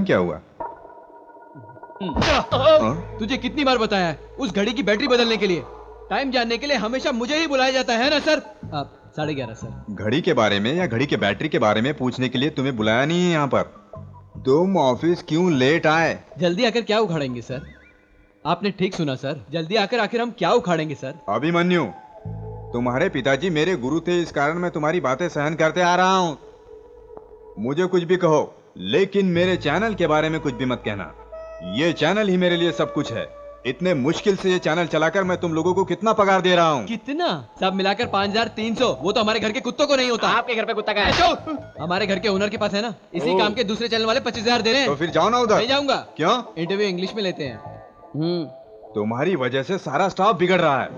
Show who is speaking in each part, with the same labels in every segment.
Speaker 1: क्या हुआ?
Speaker 2: तुझे कितनी बार बताया है उस घड़ी की बैटरी बदलने के लिए? टाइम जानने के लिए हमेशा मुझे ही बुलाया जाता है ना सर? 11:30 सर।
Speaker 1: घड़ी के बारे में या घड़ी के बैटरी के बारे में पूछने के लिए तुम्हें बुलाया नहीं है यहाँ पर। तुम ऑफिस क्यों लेट आए?
Speaker 2: जल्दी आकर क्या उखाड़ेंगे सर? आपने ठीक सुना सर, जल्दी आकर आखिर हम क्या उखाड़ेंगे सर?
Speaker 1: अभिमन्यु, तुम्हारे पिताजी मेरे गुरु थे, इस कारण मैं तुम्हारी बातें सहन करते आ रहा हूँ। मुझे कुछ भी कहो, लेकिन मेरे चैनल के बारे में कुछ भी मत कहना। ये चैनल ही मेरे लिए सब कुछ है। इतने मुश्किल से ये चैनल चलाकर मैं तुम लोगों को कितना पगार दे रहा हूँ?
Speaker 2: कितना? सब मिलाकर 5300। वो तो हमारे घर के कुत्तों को नहीं होता।
Speaker 3: आपके घर पे कुत्ता का है?
Speaker 2: हमारे घर के ओनर के पास है ना। इसी काम के दूसरे चैनल वाले 25,000 दे रहे हैं।
Speaker 1: तो फिर जाओ ना उधर।
Speaker 2: नहीं जाऊंगा।
Speaker 1: क्यों?
Speaker 2: इंटरव्यू इंग्लिश में लेते हैं।
Speaker 1: तुम्हारी वजह से सारा स्टाफ बिगड़ रहा है।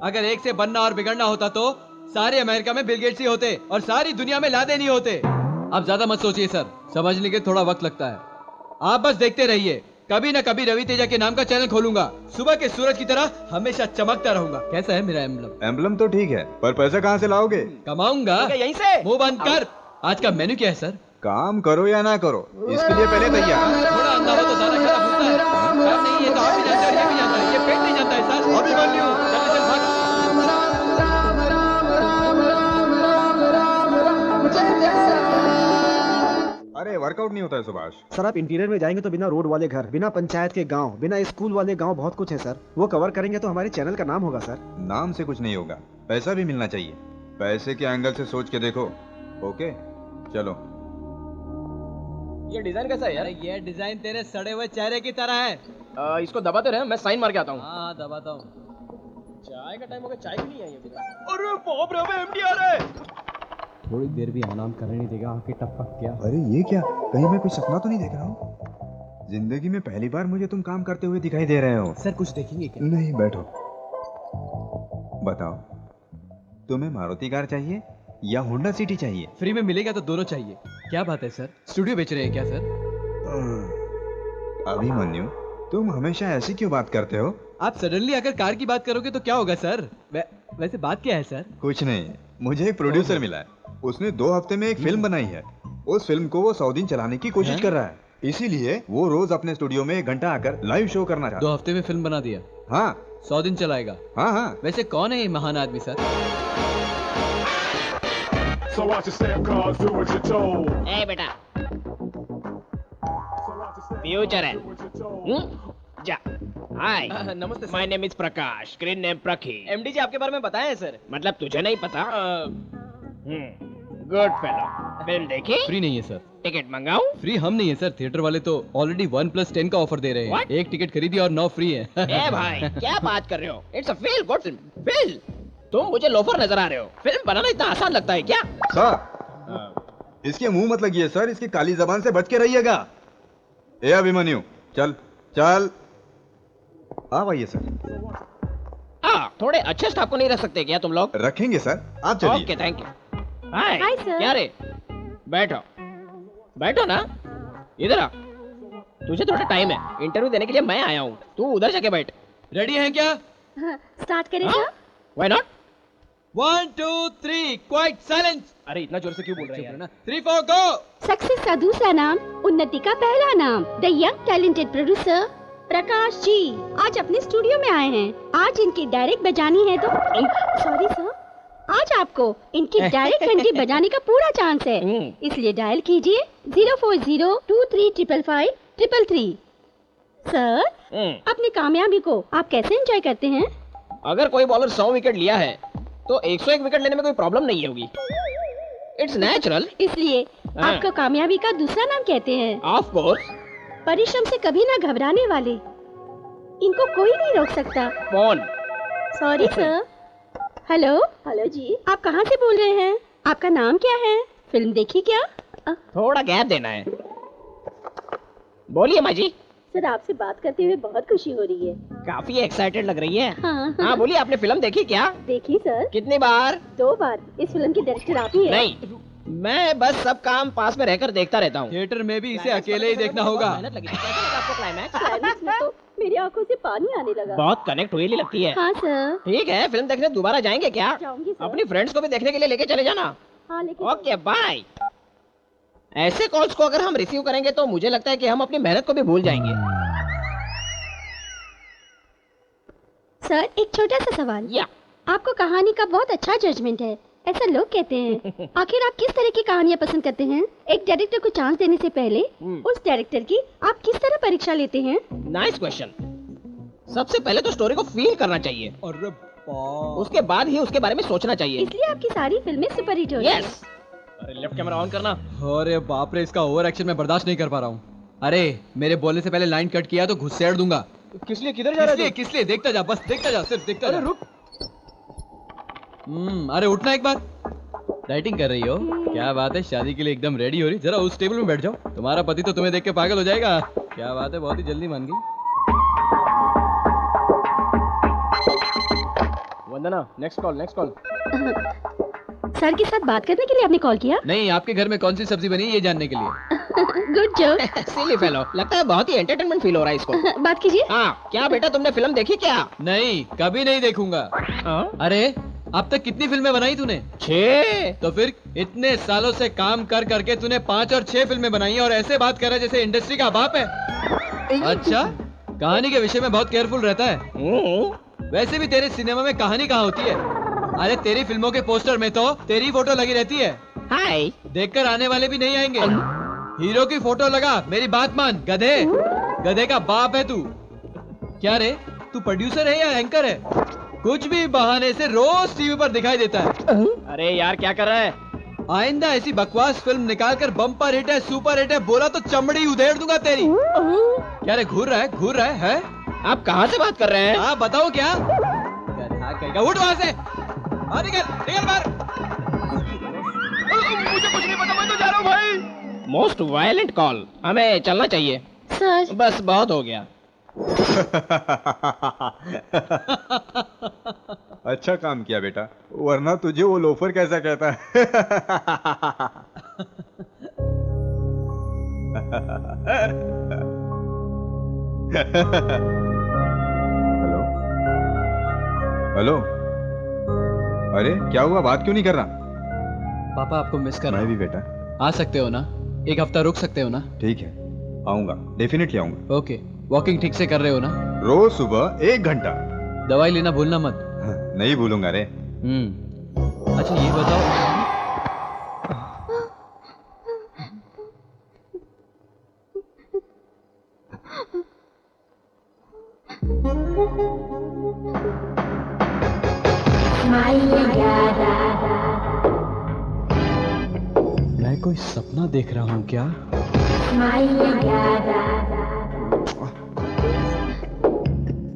Speaker 2: अगर एक से बनना और बिगड़ना होता तो सारे अमेरिका में बिल गेट्स ही होते और सारी दुनिया में लादे नहीं होते। आप ज्यादा मत सोचिए सर, समझने के थोड़ा वक्त लगता है। आप बस देखते रहिए, कभी ना कभी रवि तेजा के नाम का चैनल खोलूंगा। सुबह के सूरज की तरह हमेशा चमकता रहूंगा। कैसा है मेरा एम्बलम?
Speaker 1: एम्बलम तो ठीक है, पर पैसा कहाँ से लाओगे?
Speaker 2: कमाऊंगा
Speaker 3: यहीं से।
Speaker 2: मुंह बंद कर। आज का मेन्यू क्या है सर?
Speaker 1: काम करो या ना करो, इसके लिए पहले तैयार।
Speaker 2: थोड़ा अंधा हो तो सारा खाना भूलता है। काम नहीं है तो आप भी जानते हैं, ये भी जानता है, ये पेट नहीं जानता है सर।
Speaker 1: अभिमन्यु,
Speaker 2: चल चल भाग।
Speaker 1: अरे वर्कआउट नहीं होता है सुभाष।
Speaker 4: सर आप इंटीरियर में जाएंगे तो बिना रोड वाले घर, बिना पंचायत के गांव, बिना स्कूल वाले गांव, बहुत कुछ है सर। वो कवर करेंगे तो हमारे चैनल का नाम होगा सर।
Speaker 1: नाम से कुछ नहीं होगा, पैसा भी मिलना चाहिए। पैसे के एंगल से सोच के देखो। ओके चलो।
Speaker 3: ये डिजाइन कैसा है यार?
Speaker 2: ये डिजाइन तेरे सड़े हुए चेहरे की तरह है।
Speaker 3: इसको दबाते रहे, मैं साइन मार के आता हूँ।
Speaker 2: हाँ दबाता हूँ।
Speaker 3: चाय का टाइम हो गया, चाय भी नहीं आई अभी तक। अरे बाप रे, अबे एमडी आ रहा है।
Speaker 2: थोड़ी देर भी आराम करने नहीं देगा, आके टपक क्या?
Speaker 1: अरे ये क्या, कहीं मैं कुछ सपना तो नहीं देख रहा हूँ? जिंदगी में पहली बार मुझे तुम काम करते हुए दिखाई दे रहे हो।
Speaker 2: सर कुछ देखेंगे क्या?
Speaker 1: नहीं, बैठो। बताओ, तुम्हें मारुति कार चाहिए या होंडा सिटी चाहिए?
Speaker 2: फ्री में मिलेगा तो दोनों चाहिए। क्या बात है सर, स्टूडियो बेच रहे हैं क्या सर?
Speaker 1: अभिमन्यु, तुम हमेशा ऐसी क्यों बात करते हो?
Speaker 2: आप सडनली आकर कार की बात करोगे तो क्या होगा सर? वैसे बात क्या है सर?
Speaker 1: कुछ नहीं, मुझे एक प्रोड्यूसर मिला है। उसने 2 हफ्ते में एक फिल्म बनाई है। उस फिल्म को वो 100 दिन चलाने की कोशिश कर रहा है। इसीलिए वो रोज अपने स्टूडियो में 1 घंटा आकर लाइव शो करना चाहता है।
Speaker 2: 2 हफ्ते में फिल्म बना दिया?
Speaker 1: हाँ।
Speaker 2: 100 दिन चलाएगा?
Speaker 1: हाँ हाँ।
Speaker 2: वैसे कौन है ये महान आदमी sir?
Speaker 5: So watch your step, cause do what you're told.
Speaker 3: ए बेटा, फ्यूचर है। जा। हाय,
Speaker 2: नमस्ते sir.
Speaker 3: My name is Prakash, screen name Prakhi.
Speaker 2: MD ji आपके बारे में बताया है सर?
Speaker 3: मतलब तुझे नहीं पता? Good fellow. फिल्म देखी?
Speaker 2: फ्री नहीं है सर।
Speaker 3: टिकट मंगाऊं?
Speaker 2: फ्री हम नहीं है सर, थिएटर वाले तो ऑलरेडी 1+10 का ऑफर दे रहे हैं।
Speaker 3: What?
Speaker 2: 1 टिकट खरीदी और 9 फ्री है।
Speaker 3: ए भाई, क्या बात कर रहे हो? It's a feel good film. Feel, तुम मुझे लोफर नजर आ रहे हो। फिल्म बनाना इतना आसान लगता है क्या?
Speaker 1: सर, इसके मुंह मत लगिए सर, इसकी काली जबान से बच के रहिएगा। ए अभिमन्यु, चल चल। आप आइए सर।
Speaker 3: थोड़े अच्छे स्टाफ को नहीं रख सकते क्या तुम लोग?
Speaker 1: रखेंगे सर, आप चलिए।
Speaker 3: Okay, thank you. Hi
Speaker 6: sir.
Speaker 3: क्या रे? बैठो बैठो ना, इधर आ। तुझे थोड़ा टाइम है, इंटरव्यू देने के लिए मैं आया हूँ। तू उधर जाके बैठ।
Speaker 2: रेडी हैं क्या?
Speaker 6: स्टार्ट करें sir?
Speaker 3: Why not?
Speaker 2: 1 2 3 quite silence.
Speaker 3: अरे इतना जोर से क्यों बोल रहे हैं?
Speaker 2: 3 4 गो।
Speaker 6: सक्सेस का दूसरा नाम, उन्नति का पहला नाम। The young talented producer Prakash ji आज अपने स्टूडियो में आए हैं। आज इनकी डायरेक्ट बजानी है तो सॉरी सर, आज आपको इनकी डायरेक्ट घंटी बजाने का पूरा चांस है। इसलिए डायल कीजिए 04023555333। सर, अपनी कामयाबी को आप कैसे एंजॉय करते हैं?
Speaker 3: अगर कोई बॉलर 100 विकेट लिया है तो 101 विकेट लेने में कोई प्रॉब्लम नहीं होगी। It's natural.
Speaker 6: इसलिए आपको कामयाबी का दूसरा नाम कहते हैं।
Speaker 3: Of course.
Speaker 6: परिश्रम से कभी ना घबराने वाले, इनको कोई नहीं रोक सकता।
Speaker 3: कौन?
Speaker 6: Sorry sir. हेलो हेलो जी, आप कहाँ से बोल रहे हैं? आपका नाम क्या है? फिल्म देखी क्या?
Speaker 3: थोड़ा गैप देना है। बोलिए माँ जी।
Speaker 6: सर आपसे बात करते हुए बहुत खुशी हो रही है।
Speaker 3: काफी एक्साइटेड लग रही है।
Speaker 6: हाँ
Speaker 3: बोलिए, आपने फिल्म देखी क्या?
Speaker 6: देखी सर,
Speaker 3: कितनी बार?
Speaker 6: 2 बार। इस फिल्म की डायरेक्टर आप ही है।
Speaker 3: नहीं, मैं बस सब काम पास में रहकर देखता रहता हूँ।
Speaker 2: थिएटर में भी इसे अकेले ही देखना होगा।
Speaker 3: मेहनत लगी। कैसा लगा आपको क्लाइमैक्स?
Speaker 6: क्लाइमैक्स में तो मेरी आंखों से पानी आने लगा।
Speaker 3: बहुत कनेक्ट हुई लगती है।
Speaker 6: हाँ सर।
Speaker 3: ठीक है, फिल्म देखने दोबारा जाएंगे क्या?
Speaker 6: जाऊंगी सर।
Speaker 3: अपनी फ्रेंड्स को भी देखने के लिए लेके चले जाना।
Speaker 6: हाँ लेकिन
Speaker 3: ओके बाय। ऐसे कॉल्स को अगर हम रिसीव करेंगे तो मुझे लगता है कि हम अपनी मेहनत को भी भूल जाएंगे।
Speaker 6: सर, एक छोटा सा सवाल।
Speaker 3: या
Speaker 6: आपको कहानी का बहुत अच्छा जजमेंट है, ऐसा लोग कहते हैं। आखिर आप किस तरह की कहानियां पसंद करते हैं? एक डायरेक्टर को चांस देने से पहले उस डायरेक्टर की आप किस तरह परीक्षा लेते हैं?
Speaker 3: Nice question. सबसे पहले तो स्टोरी को फील करना चाहिए,
Speaker 2: अरे बाप।
Speaker 3: उसके बाद ही उसके बारे में सोचना चाहिए।
Speaker 6: इसलिए आपकी सारी फिल्में सुपरहिट हो रही हैं।
Speaker 3: यस। अरे लेफ्ट कैमरा ऑन करना।
Speaker 2: अरे बाप रे, इसका ओवर एक्शन मैं बर्दाश्त नहीं कर पा रहा हूँ। अरे मेरे बोलने से पहले लाइन कट किया तो घुसेड़ दूंगा।
Speaker 3: किस लिए? किधर जा रहा है?
Speaker 2: किस लिए? देखता जा, बस देखता जा, सिर्फ देखता जा।
Speaker 3: रुक।
Speaker 2: अरे उठना एक बार। डाइटिंग कर रही हो? क्या बात है, शादी के लिए एकदम रेडी हो रही। जरा उस टेबल में बैठ जाओ, तुम्हारा पति तो तुम्हें देख के पागल हो जाएगा। क्या बात है, बहुत ही जल्दी मान गई।
Speaker 3: Vandana, next call, next call.
Speaker 6: Sir के साथ बात करने के लिए आपने कॉल किया?
Speaker 2: नहीं, आपके घर में कौन सी सब्जी बनी ये जानने के लिए।
Speaker 6: Good joke.
Speaker 3: सिली फेलो, लगता है बहुत ही एंटरटेनमेंट फील हो रहा है इसको।
Speaker 6: बात कीजिए।
Speaker 3: हाँ, क्या बेटा तुमने फिल्म देखी क्या?
Speaker 2: नहीं, कभी नहीं देखूंगा। अरे अब तक कितनी फिल्में बनाई तूने?
Speaker 3: 6।
Speaker 2: तो फिर इतने सालों से काम कर करके तूने 5 और 6 फिल्में बनाई हैं और ऐसे बात कर रहा है जैसे इंडस्ट्री का बाप है। अच्छा, कहानी के विषय में बहुत केयरफुल रहता है। वैसे भी तेरे सिनेमा में कहानी कहाँ होती है? अरे तेरी फिल्मों के पोस्टर में तो तेरी फोटो लगी रहती है।
Speaker 3: हाय।
Speaker 2: देखकर आने वाले भी नहीं आएंगे। हीरो की फोटो लगा, मेरी बात मान गधे। गधे का बाप है तू। क्या रे, तू प्रोड्यूसर है या एंकर है? कुछ भी बहाने से रोज टीवी पर दिखाई देता है।
Speaker 3: अरे यार क्या कर रहा है?
Speaker 2: आइंदा ऐसी बकवास फिल्म निकाल कर बम्पर हिट है, सुपर हिट है बोला तो चमड़ी उधेड़ दूंगा तेरी। क्या रे, घूर रहा है?
Speaker 3: आप कहाँ से बात कर रहे हैं?
Speaker 2: आप बताओ क्या? गधा कहेगा, उठ वहां से। बाहर निकल बाहर। मुझे कुछ नहीं पता, मैं तो जा रहा हूँ भाई।
Speaker 3: मोस्ट वायलेंट कॉल, हमें चलना चाहिए।
Speaker 6: सर,
Speaker 3: बस बहुत हो गया।
Speaker 1: अच्छा काम किया बेटा, वरना तुझे वो लोफर कैसा कहता हेलो हेलो। अरे क्या हुआ, बात क्यों नहीं कर रहा?
Speaker 2: पापा आपको मिस कर रहा
Speaker 1: मैं
Speaker 2: हूँ।
Speaker 1: भी बेटा।
Speaker 2: आ सकते हो ना? एक हफ्ता रुक सकते हो ना?
Speaker 1: ठीक है, आऊंगा, डेफिनेटली आऊंगा।
Speaker 2: ओके। वॉकिंग ठीक से कर रहे हो ना?
Speaker 1: रोज सुबह 1 घंटा।
Speaker 2: दवाई लेना भूलना मत।
Speaker 1: नहीं भूलूंगा रे।
Speaker 2: अच्छा ये बताओ, मैं कोई सपना देख रहा हूँ क्या?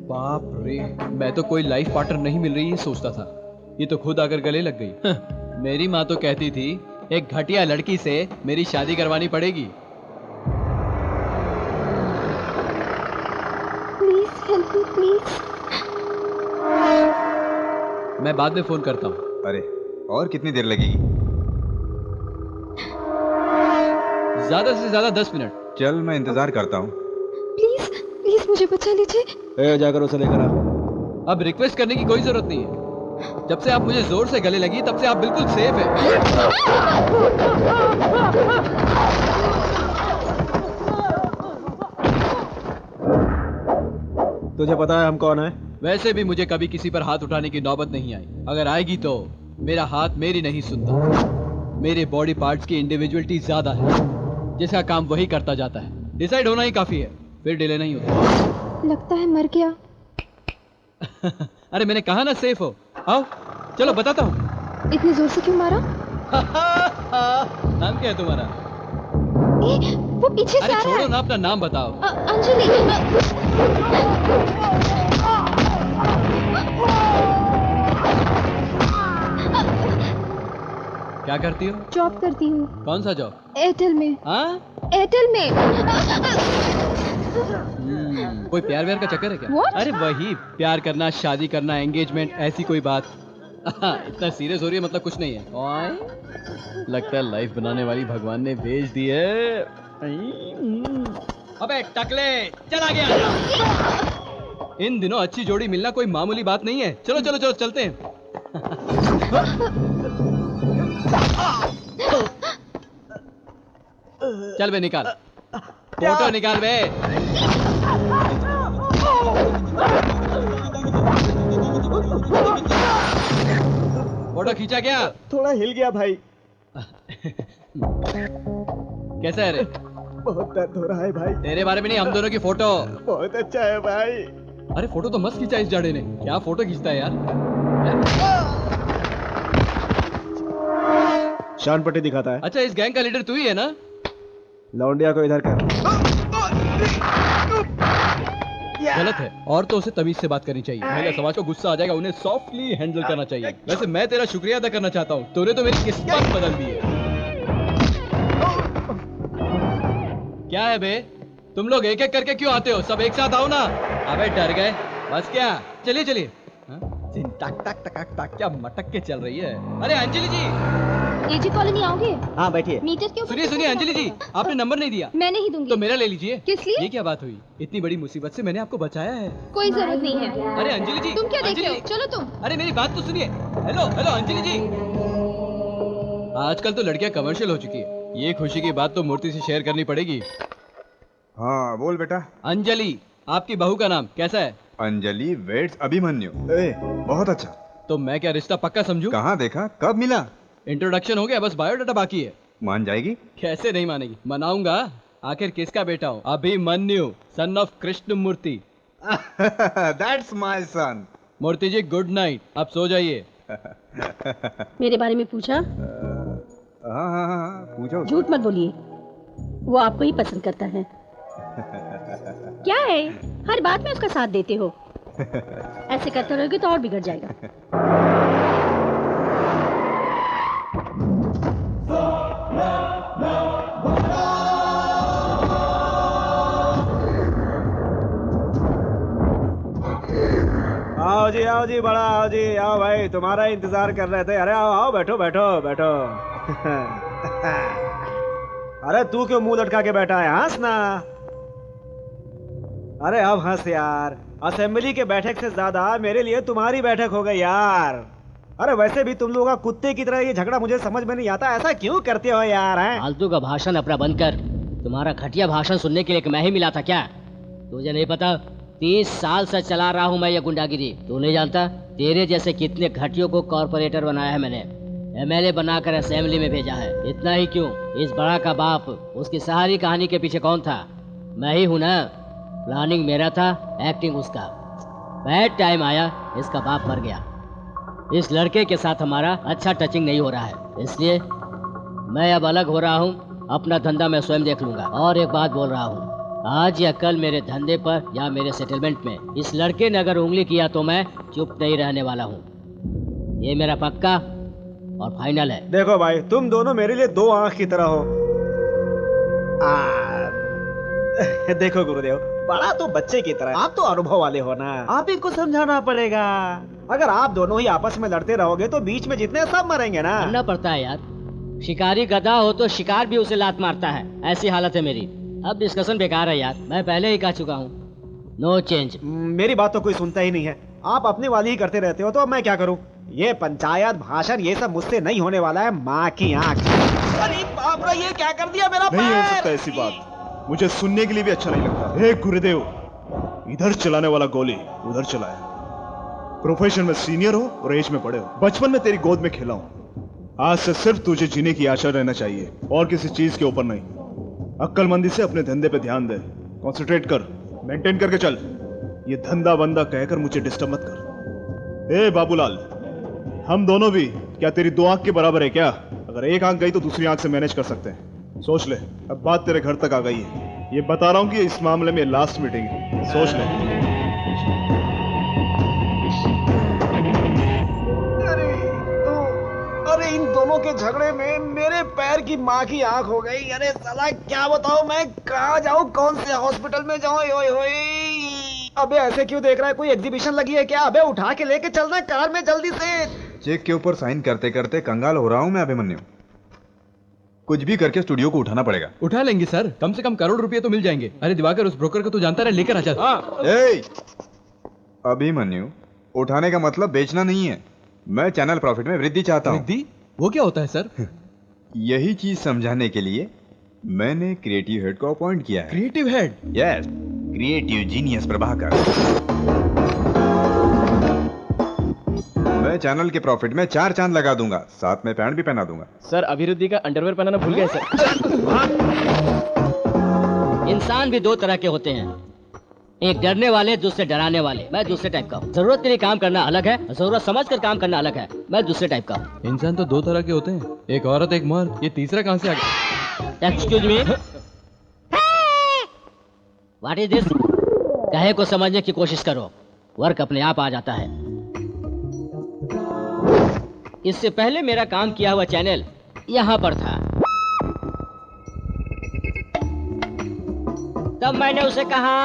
Speaker 2: बाप रे, मैं तो कोई लाइफ पार्टनर नहीं मिल रही ये सोचता था, ये तो खुद आकर गले लग गई। मेरी माँ तो कहती थी एक घटिया लड़की से मेरी शादी करवानी पड़ेगी।
Speaker 6: Please help me please.
Speaker 2: मैं बाद में फोन करता हूँ।
Speaker 1: अरे और कितनी देर लगेगी?
Speaker 2: ज्यादा से ज्यादा 10 मिनट।
Speaker 1: चल मैं इंतजार करता हूँ।
Speaker 6: प्लीज प्लीज मुझे बचा लीजिए।
Speaker 4: जाकर उसे लेकर आ।
Speaker 2: अब रिक्वेस्ट करने की कोई जरूरत नहीं है। जब से आप मुझे जोर से गले लगी तब से आप बिल्कुल सेफ है।
Speaker 4: तुझे पता है हम कौन है?
Speaker 2: वैसे भी मुझे कभी किसी पर हाथ उठाने की नौबत नहीं आई। अगर आएगी तो मेरा हाथ मेरी नहीं सुनता। मेरे बॉडी पार्ट्स की इंडिविजुअलिटी ज्यादा है, जिसका काम वही करता जाता है। डिसाइड होना ही काफी है, फिर डिले नहीं होता।
Speaker 6: लगता है मर गया।
Speaker 2: अरे मैंने कहा ना सेफ हो। आओ चलो बताता हूँ।
Speaker 6: इतनी जोर से क्यों मारा?
Speaker 2: नाम क्या है तुम्हारा?
Speaker 6: वो पीछे से
Speaker 2: अरे
Speaker 6: आ रहा
Speaker 2: छोड़ो
Speaker 6: है।
Speaker 2: ना, अपना नाम बताओ।
Speaker 6: अंजलि।
Speaker 2: क्या करती हो?
Speaker 6: जॉब करती हूँ।
Speaker 2: कौन सा जॉब?
Speaker 6: एयरटेल में।
Speaker 2: हाँ?
Speaker 6: एयरटेल में।
Speaker 2: कोई प्यार व्यार का चक्कर है क्या?
Speaker 6: What?
Speaker 2: अरे वही प्यार करना, शादी करना, एंगेजमेंट, ऐसी कोई बात। इतना सीरियस हो रही है मतलब कुछ नहीं है। ओए, लगता है लाइफ बनाने वाली भगवान ने भेज दी है। अबे टकले, चला गया। इन दिनों अच्छी जोड़ी मिलना कोई मामूली बात नहीं है। चलो चलो चलो चलते हैं। चल बे निकाल, फोटो निकाल बे। फोटो खींचा क्या?
Speaker 4: थोड़ा हिल गया भाई।
Speaker 2: कैसा है रे?
Speaker 4: बहुत दर्द हो रहा है भाई।
Speaker 2: तेरे बारे में नहीं, हम दोनों की फोटो।
Speaker 4: बहुत अच्छा है भाई।
Speaker 2: अरे फोटो तो मस्त खींचा इस जाड़े ने। क्या फोटो खींचता है यार।
Speaker 4: शान पट्टी दिखाता है।
Speaker 2: अच्छा, इस गैंग का लीडर तू ही है ना?
Speaker 4: लौंडिया को इधर कर।
Speaker 2: गलत है, और तो उसे तमीज से बात करनी चाहिए। महिला समाज को गुस्सा आ जाएगा, उन्हें सॉफ्टली हैंडल करना चाहिए। वैसे मैं तेरा शुक्रिया अदा करना चाहता हूँ, तूने तो मेरी किस्मत बदल दी है। क्या है बे, तुम लोग एक एक करके क्यों आते हो? सब एक साथ आओ ना। अबे डर गए? बस क्या, चलिए चलिए। टक टक टक टक, क्या मटक के चल रही है। अरे अंजलि जी,
Speaker 6: एजी कॉलोनी आओगे?
Speaker 4: हाँ बैठिए।
Speaker 6: मीटर के ऊपर।
Speaker 2: सुनिए सुनिए अंजलि जी, आपने नंबर नहीं दिया
Speaker 6: मैं नहीं दूंगी।
Speaker 2: तो मेरा ले लीजिए।
Speaker 6: किस लिए?
Speaker 2: ये क्या बात हुई? इतनी बड़ी मुसीबत से मैंने आपको बचाया है।
Speaker 6: कोई जरूरत नहीं है।
Speaker 2: अरे अंजलि जी,
Speaker 6: तुम क्या देख रहे हो?
Speaker 2: अंजलि,
Speaker 6: चलो तुम।
Speaker 2: अरे मेरी बात तो सुनिए। हेलो हेलो अंजलि जी। आजकल तो लड़कियां कमर्शियल हो चुकी है। ये खुशी की बात तो मूर्ति से शेयर करनी पड़ेगी।
Speaker 1: हाँ बोल बेटा।
Speaker 2: अंजलि, आपकी बहू का नाम कैसा है?
Speaker 1: अंजलि वेट्स अभिमन्यु। बहुत अच्छा।
Speaker 2: तो मैं क्या रिश्ता पक्का समझूं?
Speaker 1: कहाँ देखा, कब मिला?
Speaker 2: इंट्रोडक्शन हो गया, बस बायोडाटा बाकी है।
Speaker 1: मान जाएगी?
Speaker 2: कैसे नहीं मानेगी, मनाऊंगा। आखिर किसका बेटा हूँ? Abhimanyu, son of Krishna Murthy.
Speaker 1: That's my son.
Speaker 2: Murthy ji good night, आप सो जाइए।
Speaker 6: मेरे बारे में पूछा?
Speaker 1: हाँ पूछो।
Speaker 6: झूठ मत बोलिए, वो आपको ही पसंद करता है। क्या है, हर बात में उसका साथ देते हो। ऐसे करते रहोगे तो और बिगड़ जाएगा।
Speaker 4: आओ जी बड़ा, आओ जी, आओ भाई, तुम्हारा इंतजार कर रहे थे। अरे आओ आओ, बैठो बैठो बैठो। अरे तू क्यों मुंह लटका के बैठा है? हंस ना। अरे अब हंस यार। असेंबली के बैठक से ज्यादा मेरे लिए तुम्हारी बैठक हो गई यार। अरे वैसे भी तुम लोगों का कुत्ते की तरह ये झगड़ा मुझे समझ में नहीं आता। ऐसा क्यों करते हो यार? हैं?
Speaker 3: फालतू का भाषण अपना बंद कर। तुम्हारा घटिया भाषण सुनने के लिए मैं ही मिला था क्या? तुझे नहीं पता 30 साल से चला रहा हूँ मैं ये गुंडागिरी। तू नहीं जानता तेरे जैसे कितने घटियों को कॉर्पोरेटर बनाया है मैंने, एमएलए बनाकर असेंबली में भेजा है। इतना ही क्यों, इस बड़ा का बाप, उसकी सारी कहानी के पीछे कौन था? मैं ही हूं ना। प्लानिंग मेरा था, एक्टिंग उसका। बैड टाइम आया, इसका बाप मर गया। इस लड़के के साथ हमारा अच्छा टचिंग नहीं हो रहा है, इसलिए मैं अब अलग हो रहा हूँ। अपना धंधा मैं स्वयं देख लूंगा। और एक बात बोल रहा हूँ, आज या कल मेरे धंधे पर या मेरे सेटलमेंट में इस लड़के ने अगर उंगली किया तो मैं चुप नहीं रहने वाला हूँ। ये मेरा पक्का और फाइनल है।
Speaker 4: देखो भाई, तुम दोनों मेरे लिए दो आंख की तरह हो। देखो गुरुदेव, बड़ा तो बच्चे की तरह, आप तो अनुभव वाले हो ना, आप इनको समझाना पड़ेगा। अगर आप दोनों ही आपस में लड़ते रहोगे तो बीच में जितने सब मरेंगे ना।
Speaker 3: करना पड़ता है यार। शिकारी गधा हो तो शिकार भी उसे लात मारता है, ऐसी हालत है मेरी। अब डिस्कशन बेकार है यार, मैं पहले ही कह चुका हूँ, नो चेंज।
Speaker 4: मेरी बात तो कोई सुनता ही नहीं है। आप अपनी वाली ही करते रहते हो, तो अब मैं क्या करूँ? ये पंचायत भाषण ये सब मुझसे नहीं होने वाला है। माँ की आंख। अरे बाप रे, ये क्या कर दिया मेरा
Speaker 5: नहीं हो
Speaker 4: पैर?
Speaker 5: सकता ऐसी बात। मुझे सुनने के लिए भी अच्छा नहीं लगता। हे गुरुदेव, इधर चलाने वाला गोली उधर चलाया। प्रोफेशन में सीनियर हो और एज में बड़े हो। बचपन में तेरी गोद में खेला हूं। आज से सिर्फ तुझे जीने की आशा रहना चाहिए और किसी चीज के ऊपर नहीं। अक्लमंदी से अपने धंधे पे ध्यान दे, कंसंट्रेट कर, मेंटेन करके चल। ये धंधा बंदा कहकर मुझे डिस्टर्ब मत कर। ए बाबूलाल, हम दोनों भी क्या तेरी दो आंख के बराबर है क्या? अगर एक आंख गई तो दूसरी आंख से मैनेज कर सकते हैं। सोच ले, अब बात तेरे घर तक आ गई है। ये बता रहा हूं कि इस मामले में लास्ट मीटिंग है, सोच ले।
Speaker 4: अरे इन दोनों के झगड़े में मेरे पैर की माँ की आंख हो गई। अरे साला क्या बताऊं, मैं कहाँ जाऊं, कौन से हॉस्पिटल में जाऊं? ओए होए, अबे ऐसे क्यों देख रहा है? कोई एग्जीबिशन लगी है क्या? अबे उठा के लेके चलना कार में जल्दी से।
Speaker 1: चेक के ऊपर साइन करते करते कंगाल हो रहा हूं मैं अभिमन्यु। कुछ भी करके स्टूडियो को उठाना पड़ेगा।
Speaker 2: उठा लेंगे सर, कम से कम करोड़ रुपए तो मिल जाएंगे। अरे दिवाकर, उस ब्रोकर को तो जानता रहे, लेकर आ जा।
Speaker 1: ए, अभिमन्यु, उठाने का मतलब बेचना नहीं है। मैं चैनल प्रॉफिट में वृद्धि चाहता हूँ।
Speaker 2: वृद्धि? वो क्या होता है सर?
Speaker 1: यही चीज समझाने के लिए मैंने क्रिएटिव हेड को अपॉइंट किया है।
Speaker 2: Creative head?
Speaker 1: Yes, creative genius Prabhakar. मैं चैनल के प्रॉफिट में 4 चांद लगा दूंगा, साथ में पैंट भी पहना दूंगा।
Speaker 7: सर अभिवृद्धि का अंडरवेयर पहनाना भूल गए सर।
Speaker 3: इंसान भी 2 तरह के होते हैं, एक डरने वाले, दूसरे डराने वाले। मैं दूसरे टाइप का हूँ। जरूरत के लिए काम करना अलग है, जरूरत समझ कर काम करना अलग है। मैं दूसरे टाइप का हूँ।
Speaker 2: इंसान तो 2 तरह के होते हैं, एक औरत एक मर्द। ये तीसरा कहाँ से आ गया?
Speaker 3: Excuse me, what is this? कहे को समझने की कोशिश करो, वर्क अपने आप आ जाता है। इससे पहले मेरा काम किया हुआ चैनल यहाँ पर था, तब मैंने उसे कहा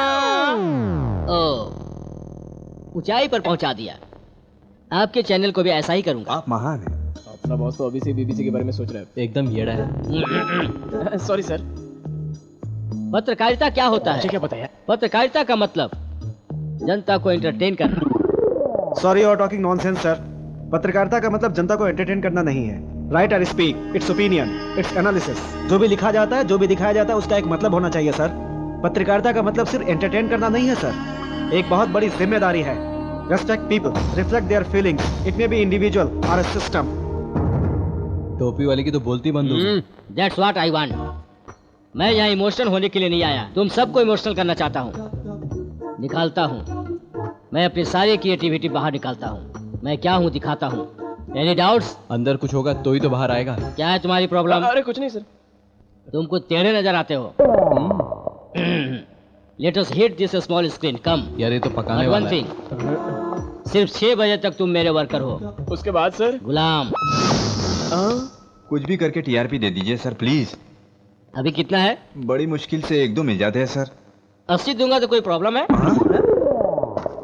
Speaker 3: ऊंचाई पर पहुंचा दिया। आपके चैनल को भी ऐसा ही करूंगा।
Speaker 1: आप महान हैं।
Speaker 7: अपना बॉस तो अभी से बीबीसी के बारे में सोच रहा
Speaker 2: एकदम येड़ा है।
Speaker 7: है। Sorry sir.
Speaker 3: पत्रकारिता क्या होता
Speaker 7: मुझे
Speaker 3: है?
Speaker 7: क्या पता है?
Speaker 3: पत्रकारिता का मतलब जनता को एंटरटेन करना।
Speaker 4: सॉरी और टॉकिंग नॉनसेंस सर। पत्रकारिता का मतलब जनता को एंटरटेन करना नहीं है। राइट और speak, it's opinion, it's analysis. जो भी लिखा जाता है, जो भी दिखाया जाता है, उसका एक मतलब होना चाहिए सर। पत्रकारिता का मतलब सिर्फ एंटरटेन करना नहीं है सर, एक बहुत बड़ी जिम्मेदारी है। Respect people, reflect their feelings, it may be individual और अ सिस्टम।
Speaker 2: टोपी वाले की तो बोलती बंद हो गई।
Speaker 3: That's what I want. मैं यहाँ इमोशनल होने के लिए नहीं आया, तुम सबको इमोशनल करना चाहता हूँ। निकालता हूँ, मैं अपनी सारी क्रिएटिविटी बाहर निकालता हूँ। मैं क्या हूँ दिखाता हूँ। Any doubts?
Speaker 2: अंदर कुछ होगा तो ही तो बाहर आएगा।
Speaker 3: क्या है तुम्हारी प्रॉब्लम?
Speaker 7: अरे कुछ नहीं सर।
Speaker 3: तुम कुछ टेढ़े नजर आते हो। Let us hit this small screen, come.
Speaker 2: यार ये तो पकाने
Speaker 3: वन
Speaker 2: वाला है।
Speaker 3: थिंग, सिर्फ 6 बजे तक तुम मेरे वर्कर हो।
Speaker 7: उसके बाद सर?
Speaker 3: गुलाम।
Speaker 1: कुछ भी करके टीआरपी दे दीजिए सर, प्लीज।
Speaker 3: अभी कितना है?
Speaker 1: बड़ी मुश्किल से 1-2 मिल जाते हैं सर।
Speaker 3: 80 दूंगा तो कोई प्रॉब्लम है?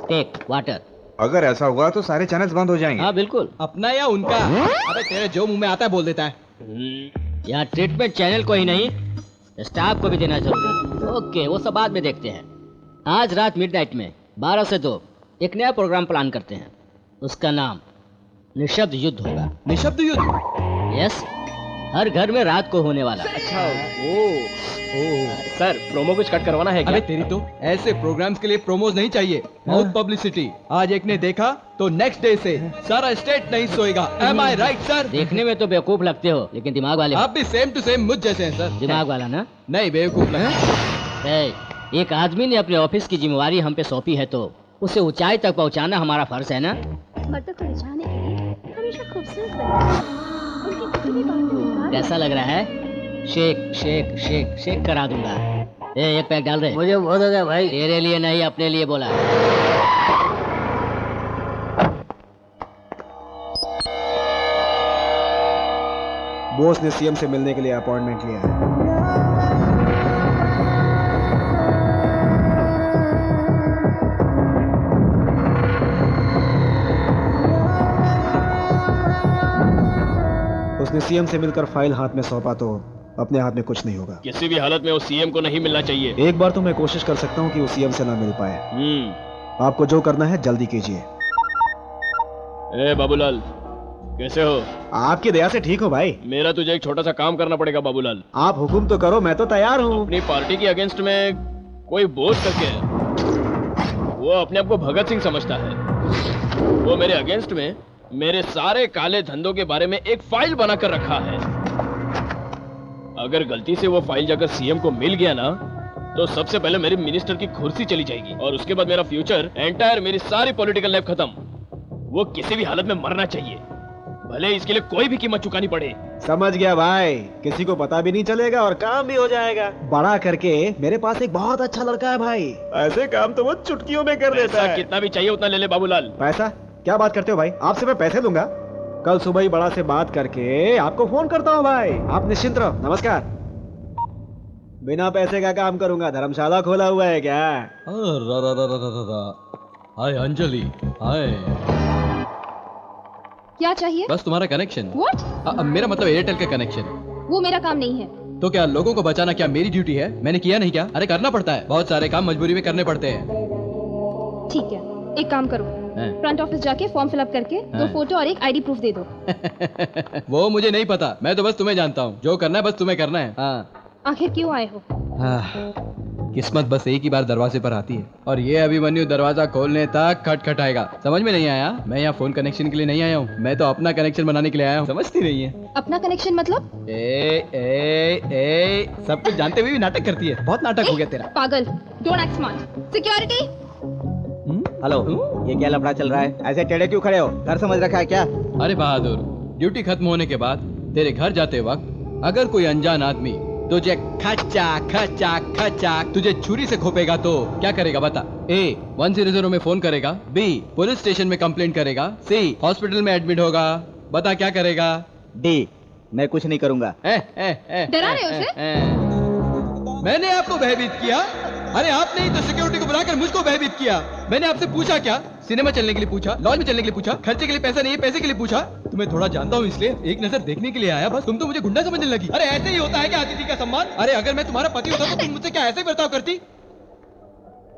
Speaker 3: Take water.
Speaker 1: अगर ऐसा हुआ तो सारे चैनल्स बंद हो जाएंगे।
Speaker 3: हाँ बिल्कुल।
Speaker 2: अपना या उनका? अबे तेरे जो मुंह में आता है बोल देता है।
Speaker 3: यहाँ ट्रीटमेंट चैनल को ही नहीं, स्टाफ को भी देना जरूरी है। ओके, वो सब बाद में देखते हैं। आज रात मिडनाइट में 12 से 2 एक नया प्रोग्राम प्लान करते हैं। उसका नाम निशब्द युद्ध होगा।
Speaker 2: निशब्द युद्ध?
Speaker 3: यस, हर घर में रात को होने वाला।
Speaker 7: अच्छा सर, प्रोमो कुछ कट करवाना है क्या?
Speaker 2: अबे तेरी तो ऐसे प्रोग्राम्स के लिए प्रोमोज नहीं चाहिए, बहुत पब्लिसिटी। आज एक ने देखा तो नेक्स्ट डे से सारा स्टेट नहीं सोएगा। एम आई राइट सर?
Speaker 3: देखने में तो बेवकूफ लगते हो, लेकिन दिमाग वाले।
Speaker 2: आप भी सेम टू सेम मुझ जैसे हैं सर।
Speaker 3: दिमाग वाला ना?
Speaker 2: नहीं बेवकूफ लगे।
Speaker 3: एक आदमी ने अपने ऑफिस की जिम्मेवारी हम पे सौंपी है तो उसे ऊंचाई तक पहुंचाना हमारा फर्ज है ना?
Speaker 6: मर्दों को रिझाने के लिए हमेशा खूबसूरत बनना है। उनकी किसी भी बात को इनकार
Speaker 3: कैसा लग रहा है? शेक शेक शेक शेक करा दूंगा। एक पैक डाल दे।
Speaker 8: मुझे बहुत हो गया भाई।
Speaker 3: तेरे लिए नहीं, अपने लिए बोला।
Speaker 4: बॉस ने सीएम से मिलने के लिए अपॉइंटमेंट लिया है। उसने सीएम से मिलकर फाइल हाथ में सौंपा तो अपने हाथ में कुछ नहीं होगा।
Speaker 7: किसी भी हालत में वो सीएम को नहीं मिलना चाहिए।
Speaker 4: एक बार तो मैं कोशिश कर सकता हूँ कि वो सीएम से ना मिल पाए। आपको जो करना है जल्दी कीजिए।
Speaker 7: ए बाबूलाल, कैसे हो?
Speaker 4: आपकी दया से ठीक हो भाई।
Speaker 7: मेरा तुझे एक छोटा सा काम करना पड़ेगा बाबूलाल।
Speaker 4: आप हुक्म तो करो, मैं तो तैयार हूँ।
Speaker 7: अपनी पार्टी के अगेंस्ट में कोई बोझ करके वो अपने आप को भगत सिंह समझता है। वो मेरे अगेंस्ट में मेरे सारे काले धंधों के बारे में एक फाइल बनाकर रखा है। अगर गलती से वो फाइल जाकर सीएम को मिल गया ना, तो सबसे पहले मेरी मिनिस्टर की कुर्सी चली जाएगी और उसके बाद मेरा फ्यूचर एंटायर, मेरी सारी पॉलिटिकल लाइफ खत्म। वो किसी भी हालत में मरना चाहिए, भले इसके लिए कोई भी कीमत चुकानी पड़े।
Speaker 4: समझ गया भाई, किसी को पता भी नहीं चलेगा और काम भी हो जाएगा। बड़ा करके मेरे पास एक बहुत अच्छा लड़का है भाई, ऐसे काम तो वो चुटकियों में कर देता है।
Speaker 7: कितना भी चाहिए उतना ले ले बाबूलाल।
Speaker 4: पैसा? क्या बात करते हो भाई, आपसे मैं पैसे लूंगा। कल सुबह ही बड़ा से बात करके आपको फोन करता हूँ भाई। आप निश्चिंत रहो। नमस्कार। बिना पैसे का काम करूंगा। धर्मशाला खोला हुआ है क्या?
Speaker 2: हाय अंजलि, हाय।
Speaker 6: क्या चाहिए?
Speaker 2: बस तुम्हारा कनेक्शन।
Speaker 6: What?
Speaker 2: मेरा मतलब एयरटेल का कनेक्शन।
Speaker 6: वो मेरा काम नहीं है।
Speaker 2: तो क्या लोगों को बचाना क्या मेरी ड्यूटी है? मैंने किया नहीं क्या? अरे करना पड़ता है, बहुत सारे काम मजबूरी में करने पड़ते हैं।
Speaker 6: ठीक है, एक काम करो, फ्रंट ऑफिस जाके फॉर्म फिलअप करके 2 फोटो और एक आईडी प्रूफ दे दो।
Speaker 2: वो मुझे नहीं पता, मैं तो बस तुम्हें जानता हूँ। जो करना है बस तुम्हें करना है। हाँ,
Speaker 6: आखिर क्यों आए हो?
Speaker 2: किस्मत बस एक ही बार दरवाजे पर आती है और ये अभिमन्यु दरवाजा खोलने तक खटखटाएगा। समझ में नहीं आया? मैं यहाँ फोन कनेक्शन के लिए नहीं आया हूँ, मैं तो अपना कनेक्शन बनाने के लिए आया हूँ। समझती नहीं है?
Speaker 6: अपना कनेक्शन मतलब?
Speaker 2: ए सब कुछ जानते हुए भी नाटक करती है। बहुत नाटक हो गया तेरा।
Speaker 6: पागल, don't act smart. Security.
Speaker 8: Hello, ये क्या लफड़ा चल रहा है? ऐसे टेढ़े क्यों खड़े हो? घर समझ रखा है क्या?
Speaker 2: अरे बहादुर, ड्यूटी खत्म होने के बाद तेरे घर जाते वक्त अगर कोई अनजान आदमी तुझे खच्चा खच्चा खच्चा तुझे छुरी से खोपेगा तो क्या करेगा बता? ए 100 में फोन करेगा, बी पुलिस स्टेशन में कंप्लेंट करेगा, सी हॉस्पिटल में एडमिट होगा। बता क्या करेगा?
Speaker 8: डी, मैं कुछ नहीं करूंगा।
Speaker 6: डरा रहे हो उसे?
Speaker 2: मैंने आपको भयभीत किया? अरे आपने ही तो सिक्योरिटी को बुलाकर मुझको भयभीत किया। मैंने आपसे पूछा क्या? सिनेमा चलने के लिए पूछा, लॉज में चलने के लिए पूछा, खर्चे के लिए पैसा नहीं है, पैसे के लिए पूछा। तुम्हें थोड़ा जानता हूँ इसलिए एक नजर देखने के लिए आया बस। तुम तो मुझे गुंडा समझने लगी। अरे ऐसे ही होता है क्या अतिथि का सम्मान? अरे अगर मैं तुम्हारा पति होता तो तुम मुझसे क्या ऐसे बर्ताव करती?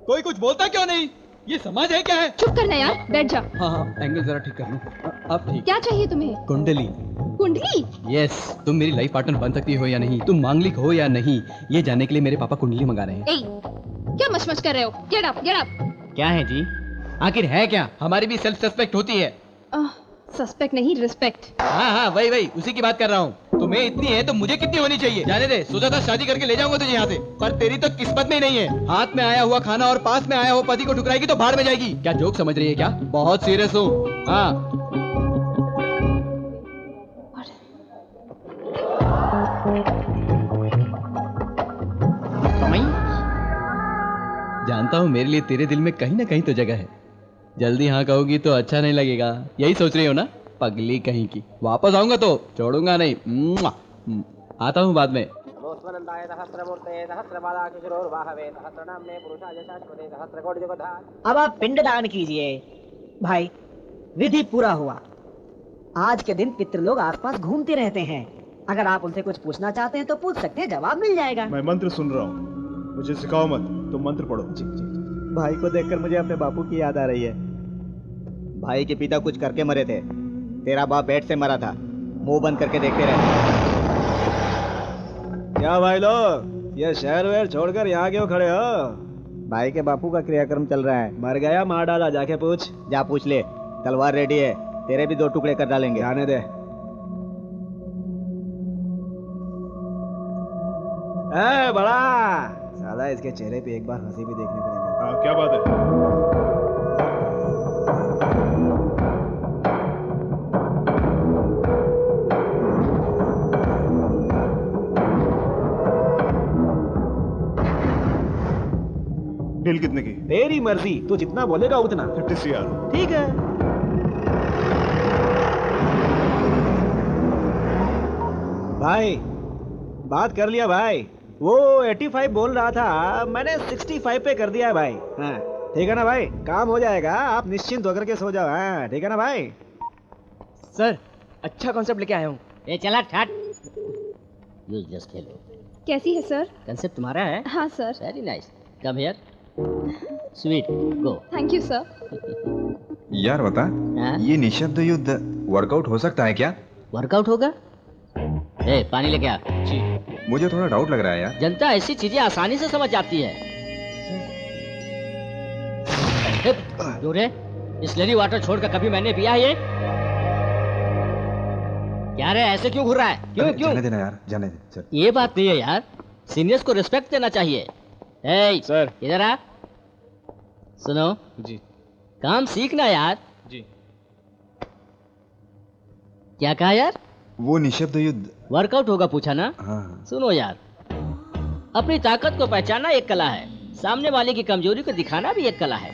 Speaker 2: कोई कुछ बोलता क्यों नहीं? ये समाज है क्या है?
Speaker 6: चुप करना यार, बैठ जा।
Speaker 2: हाँ, एंगल जरा ठीक कर लूं। अब ठीक।
Speaker 6: क्या चाहिए तुम्हें?
Speaker 2: कुंडली।
Speaker 6: कुंडली?
Speaker 2: यस, तुम मेरी लाइफ पार्टनर बन सकती हो या नहीं, तुम मांगलिक हो या नहीं, ये जानने के लिए मेरे पापा कुंडली मंगा रहे हैं।
Speaker 6: ए, क्या मचमच कर रहे हो? Get up, get up.
Speaker 2: क्या है जी? आखिर है क्या? हमारी भी सेल्फ सस्पेक्ट होती है।
Speaker 6: सस्पेक्ट नहीं, रिस्पेक्ट।
Speaker 2: हाँ, वही उसी की बात कर रहा हूँ। तुम्हें इतनी है तो मुझे कितनी होनी चाहिए? जाने दे, सोचा था शादी करके ले जाऊंगा तुझे यहाँ से, पर तेरी तो किस्मत में ही नहीं है। हाथ में आया हुआ खाना और पास में आया हुआ पति को ठुकराएगी तो भाड़ में जाएगी। क्या जोक समझ रही है क्या? बहुत सीरियस हूँ। हाँ, जानता हूँ मेरे लिए तेरे दिल में कहीं ना कहीं तो जगह है। जल्दी हाँ कहोगी तो अच्छा नहीं लगेगा, यही सोच रही हो ना? पगली कहीं की। वापस आऊंगा तो छोड़ूंगा नहीं। आता हूँ बाद में।
Speaker 9: अब आप पिंडदान कीजिए भाई। विधि पूरा हुआ। आज के दिन पितृलोग आसपास घूमते रहते हैं। अगर आप उनसे कुछ पूछना चाहते हैं तो पूछ सकते हैं, जवाब मिल जाएगा।
Speaker 5: मैं मंत्र सुन रहा हूँ, मुझे सिखाओ मत, तुम मंत्र पढ़ो।
Speaker 8: भाई को देखकर मुझे अपने बापू की याद आ रही है। भाई के पिता कुछ करके मरे थे, तेरा बाप पेट से मरा था। मुंह बंद करके देखते रहे।
Speaker 4: क्या भाई लोग, ये शहर वेर छोड़कर यहाँ क्यों खड़े हो?
Speaker 8: भाई के बापू का क्रियाक्रम चल रहा है।
Speaker 4: मर गया, मार डाला, जाके पूछ।
Speaker 8: जा पूछ ले। तलवार रेडी है, तेरे भी 2 टुकड़े कर डालेंगे।
Speaker 4: जाने दे। बड़ा साला, इसके चेहरे पे एक बार हंसी भी देखने को नहीं मिली।
Speaker 5: हाँ, क्या बात है? डील कितने की?
Speaker 4: तेरी मर्जी, तू जितना बोलेगा उतना।
Speaker 5: 30 CR।
Speaker 4: ठीक है। भाई बात कर लिया भाई। वो 85 बोल रहा था, मैंने 65 पे कर दिया है भाई। हाँ ठीक है ना भाई, काम हो जाएगा, आप निश्चिंत होकर के सो जाओ। हाँ ठीक है ना भाई?
Speaker 7: सर, अच्छा कॉन्सेप्ट लेके आया हूँ।
Speaker 3: ए चला ठट। Useless fellow.
Speaker 6: कैसी है सर?
Speaker 3: कंसेप्ट तुम्हारा है?
Speaker 6: हाँ sir.
Speaker 3: Very nice. Come here. Sweet, go.
Speaker 6: Thank you sir.
Speaker 1: यार बता,
Speaker 3: हाँ?
Speaker 1: ये निशब्द युद्ध वर्कआउट हो सकता है क्या?
Speaker 3: वर्कआउट होगा? ए, पानी लेके आ।
Speaker 7: जी।
Speaker 1: मुझे थोड़ा डाउट लग रहा है यार।
Speaker 3: जनता ऐसी चीजें आसानी से समझ जाती है। जो रे, बिस्लरी वाटर छोड़कर कभी मैंने पिया है ये? क्या रे, ऐसे क्यों घूर रहा है? क्यों क्यों?
Speaker 1: जाने देना यार, जाने दे सर।
Speaker 3: ये बात नहीं है यार, सीनियर्स को रिस्पेक्ट देना चाहिए। ए,
Speaker 7: सर।
Speaker 3: इधर आ। सुनो
Speaker 7: जी।
Speaker 3: काम सीखना यार।
Speaker 7: जी।
Speaker 3: क्या कहा यार?
Speaker 1: वो निशब्द युद्ध
Speaker 3: वर्कआउट होगा पूछा ना?
Speaker 1: हाँ।
Speaker 3: सुनो यार, अपनी ताकत को पहचानना एक कला है, सामने वाले की कमजोरी को दिखाना भी एक कला है।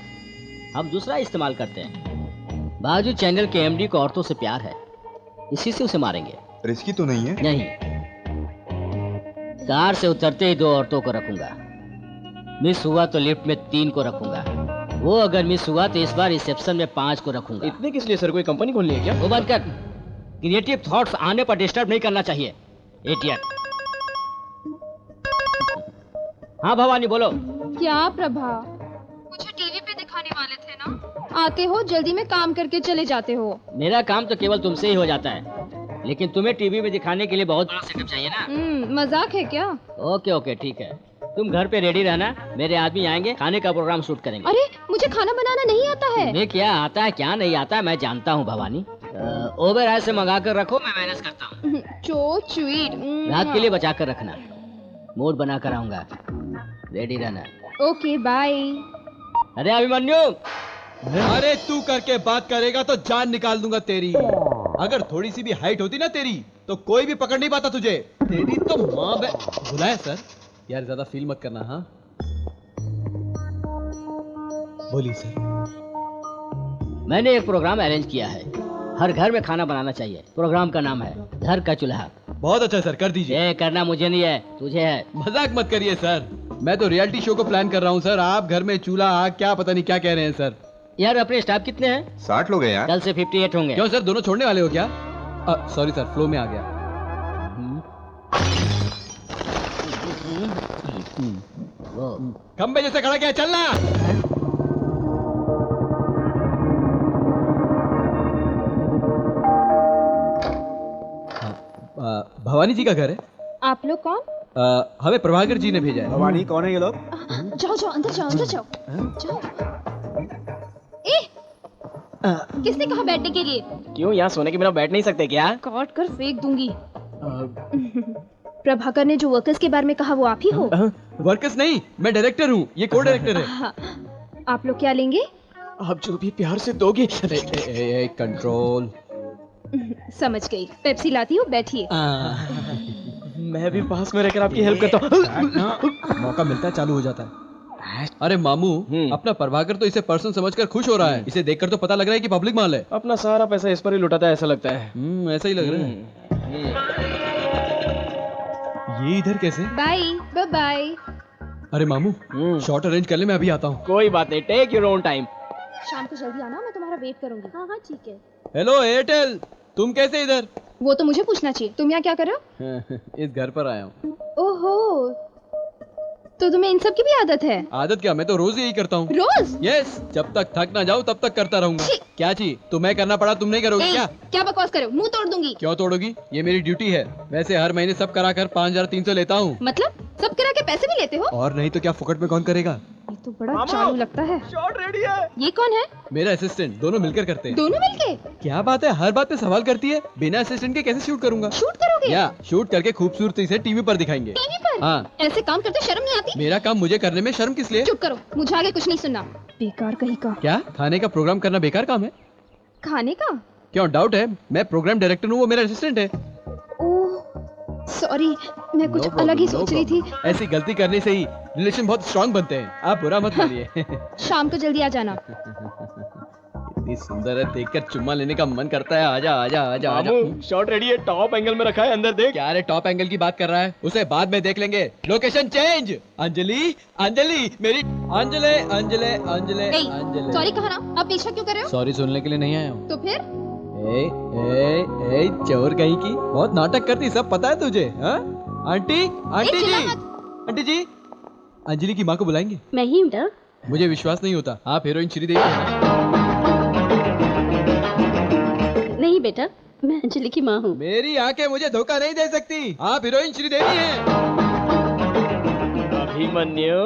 Speaker 3: हम दूसरा इस्तेमाल करते हैं। बाजू चैनल के एमडी को औरतों से प्यार है, इसी से उसे मारेंगे।
Speaker 1: रिस्की तो नहीं है?
Speaker 3: नहीं, कार से उतरते ही 2 औरतों को रखूंगा। मिस हुआ तो लिफ्ट में 3 को रखूंगा। वो अगर मिस हुआ तो इस बार रिसेप्शन में 5 को रखूंगा।
Speaker 7: इतने किस लिए सर, कोई कंपनी खोलनी है क्या?
Speaker 3: वो बंद कर। क्रिएटिव थॉट्स आने पर डिस्टर्ब नहीं करना चाहिए, इडियट। हाँ भवानी बोलो।
Speaker 6: क्या प्रभा, मुझे टीवी पे दिखाने वाले थे ना? आते हो जल्दी में काम करके चले जाते हो।
Speaker 3: मेरा काम तो केवल तुमसे ही हो जाता है। लेकिन तुम्हें टीवी में दिखाने के लिए बहुत बड़ा सेटअप चाहिए ना।
Speaker 6: मजाक है क्या?
Speaker 3: ओके ओके ठीक है, तुम घर पे रेडी रहना, मेरे आदमी आएंगे, खाने का प्रोग्राम शूट करेंगे।
Speaker 6: अरे मुझे खाना बनाना नहीं आता है।
Speaker 3: तुम्हें क्या आता है क्या नहीं आता है मैं जानता हूँ भवानी। ओवर आय से मंगा कर रखो, मैं मैनेज करता हूँ।
Speaker 6: So sweet.
Speaker 3: रात के लिए बचा कर रखना, मूड बना कर आऊंगा, रेडी रहना।
Speaker 6: Okay bye.
Speaker 3: अरे अभिमन्यु,
Speaker 2: अरे तू करके बात करेगा तो जान निकाल दूंगा तेरी। अगर थोड़ी सी भी हाइट होती ना तेरी तो कोई भी पकड़ नहीं पाता तुझे। तेरी तो माँ बुलाया सर। यार ज्यादा फील मत करना। हाँ बोलिए सर।
Speaker 3: मैंने एक प्रोग्राम अरेंज किया है, हर घर में खाना बनाना चाहिए। प्रोग्राम का नाम है घर का चूल्हा।
Speaker 2: बहुत अच्छा सर, कर दीजिए।
Speaker 3: ये करना मुझे नहीं है, तुझे है।
Speaker 2: मजाक मत करिए सर, मैं तो रियलिटी शो को प्लान कर रहा हूँ सर। आप घर में चूल्हा आग क्या पता नहीं क्या कह रहे हैं सर।
Speaker 3: यार अपने स्टाफ कितने हैं?
Speaker 1: 60 लोग हैं यार।
Speaker 3: कल से 58 होंगे।
Speaker 2: क्यों सर, दोनों छोड़ने वाले हो क्या? सॉरी सर, फ्लो में आ गया। खंबे जैसे खड़ा क्या, चलना। भवानी जी का घर है।
Speaker 6: आप लोग कौन?
Speaker 2: हमें प्रभाकर जी ने भेजा है।
Speaker 8: भवानी कौन है ये लोग?
Speaker 6: जाओ जाओ अंदर जाओ, अंदर जाओ। जाओ। किसने कहा बैठने के लिए?
Speaker 7: क्यों, यहाँ सोने के बिना बैठ नहीं सकते क्या?
Speaker 6: काट कर फेंक दूंगी। प्रभाकर ने जो वर्कर्स के बारे में कहा वो आप ही हो?
Speaker 2: वर्कर्स नहीं, मैं डायरेक्टर हूँ, ये को डायरेक्टर है।
Speaker 6: आप लोग क्या लेंगे?
Speaker 7: आप जो भी प्यार से दोगे।
Speaker 2: कंट्रोल।
Speaker 6: समझ गई, पेप्सी लाती हूँ, बैठिए।
Speaker 7: मैं भी पास में रहकर आपकी हेल्प करता हूँ।
Speaker 2: मौका मिलता है चालू हो जाता है। अरे मामू, अपना प्रभाकर तो इसे पर्सन समझकर खुश हो रहा है। इसे देखकर तो पता लग रहा है कि पब्लिक माल है।
Speaker 7: अपना सारा पैसा इस पर ही लुटाता है ऐसा लगता है।
Speaker 2: ऐसा ही लग रहा है। ये इधर कैसे?
Speaker 6: Bye bye bye.
Speaker 2: अरे मामू, शॉट अरेंज कर ले, मैं अभी आता हूँ।
Speaker 7: कोई बात नहीं, टेक योर ओन टाइम।
Speaker 6: शाम को जल्दी आना, मैं तुम्हारा वेट करूंगी। हाँ हाँ ठीक है।
Speaker 2: हेलो एयरटेल, तुम कैसे इधर?
Speaker 6: वो तो मुझे पूछना चाहिए, तुम यहाँ क्या कर रहे हो?
Speaker 2: इस घर पर आया हूँ।
Speaker 6: ओहो, तो तुम्हें इन सब की भी आदत है?
Speaker 2: आदत क्या, मैं तो रोज यही करता हूँ।
Speaker 6: रोज?
Speaker 2: यस, जब तक थक ना जाऊँ तब तक करता रहूंगा। क्या चीज, तुम्हें करना पड़ा तुम नहीं करोगे क्या?
Speaker 6: क्या बकवास करे, मुंह तोड़ दूंगी।
Speaker 2: क्यों तोड़ोगी, ये मेरी ड्यूटी है। वैसे हर महीने सब कराकर 5300 लेता हूँ।
Speaker 6: मतलब सब करा के पैसे भी लेते हो?
Speaker 2: और नहीं तो क्या, फुकट में कौन करेगा?
Speaker 6: ये तो बड़ा चालू लगता है।
Speaker 7: शॉट रेडी है।
Speaker 6: ये कौन है?
Speaker 2: मेरा असिस्टेंट, दोनों मिलकर करते हैं।
Speaker 6: दोनों मिलके?
Speaker 2: क्या बात है, हर बात पे सवाल करती है। बिना असिस्टेंट के कैसे शूट करूंगा?
Speaker 6: शूट करोगे?
Speaker 2: या शूट करके खूबसूरती से टीवी पर दिखाएंगे।
Speaker 6: टीवी पर?
Speaker 2: हाँ।
Speaker 6: ऐसे काम करते शर्म नहीं आती?
Speaker 2: मेरा काम मुझे करने में शर्म किस लिए?
Speaker 6: चुप करो, मुझे आगे कुछ नहीं सुनना। बेकार कहीं का।
Speaker 2: क्या खाने का प्रोग्राम करना बेकार काम है?
Speaker 6: खाने का?
Speaker 2: क्यों डाउट है? मैं प्रोग्राम डायरेक्टर हूँ, वो मेरा असिस्टेंट है।
Speaker 6: ओह सॉरी, मैं कुछ अलग ही सोच रही थी।
Speaker 2: ऐसी गलती करने से ही रिलेशन बहुत स्ट्रांग बनते हैं, आप बुरा मत मानिए।
Speaker 6: शाम को जल्दी आ जाना।
Speaker 2: इतनी सुंदर है, देखकर चुम्मा लेने का मन करता है। आजा आजा आजा आजा।
Speaker 7: शॉट रेडी है, टॉप एंगल में रखा है, अंदर देख।
Speaker 2: क्या रे, टॉप एंगल की बात कर रहा है? उसे बाद में देख लेंगे। Location change. अंजलि, अंजलि मेरी अंजलि, अंजलि अंजलि अंजलि।
Speaker 6: सॉरी कहा ना, अब पीछा क्यों कर रहे हो?
Speaker 2: सॉरी सुनने के लिए नहीं आया हूँ।
Speaker 6: तो फिर?
Speaker 2: ए चोर कहीं की, बहुत नाटक करती, सब पता है तुझे। हाँ आंटी, आंटी जी, आंटी जी, अंजलि की माँ को बुलाएंगे।
Speaker 6: मैं ही हूँ।
Speaker 2: मुझे विश्वास नहीं होता, आप हीरोइन श्रीदेवी हैं।
Speaker 6: नहीं बेटा, मैं अंजलि की माँ हूँ।
Speaker 2: मेरी आंखें मुझे धोखा नहीं दे सकती, आप हीरोइन श्रीदेवी हैं।
Speaker 7: अभिमन्यु,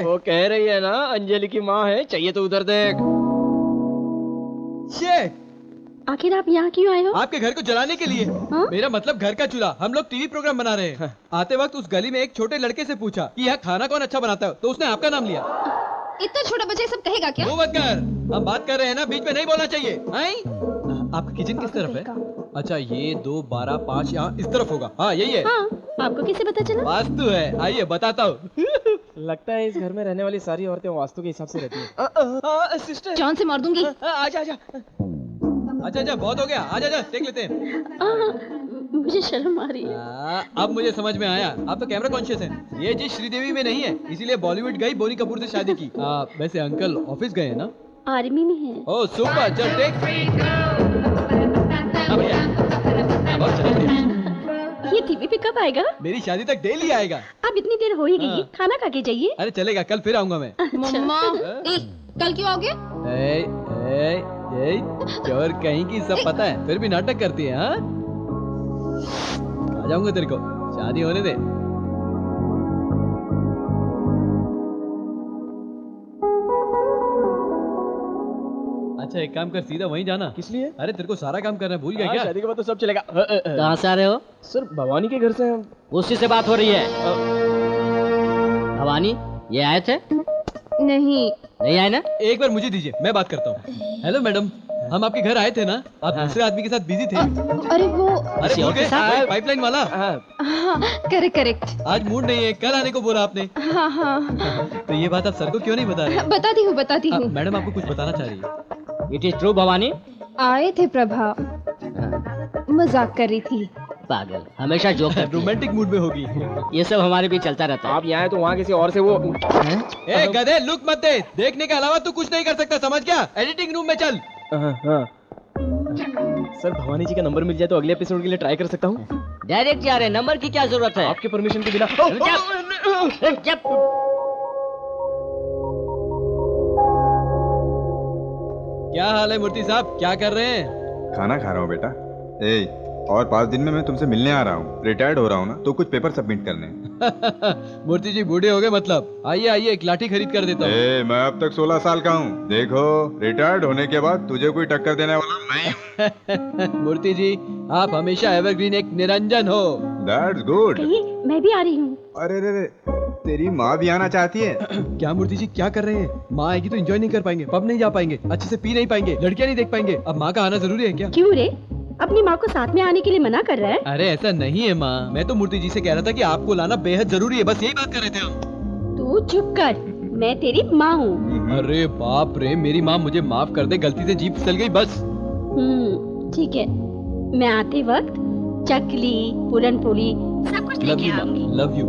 Speaker 7: वो कह रही है ना अंजलि की माँ है, चाहिए तो उधर देख।
Speaker 6: आखिर आप यहाँ क्यों आए हो?
Speaker 2: आपके घर को जलाने के लिए। मेरा मतलब घर का चूल्हा। हम लोग टीवी प्रोग्राम बना रहे हैं। आते वक्त उस गली में एक छोटे लड़के से पूछा कि यहाँ खाना कौन अच्छा बनाता है, तो उसने आपका नाम लिया।
Speaker 6: इतना छोटा बच्चा सब कहेगा क्या?
Speaker 2: वो मत कर, हम बात कर रहे हैं ना, बीच में नहीं बोलना चाहिए। आपका किचन किस तरफ है? अच्छा, ये 2 12 5 यहाँ इस तरफ होगा। हाँ यही है।
Speaker 6: हाँ, आपको कैसे पता चला?
Speaker 2: वास्तु है, आइए बताता हूँ।
Speaker 7: लगता है इस घर में रहने वाली सारी औरतें वास्तु के हिसाब से रहती हैं। सिस्टर,
Speaker 6: जान से मार दूंगी।
Speaker 7: आजा आजा।
Speaker 2: अच्छा बहुत हो गया, आजा देख लेते हैं।
Speaker 6: मुझे शर्म आ रही है।
Speaker 2: अब मुझे समझ में आया, आप तो कैमरा कॉन्शियस हैं। ये जी श्रीदेवी में नहीं है, इसीलिए बॉलीवुड गई, बोनी कपूर से शादी की। वैसे अंकल ऑफिस गए हैं ना?
Speaker 6: आर्मी में है।
Speaker 2: ओह सुपर, चल टेक।
Speaker 6: ये टीवी पे कब आएगा?
Speaker 2: मेरी शादी तक डेली आएगा।
Speaker 6: अब इतनी देर हो ही गई, खाना खा के जाइए।
Speaker 2: अरे चलेगा, कल फिर आऊंगा मैं।
Speaker 6: मम्मा, कल क्यों आओगे?
Speaker 2: चोर कहीं की, सब पता है, फिर भी नाटक करती है। हाँ आ जाऊंगा तेरे को, शादी होने दे। अच्छा एक काम कर, सीधा वहीं जाना।
Speaker 7: किस लिए?
Speaker 2: अरे तेरे को सारा काम करना है, भूल गया क्या?
Speaker 7: शादी के बाद तो सब चलेगा।
Speaker 3: कहाँ से आ रहे हो?
Speaker 7: सर भवानी के घर से हम।
Speaker 3: उसी से बात हो रही है। भवानी, ये आए थे?
Speaker 6: नहीं।
Speaker 3: नहीं आए ना?
Speaker 2: एक बार मुझे दीजिए, मैं बात करता हूँ। हेलो मैडम, हम आपके घर आए थे ना, आप दूसरे आदमी के साथ बिजी थे।
Speaker 6: अरे वो
Speaker 2: अरे
Speaker 3: किसी और
Speaker 2: भूल
Speaker 3: के
Speaker 2: गए?
Speaker 3: साथ?
Speaker 2: पाइपलाइन वाला।
Speaker 6: हाँ, करेक्ट।
Speaker 2: आज मूड नहीं है, कल आने को बोला आपने।
Speaker 6: हाँ हाँ,
Speaker 2: तो ये बात आप सर को क्यों नहीं बता रहे?
Speaker 6: बताती हूँ।
Speaker 2: मैडम आपको कुछ बताना चाह रही है।
Speaker 3: It is true Bhavani?
Speaker 6: आए थे प्रभा, मजाक कर रही थी।
Speaker 3: पागल, हमेशा जोक करती है।
Speaker 2: रोमांटिक मूड में होगी।
Speaker 3: ये सब हमारे बीच चलता रहता है।
Speaker 7: आप यहाँ आए तो वहाँ किसी और से वो।
Speaker 2: ए गधे, लुक मत दे, देखने के अलावा तू कुछ नहीं कर सकता, समझ गया? एडिटिंग रूम में चल।
Speaker 7: हाँ। सर भवानी जी का नंबर मिल जाए तो अगले एपिसोड के लिए ट्राई कर सकता हूँ।
Speaker 3: डायरेक्ट जा रहे हैं, नंबर की क्या जरूरत है?
Speaker 7: आपके परमिशन के बिना।
Speaker 2: क्या हाल है मूर्ति साहब, क्या कर रहे हैं?
Speaker 1: खाना खा रहा हूँ बेटा। ए, और 5 दिन में मैं तुमसे मिलने आ रहा हूँ। रिटायर्ड हो रहा हूँ ना, तो कुछ पेपर सबमिट करने हैं।
Speaker 2: मूर्ति जी बूढ़े हो गए मतलब? आइए आइए, एक लाठी खरीद कर देता हूँ।
Speaker 1: ए, मैं अब तक 16 साल का हूँ। देखो, रिटायर्ड होने के बाद तुझे कोई टक्कर देने वाला नहीं।
Speaker 2: मूर्ति जी, आप हमेशा एवरग्रीन, एक निरंजन हो।
Speaker 1: That's good।
Speaker 6: मैं भी आ रही हूँ।
Speaker 1: अरे रे, तेरी माँ भी आना चाहती है।
Speaker 2: क्या मूर्ति जी क्या कर रहे हैं? माँ आएगी तो एंजॉय नहीं कर पाएंगे, पब नहीं जा पाएंगे, अच्छे से पी नहीं पाएंगे, लड़कियाँ नहीं देख पाएंगे। अब माँ का आना जरूरी है क्या?
Speaker 6: क्यों रे, अपनी माँ को साथ में आने के लिए मना कर रहा है?
Speaker 2: अरे ऐसा नहीं है माँ, मैं तो मूर्ति जी से कह रहा था कि आपको लाना बेहद जरूरी है, बस यही बात कर रहे थे हम।
Speaker 6: तू चुप कर, मैं तेरी माँ हूँ।
Speaker 2: अरे बाप रे, मेरी माँ मुझे माफ कर दे, गलती से जीभ फिसल गई बस।
Speaker 6: ठीक है, मैं आते वक्त चकली, पूरन पोली सब कुछ
Speaker 2: लव
Speaker 6: लेके
Speaker 2: यू माँ,
Speaker 6: आऊंगी।
Speaker 2: Love you.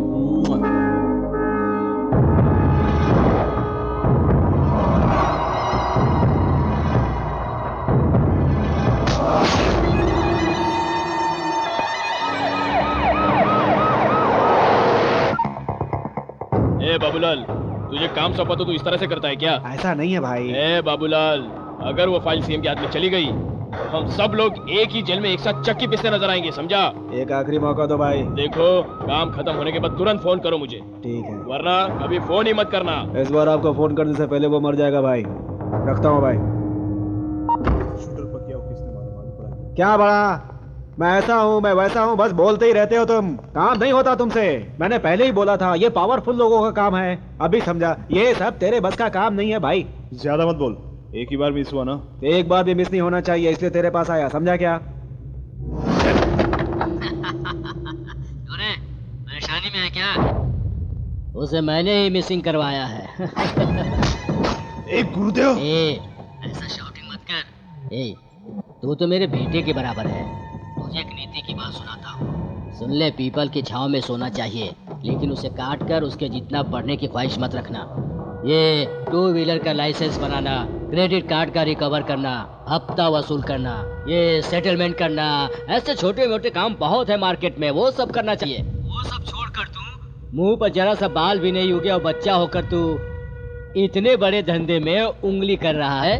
Speaker 7: बाबूलाल, तुझे काम सौंपा तो तू इस तरह से करता है क्या?
Speaker 8: ऐसा नहीं है भाई।
Speaker 7: ए बाबूलाल, अगर वो फाइल सीएम के हाथ में चली गई तो हम सब लोग एक ही जेल में एक साथ चक्की पिसते नजर आएंगे, समझा?
Speaker 8: एक आखिरी मौका दो भाई।
Speaker 7: देखो, काम खत्म होने के बाद तुरंत फोन करो मुझे,
Speaker 8: ठीक है।
Speaker 7: वरना कभी फोन ही मत करना।
Speaker 8: इस बार आपको फोन करने से पहले वो मर जाएगा भाई। रखता हूँ भाई। क्या बड़ा, मैं ऐसा हूँ, मैं वैसा हूँ, बस बोलते ही रहते हो तुम। काम नहीं होता तुमसे। मैंने पहले ही बोला था, ये पावरफुल लोगों का काम है। अभी समझा, ये सब तेरे बस का काम नहीं है भाई।
Speaker 5: ज्यादा मत बोल, एक ही बार मिस हुआ ना।
Speaker 8: एक बार भी मिस नहीं होना चाहिए, इसलिए तेरे पास आया, समझा क्या?
Speaker 3: परेशानी में है क्या? उसे मैंने ही मिसिंग करवाया है।
Speaker 5: एक गुरुदेव,
Speaker 3: ऐसा शाउटिंग मत कर। तू तो मेरे बेटे के बराबर है। तुझे एक नीति की बात सुनाता हूँ, सुन ले। पीपल की छांव में सोना चाहिए, लेकिन उसे काट कर उसके जितना बढ़ने की ख्वाहिश मत रखना। ये 2 व्हीलर का लाइसेंस बनाना, क्रेडिट कार्ड का रिकवर करना, हफ्ता वसूल करना, ये सेटलमेंट करना, ऐसे छोटे मोटे काम बहुत है मार्केट में, वो सब करना चाहिए। वो सब छोड़कर तू मुंह पर जरा सा बाल भी नहीं उगे और बच्चा होकर तू इतने बड़े धंधे में उंगली कर रहा है।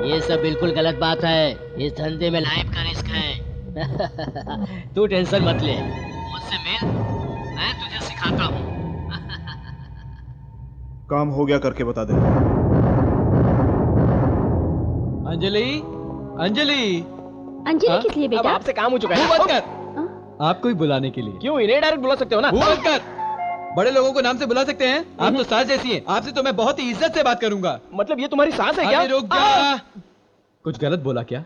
Speaker 3: ये सब बिल्कुल गलत बात है। इस धंधे में लाइफ का रिस्क है। तू टेंशन मत ले, मुझसे मिल, मैं तुझे सिखाता हूँ।
Speaker 5: काम हो गया करके बता दे।
Speaker 2: अंजलि, अंजलि,
Speaker 6: अंजलि किस लिए
Speaker 7: अब
Speaker 6: बेटा?
Speaker 7: आपसे काम हो चुका है।
Speaker 2: मुंह बंद कर। आपको ही बुलाने के लिए।
Speaker 7: क्यों, इन्हें डायरेक्ट बुला सकते हो ना?
Speaker 2: मुंह बंद कर। बड़े लोगों को नाम से बुला सकते हैं? आप तो सास जैसी हैं। आपसे तो मैं बहुत ही इज्जत से बात करूंगा।
Speaker 7: मतलब ये तुम्हारी सास है क्या?
Speaker 2: अरे रुक जा। कुछ गलत बोला क्या?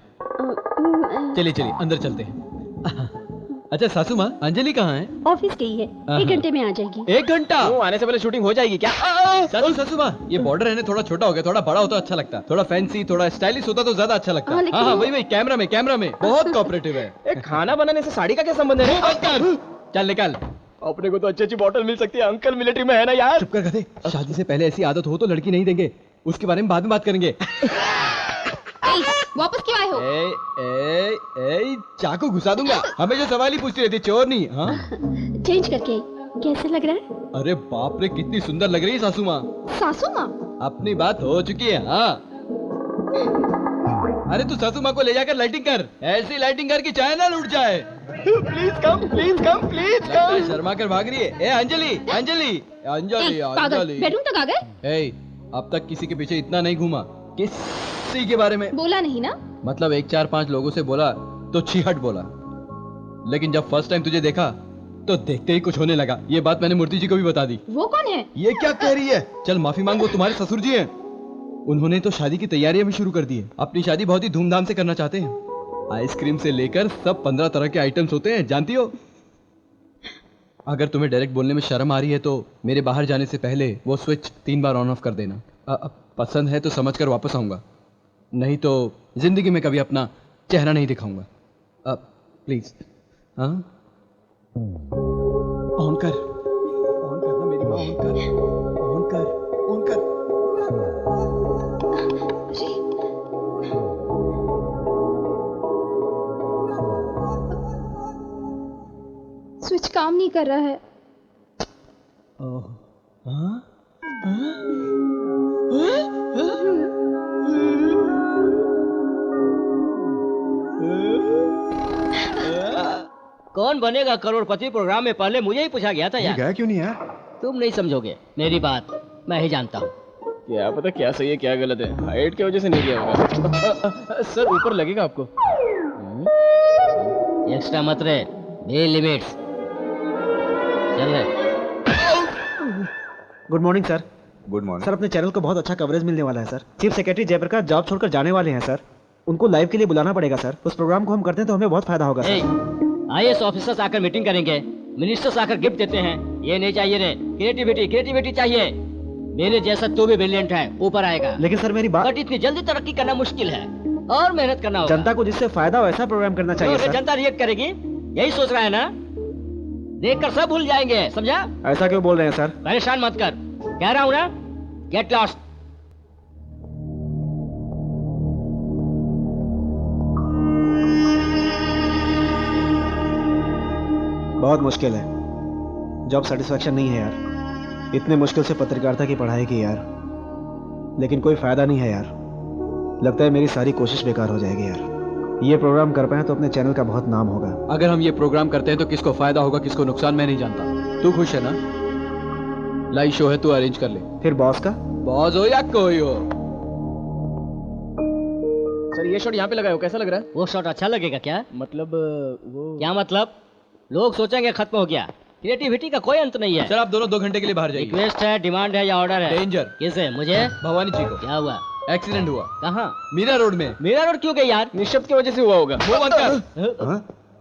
Speaker 2: चलिए चलिए अंदर चलते हैं। अच्छा सासू माँ, अंजलि कहाँ है?
Speaker 6: ऑफिस गई है, 1 घंटे में आ जाएगी।
Speaker 2: 1 घंटा?
Speaker 7: क्यों, आने से पहले शूटिंग हो जाएगी क्या?
Speaker 2: सासू माँ, ये बॉर्डर है ना, थोड़ा छोटा हो गया, थोड़ा बड़ा होता अच्छा लगता, थोड़ा फैंसी, थोड़ा स्टाइलिश होता तो ज्यादा अच्छा लगता।
Speaker 6: हाँ, लेकिन
Speaker 2: हाँ वही कैमरा में बहुत कोऑपरेटिव है।
Speaker 7: एक खाना बनाने से साड़ी का क्या संबंध है?
Speaker 2: मुंह बंद कर। चल निकल।
Speaker 7: अपने को तो अच्छी बॉटल मिल सकती है, अंकल मिलिट्री में है ना यार।
Speaker 2: चुप कर गधे। शादी से पहले ऐसी आदत हो तो लड़की नहीं देंगे, उसके बारे में बाद में बात करेंगे।
Speaker 6: वापस क्यों आए हो?
Speaker 2: चाकू घुसा दूंगा। हमेशा सवाल ही पूछती रहती, चोर नहीं। हाँ
Speaker 6: चेंज करके कैसे लग रहा है?
Speaker 2: अरे बाप रे, कितनी सुंदर लग रही है सासू माँ।
Speaker 6: सासू माँ?
Speaker 2: अपनी बात हो चुकी है। हाँ अरे तू सासू माँ को ले जाकर लाइटिंग कर, ऐसी लाइटिंग कर कि चैनल उठ जाए।
Speaker 7: Please come, please come, please come.
Speaker 2: Sharma कर भाग रही है। ए अंजलि, अंजलि, अंजलि, अंजलि।
Speaker 6: बेडरूम तक आ गए?
Speaker 2: ए, अब तक किसी के पीछे इतना नहीं घूमा, किसी के बारे में
Speaker 6: बोला नहीं ना?
Speaker 2: मतलब 1-4-5 लोगों से बोला तो छीहट बोला, लेकिन जब फर्स्ट टाइम तुझे देखा तो देखते ही कुछ होने लगा। ये बात मैंने मूर्ति जी को भी बता दी।
Speaker 6: वो कौन है?
Speaker 2: ये क्या कह रही है? चल माफी मांग, वो तुम्हारे ससुर जी हैं। उन्होंने तो शादी की तैयारियां भी शुरू कर दी है। अपनी शादी बहुत ही धूमधाम से करना चाहते हैं। आइसक्रीम से लेकर सब 15 तरह के आइटम्स होते हैं, जानती हो। अगर तुम्हें डायरेक्ट बोलने में शर्म आ रही है तो मेरे बाहर जाने से पहले वो स्विच 3 बार ऑन ऑफ कर देना। पसंद है तो समझकर वापस आऊंगा, नहीं तो जिंदगी में कभी अपना चेहरा नहीं दिखाऊंगा। प्लीज। हाँ, ऑन कर, ऑन करना मेरी माँ, ऑन कर, ऑन कर, ऑन कर।
Speaker 6: स्विच काम नहीं कर रहा है।
Speaker 2: हाँ?
Speaker 3: कौन बनेगा करोड़पति प्रोग्राम में पहले मुझे ही पूछा गया था यार।
Speaker 5: गया क्यों नहीं यार?
Speaker 3: तुम नहीं समझोगे मेरी बात, मैं ही जानता हूँ।
Speaker 7: क्या पता क्या सही है क्या गलत है, हाइट की वजह से नहीं गया होगा। सर ऊपर लगेगा आपको।
Speaker 3: एक्स्ट्रा मत रहे, बे लिमिट्स। चल रहे।
Speaker 8: Good morning sir.
Speaker 1: Good morning
Speaker 8: sir, अपने चैनल को बहुत अच्छा कवरेज मिलने वाला है सर। चीफ सेक्रेटरी जयप्रकाश जॉब छोड़कर जाने वाले हैं सर। उनको लाइव के लिए बुलाना पड़ेगा सर। उस प्रोग्राम को हम करते हैं तो हमें बहुत फायदा होगा सर।
Speaker 3: आईएएस ऑफिसर्स आकर मीटिंग करेंगे, मिनिस्टर्स आकर गिफ्ट देते हैं। ये नहीं चाहिए रे, क्रिएटिविटी क्रिएटिविटी चाहिए। मेरे जैसा तू भी ब्रिलियंट है, ऊपर आएगा।
Speaker 8: लेकिन सर मेरी बात।
Speaker 3: बट इतनी जल्दी तरक्की करना मुश्किल है और मेहनत करना होगा।
Speaker 8: जनता को जिससे फायदा हो ऐसा प्रोग्राम करना चाहिए सर।
Speaker 3: जनता रिएक्ट करेगी, यही सोच रहा है ना? देखकर सब भूल जाएंगे, समझा?
Speaker 8: ऐसा क्यों बोल रहे हैं सर?
Speaker 3: परेशान मत कर, कह रहा हूँ ना, गेट लॉस्ट।
Speaker 8: बहुत मुश्किल है, जॉब सेटिस्फैक्शन नहीं है यार। इतने मुश्किल से पत्रकारिता की पढ़ाई की यार, लेकिन कोई फायदा नहीं है यार। लगता है मेरी सारी कोशिश बेकार हो जाएगी यार। ये प्रोग्राम कर पाए तो अपने चैनल का बहुत नाम होगा।
Speaker 2: अगर हम ये प्रोग्राम करते हैं तो किसको फायदा होगा किसको नुकसान मैं नहीं जानता। तू खुश है ना? लाइव शो है, तू अरेंज कर ले।
Speaker 8: फिर बॉस का?
Speaker 2: बॉस हो या कोई हो।
Speaker 7: सर ये शॉट यहाँ पे लगाए हो, कैसा लग रहा है?
Speaker 3: वो शॉट अच्छा लगेगा क्या?
Speaker 7: मतलब वो
Speaker 3: क्या मतलब? लोग सोचेंगे खत्म हो गया। क्रिएटिविटी का कोई अंत नहीं है।
Speaker 2: सर आप दोनों 2 घंटे के लिए बाहर जाइए।
Speaker 3: रिक्वेस्ट है, डिमांड है या ऑर्डर है?
Speaker 2: डेंजर।
Speaker 3: किसे? मुझे?
Speaker 2: भवानी जी को।
Speaker 3: क्या हुआ?
Speaker 2: एक्सीडेंट हुआ।
Speaker 3: कहाँ?
Speaker 2: मीरा रोड में।
Speaker 3: मीरा रोड क्यों गई यार?
Speaker 7: निशब्द की वजह से हुआ होगा।
Speaker 2: वो बंद कर।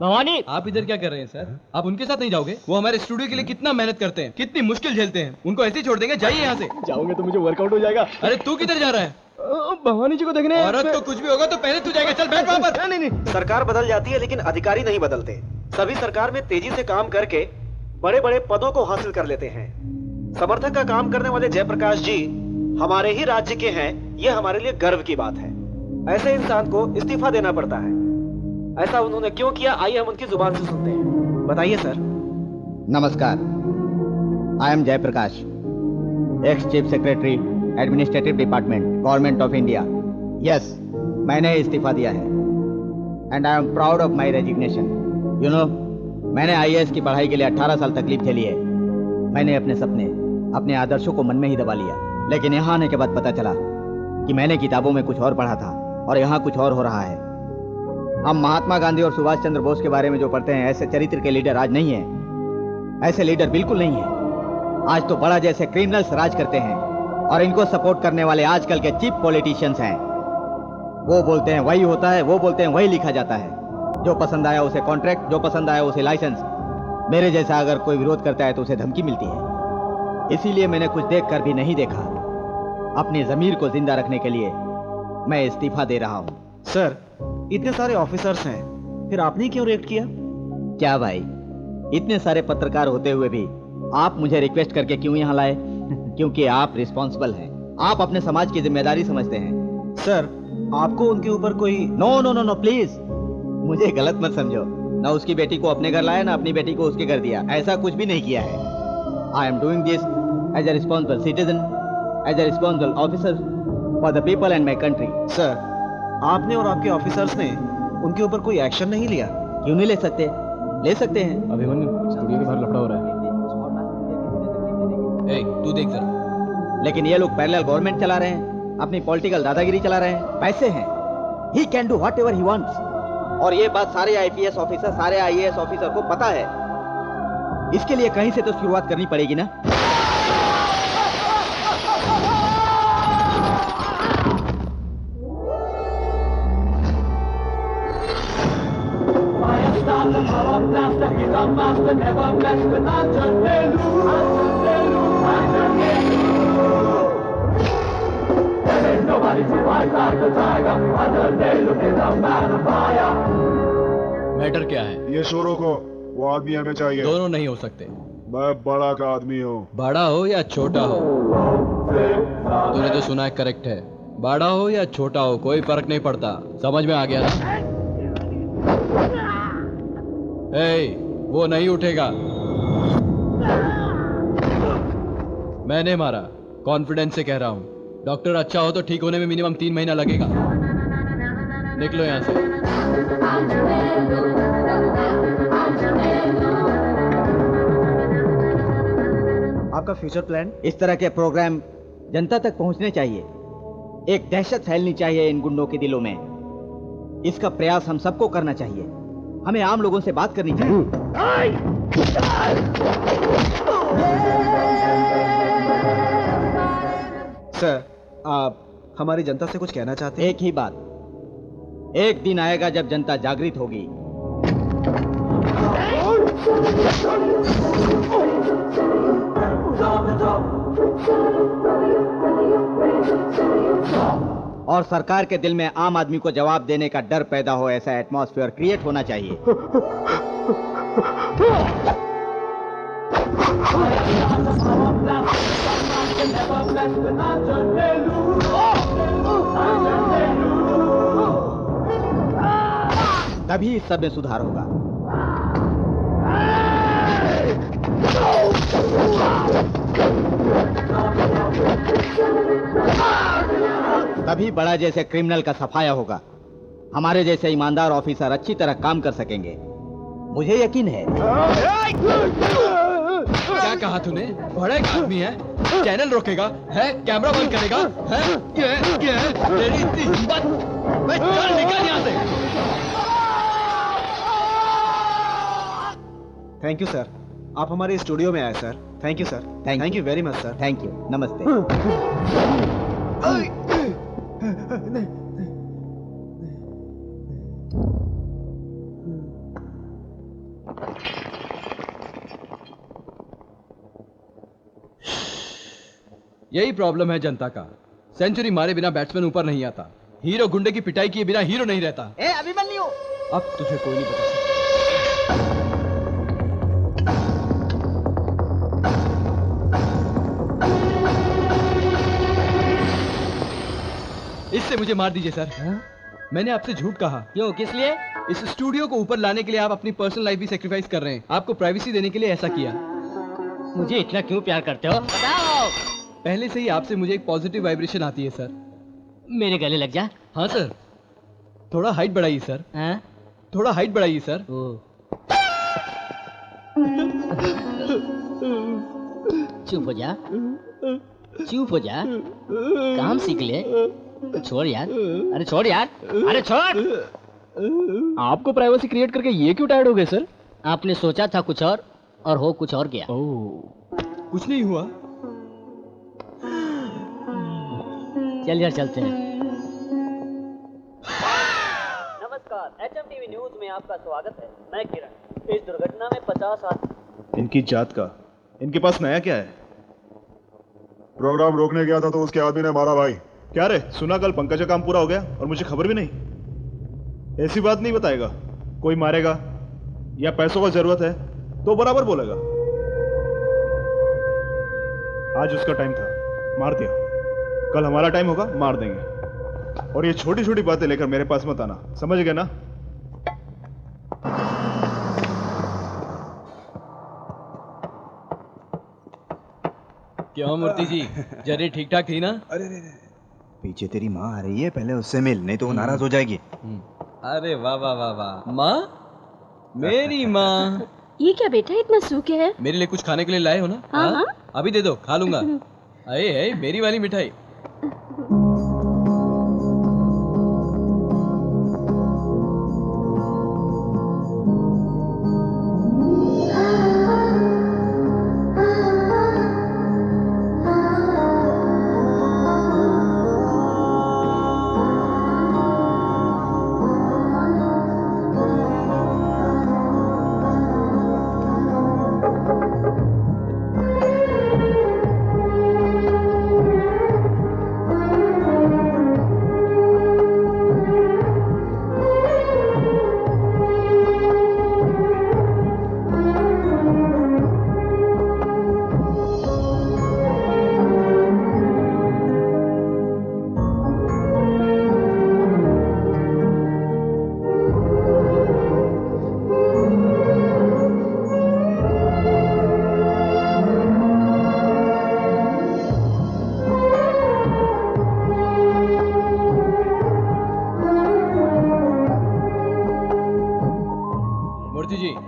Speaker 3: भवानी,
Speaker 2: आप इधर क्या कर रहे हैं सर? आप उनके साथ नहीं जाओगे? वो हमारे स्टूडियो के लिए कितना मेहनत करते हैं, कितनी मुश्किल झेलते हैं। उनको ऐसे ही छोड़ देंगे? जाइए यहाँ से।
Speaker 7: जाओगे तो मुझे वर्कआउट हो जाएगा।
Speaker 2: अरे तू किधर जा रहा है?
Speaker 7: भवानी जी को देखने।
Speaker 2: औरत को कुछ भी होगा तो पहले तू जाएगा। चल बैठ वहाँ पर।
Speaker 7: नहीं नहीं,
Speaker 8: सरकार बदल जाती है लेकिन अधिकारी नहीं बदलते। सभी सरकार में तेजी से काम करके बड़े बड़े पदों को हासिल कर लेते हैं। समर्थक का काम करने वाले जयप्रकाश जी हमारे ही राज्य के हैं, ये हमारे लिए गर्व की बात है। ऐसे इंसान को इस्तीफा देना पड़ता है। ऐसा उन्होंने क्यों किया, आइए हम उनकी जुबान से सुनते हैं। बताइए सर।
Speaker 10: नमस्कार, I am Jayaprakash, ex chief secretary administrative department government of India. Yes, मैंने इस्तीफा दिया है and I am proud of my resignation. You know, मैंने आईएएस की पढ़ाई के लिए 18 साल तकलीफ झेली है। मैंने अपने सपने, अपने आदर्शों को मन में ही दबा लिया, लेकिन यहाँ आने के बाद पता चला कि मैंने किताबों में कुछ और पढ़ा था और यहाँ कुछ और हो रहा है। हम महात्मा गांधी और सुभाष चंद्र बोस के बारे में जो पढ़ते हैं, ऐसे चरित्र के लीडर आज नहीं है। ऐसे लीडर बिल्कुल नहीं है। आज तो बड़ा जैसे क्रिमिनल्स राज करते हैं और इनको सपोर्ट करने वाले आजकल के चीप पॉलिटिशियंस हैं। वो बोलते हैं वही होता है, वो बोलते हैं वही लिखा जाता है। जो पसंद आया उसे कॉन्ट्रैक्ट, जो पसंद आया उसे लाइसेंस। मेरे जैसा अगर कोई विरोध करता है तो उसे धमकी मिलती है। इसीलिए मैंने कुछ देखकर भी नहीं देखा। अपनी जमीर को जिंदा रखने के लिए मैं इस्तीफा दे रहा हूँ।
Speaker 8: सर, इतने सारे ऑफिसर्स हैं, फिर आपने क्यों रिएक्ट किया?
Speaker 10: क्या भाई, इतने सारे पत्रकार होते हुए भी आप मुझे रिक्वेस्ट करके क्यों यहाँ लाए? क्योंकि आप रिस्पॉन्सिबल हैं, आप अपने समाज की जिम्मेदारी समझते हैं।
Speaker 8: सर, आपको उनके ऊपर कोई?
Speaker 10: No no no no, please मुझे गलत मत समझो। ना उसकी बेटी को अपने घर लाया, ना अपनी बेटी को उसके घर दिया। ऐसा कुछ भी नहीं किया है। I am doing this as a responsible citizen, as a responsible officer for the people and my country.
Speaker 8: Sir, आपने और आपके ऑफिसर्स ने उनके ऊपर कोई एक्शन नहीं लिया?
Speaker 10: क्यों नहीं ले सकते? ले सकते हैं।
Speaker 7: अभिमन्यु, स्टूडियो के बाहर लफड़ा हो रहा है।
Speaker 2: ए, तू देख जरा।
Speaker 10: लेकिन ये लोग पैरेलल गवर्नमेंट चला रहे हैं, अपनी पॉलिटिकल दादागिरी चला रहे हैं। पैसे हैं, he can do what ever he wants. और ये बात सारे आईपीएस ऑफिसर, सारे आईएएस ऑफिसर को पता है। इसके लिए कहीं से तो शुरुआत करनी पड़ेगी ना।
Speaker 2: मैटर क्या है?
Speaker 5: ये शोरों को वो आदमी हमें चाहिए।
Speaker 2: दोनों नहीं हो सकते।
Speaker 5: मैं बड़ा का आदमी हूँ।
Speaker 2: बड़ा हो या छोटा हो, तूने जो सुना है करेक्ट है। बड़ा हो या छोटा हो कोई फर्क नहीं पड़ता। समझ में आ गया ना? ए, वो नहीं उठेगा। मैंने मारा, कॉन्फिडेंस से कह रहा हूं। डॉक्टर अच्छा हो तो ठीक होने में मिनिमम 3 महीना लगेगा। निकलो यहां से।
Speaker 8: आपका फ्यूचर प्लान?
Speaker 10: इस तरह के प्रोग्राम जनता तक पहुंचने चाहिए। एक दहशत फैलनी चाहिए इन गुंडों के दिलों में। इसका प्रयास हम सबको करना चाहिए। हमें आम लोगों से बात करनी चाहिए।
Speaker 8: सर, आप हमारी जनता से कुछ कहना चाहते हैं?
Speaker 10: एक ही बात, एक दिन आएगा जब जनता जागृत होगी। और सरकार के दिल में आम आदमी को जवाब देने का डर पैदा हो, ऐसा एटमॉस्फेयर क्रिएट होना चाहिए। तभी इस सब में सुधार होगा। तभी बड़ा जैसे क्रिमिनल का सफाया होगा। हमारे जैसे ईमानदार ऑफिसर अच्छी तरह काम कर सकेंगे, मुझे यकीन है।
Speaker 2: क्या कहा तूने? बड़ा एक आदमी है, चैनल रोकेगा है, कैमरा बंद करेगा है? ये तेरी इतनी हिम्मत? मैं चल निकल यहाँ से।
Speaker 8: थैंक यू सर, आप हमारे स्टूडियो में आए sir. Thank you sir. Thank you very much sir.
Speaker 10: Thank you. नमस्ते।
Speaker 2: यही प्रॉब्लम है जनता का। सेंचुरी मारे बिना बैट्समैन ऊपर नहीं आता। हीरो गुंडे की पिटाई किए बिना हीरो नहीं रहता।
Speaker 9: अभिमन्यु,
Speaker 2: अब तुझे कोई नहीं बता सकता। इससे मुझे मार दीजिए सर। मैंने आपसे झूठ कहा।
Speaker 3: क्यों? किस लिए?
Speaker 2: इस स्टूडियो को ऊपर लाने के लिए आप अपनी पर्सनल लाइफ भी सेक्रीफाइस कर रहे हैं। आपको प्राइवेसी देने के लिए ऐसा किया।
Speaker 3: मुझे इतना क्यों प्यार करते हो? बताओ।
Speaker 2: पहले से ही आपसे मुझे एक पॉजिटिव वाइब्रेशन आती है सर।
Speaker 3: मेरे गले लग जा।
Speaker 2: हाँ सर। थोड़ा हाइट बढ़ाइए सर।
Speaker 3: हाँ?
Speaker 2: थोड़ा हाइट बढ़ाइए सर।
Speaker 3: चुप हो जा, चुप हो जा। काम सीख ले। छोड़ यार, अरे छोड़ यार, अरे छोड़।
Speaker 7: आपको प्राइवेसी क्रिएट करके ये क्यों टायर्ड हो गए सर?
Speaker 3: आपने सोचा था कुछ और हो कुछ और गया।
Speaker 2: कुछ नहीं हुआ।
Speaker 3: चल यार चलते हैं।
Speaker 11: नमस्कार, HMTV न्यूज में आपका स्वागत है। मैं किरण। इस दुर्घटना में 50 आदमी।
Speaker 5: इनकी जात का, इनके पास नया क्या है? प्रोग्राम रोकने गया था तो उसके आदमी ने मारा भाई। क्या रे, सुना कल पंकज का काम पूरा हो गया और मुझे खबर भी नहीं। ऐसी बात नहीं बताएगा। कोई मारेगा या पैसों का जरूरत है तो बराबर बोलेगा। आज उसका टाइम था, मार दिया। कल हमारा टाइम होगा, मार देंगे। और ये छोटी छोटी बातें लेकर मेरे पास मत आना, समझ गए ना?
Speaker 2: क्यों मूर्ति जी, जरी ठीक ठाक थी ना?
Speaker 1: अरे पीछे तेरी माँ आ रही है, पहले उससे मिल, नहीं तो वो नाराज हो जाएगी।
Speaker 2: अरे वाह वाह वाह वाह, माँ, मेरी माँ।
Speaker 6: ये क्या बेटा, इतना सूखे है?
Speaker 2: मेरे लिए कुछ खाने के लिए लाए हो ना?
Speaker 6: हाँ हाँ।
Speaker 2: अभी दे दो, खा लूंगा। अरे मेरी वाली मिठाई।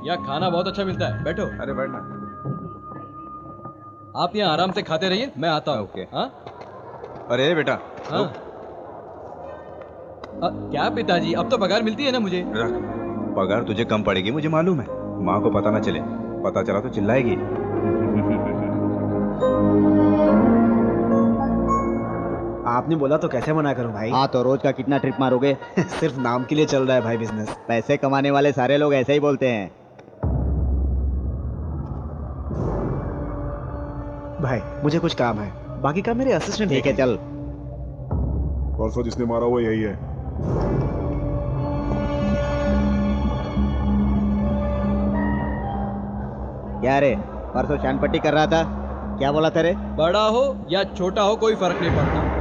Speaker 2: यहाँ खाना बहुत अच्छा मिलता है, बैठो।
Speaker 1: अरे बैठना।
Speaker 2: आप यहाँ आराम से खाते रहिए, मैं आता हूँ।
Speaker 1: ओके।
Speaker 2: हाँ?
Speaker 1: अरे बेटा,
Speaker 2: हाँ? क्या पिताजी, अब तो पगार मिलती है ना मुझे?
Speaker 1: रख, पगार तुझे कम पड़ेगी मुझे मालूम है। माँ को पता ना चले, पता चला तो चिल्लाएगी।
Speaker 8: आपने बोला तो कैसे मना करूं भाई?
Speaker 10: हाँ तो रोज का कितना ट्रिप मारोगे?
Speaker 8: सिर्फ नाम के लिए चल रहा है भाई बिजनेस।
Speaker 10: पैसे कमाने वाले सारे लोग ऐसे ही बोलते हैं।
Speaker 8: भाई मुझे कुछ काम है, बाकी काम मेरे असिस्टेंट।
Speaker 10: ठीक है चल।
Speaker 5: परसों जिसने मारा वो यही है।
Speaker 10: क्या रे, परसों शान पट्टी कर रहा था, क्या बोला तेरे?
Speaker 2: बड़ा हो या छोटा हो कोई फर्क नहीं पड़ता।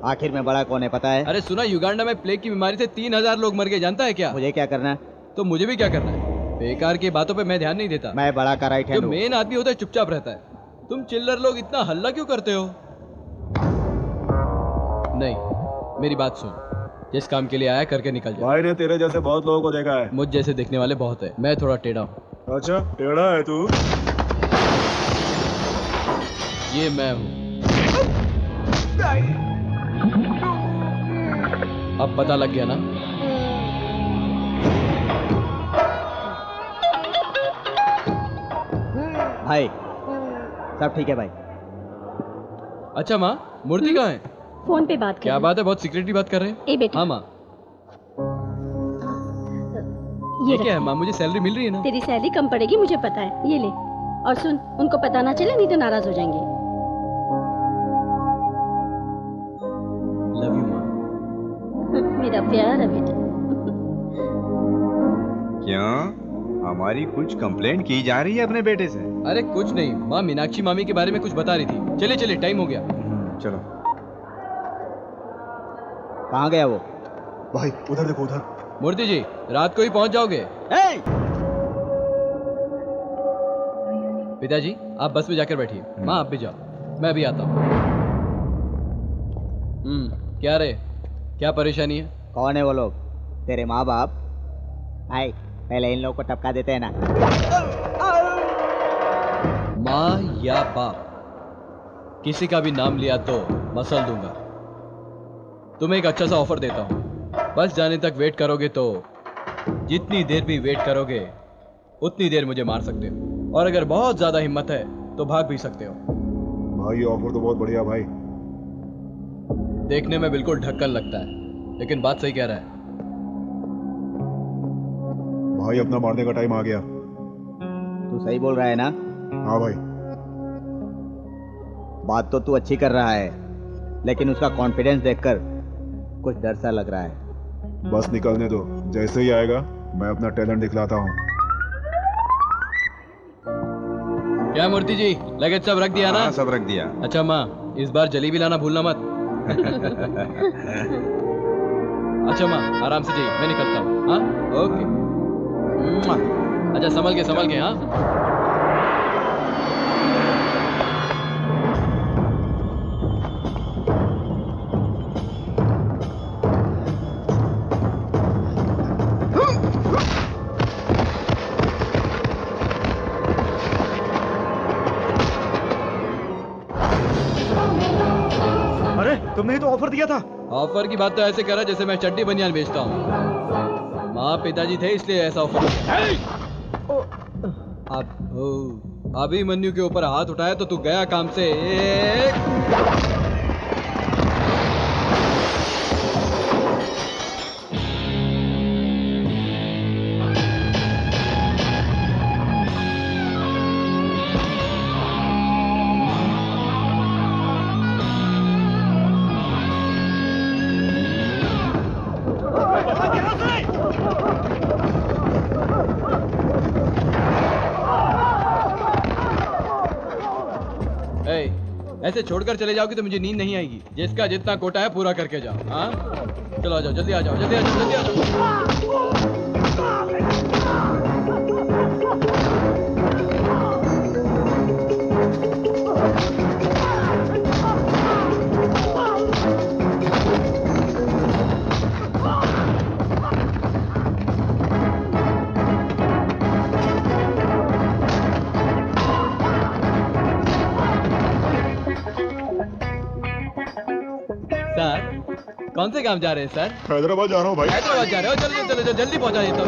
Speaker 10: आखिर में बड़ा कौन है पता है?
Speaker 2: अरे सुना, युगांडा में प्लेग की बीमारी से 3000 लोग मर गए, जानता है क्या?
Speaker 10: मुझे क्या करना है?
Speaker 2: तो मुझे भी क्या करना है, बेकार की बातों पे मैं ध्यान नहीं देता।
Speaker 10: मैं बड़ा का राइट हैंड
Speaker 2: जो
Speaker 10: हूँ।
Speaker 2: मेन आदमी होता है चुपचाप रहता है। तुम चिल्लर लोग इतना हल्ला क्यों करते हो? नहीं, मेरी बात सुन, जिस काम के लिए आया करके निकल जा।
Speaker 5: भाई ने तेरे जैसे बहुत लोगों को देखा है।
Speaker 2: मुझ जैसे देखने वाले बहुत है, मैं थोड़ा टेढ़ा हूँ।
Speaker 5: अच्छा, टेढ़ा है तू?
Speaker 2: ये मैं हूँ। अब पता लग गया ना?
Speaker 10: भाई सब ठीक है भाई।
Speaker 2: अच्छा माँ, मूर्ति कहाँ है?
Speaker 6: फोन पे बात कर।
Speaker 2: क्या बात है, बहुत सीक्रेटली बात कर रहे हैं।
Speaker 6: ए बेटा।
Speaker 2: हाँ माँ।
Speaker 6: ये
Speaker 2: क्या है माँ, मुझे सैलरी मिल रही है ना?
Speaker 6: तेरी सैलरी कम पड़ेगी मुझे पता है, ये ले। और सुन, उनको पता ना चले नहीं तो नाराज हो जाएंगे।
Speaker 2: लव यू माँ।
Speaker 6: मेरा प्यारा बेटा।
Speaker 1: क्यों, हमारी कुछ कंप्लेंट की जा रही है अपने बेटे से?
Speaker 2: अरे कुछ नहीं, माँ मीनाक्षी मामी के बारे में कुछ बता रही थी। चले चले, टाइम हो गया।
Speaker 1: चलो।
Speaker 10: कहाँ गया वो?
Speaker 5: भाई उधर देखो, उधर।
Speaker 2: मूर्ति जी, रात को ही पहुंच जाओगे? पिताजी, आप बस में जाकर बैठिए। माँ आप भी जाओ, मैं भी आता हूँ। क्या रे, क्या परेशानी है?
Speaker 10: कौन है वो लोग? तेरे माँ बाप? भाई पहले इन लोगों को टपका देते हैं ना।
Speaker 2: माँ या बाप, किसी का भी नाम लिया तो मसल दूंगा। तुम्हें एक अच्छा सा ऑफर देता हूँ, बस जाने तक वेट करोगे तो जितनी देर भी वेट करोगे उतनी देर मुझे मार सकते हो, और अगर बहुत ज्यादा हिम्मत है तो भाग भी सकते हो।
Speaker 5: भाई ये ऑफर तो बहुत बढ़िया भाई।
Speaker 2: देखने में बिल्कुल ढक्कन लगता है, लेकिन बात सही कह रहा है।
Speaker 5: भाई अपना मारने का टाइम आ गया।
Speaker 10: तू सही बोल रहा है ना?
Speaker 5: हाँ भाई।
Speaker 10: बात तो तू अच्छी कर रहा है, लेकिन उसका कॉन्फिडेंस देखकर कुछ डर सा लग रहा है।
Speaker 5: बस निकलने दो, जैसे ही आएगा मैं अपना टैलेंट दिखलाता हूँ।
Speaker 2: क्या मूर्ति जी, लगेज सब रख दिया ना?
Speaker 1: हाँ, सब रख दिया।
Speaker 2: अच्छा माँ, इस बार जलेबी लाना भूलना मत। अच्छा माँ, आराम से जाइए, मैं निकलता हूँ। हाँ ओके। अच्छा संभल के हाँ।
Speaker 5: तुमने ही तो ऑफर दिया था।
Speaker 2: ऑफर की बात तो ऐसे करा जैसे मैं चड्डी बनियान बेचता हूँ। माँ पिताजी थे इसलिए ऐसा ऑफर अब अभिमन्यु के ऊपर हाथ उठाया तो तू गया काम से। ऐसे छोड़कर चले जाओगे तो मुझे नींद नहीं आएगी। जिसका जितना कोटा है पूरा करके जाओ। हाँ चलो आ जाओ, जल्दी आ जाओ, जल्दी आ जाओ, जल्दी आ जाओ। सर कौन से काम जा रहे हैं सर?
Speaker 5: हैदराबाद जा रहा हूँ भाई।
Speaker 2: हैदराबाद जा रहे हो? चलो चलो चलो जल्दी पहुंचा देता हूँ।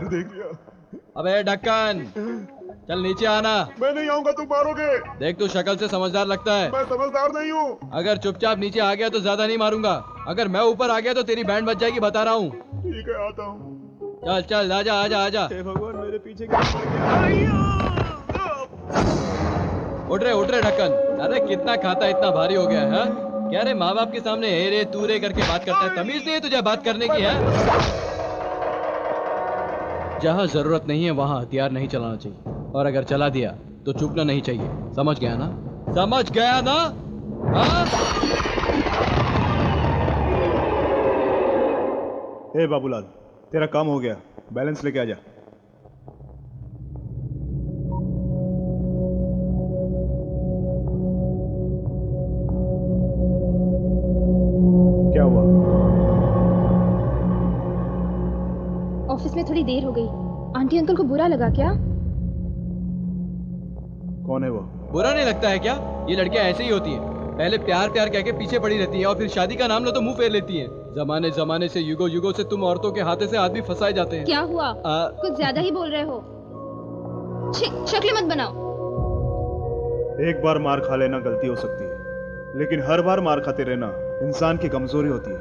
Speaker 5: देख लिया।
Speaker 2: अबे ढक्कन चल नीचे आना।
Speaker 5: मैं नहीं आऊंगा, तुम मारोगे।
Speaker 2: देख तू शक्ल से समझदार लगता है।
Speaker 5: मैं समझदार नहीं हूँ।
Speaker 2: अगर चुपचाप नीचे आ गया तो ज्यादा नहीं मारूंगा। अगर मैं ऊपर आ गया तो तेरी बैंड बच जाएगी, बता रहा हूँ।
Speaker 5: ठीक है आता हूँ।
Speaker 2: चल चल आजा आजा आजा।
Speaker 5: हे भगवान मेरे पीछे
Speaker 2: उठ रहे ढक्कन। अरे कितना खाता इतना भारी हो गया है? क्या रे माँ बाप के सामने हे रे तू रे करके बात करता है? तमीज नहीं है तुझे बात करने की है? जहाँ जरूरत नहीं है वहाँ हथियार नहीं चलाना चाहिए, और अगर चला दिया तो चूकना नहीं चाहिए। समझ गया ना? समझ गया ना? हाँ?
Speaker 5: हे बाबूलाल, तेरा काम हो गया, बैलेंस लेके आ जा। क्या हुआ?
Speaker 6: ऑफिस में थोड़ी देर हो गई। आंटी अंकल को बुरा लगा क्या?
Speaker 5: कौन है वो?
Speaker 2: बुरा नहीं लगता है क्या? ये लड़कियां ऐसे ही होती हैं। पहले प्यार प्यार कह के पीछे पड़ी रहती हैं और फिर शादी का नाम लो तो मुंह फेर लेती हैं। जमाने जमाने से युगों युगों से तुम औरतों के हाथे से आदमी फंसाए जाते हैं।
Speaker 6: क्या हुआ? कुछ ज्यादा ही बोल रहे हो। शक्ल मत बनाओ।
Speaker 5: एक बार मार खा लेना गलती हो सकती है, लेकिन हर बार मार खाते रहना इंसान की कमजोरी होती है।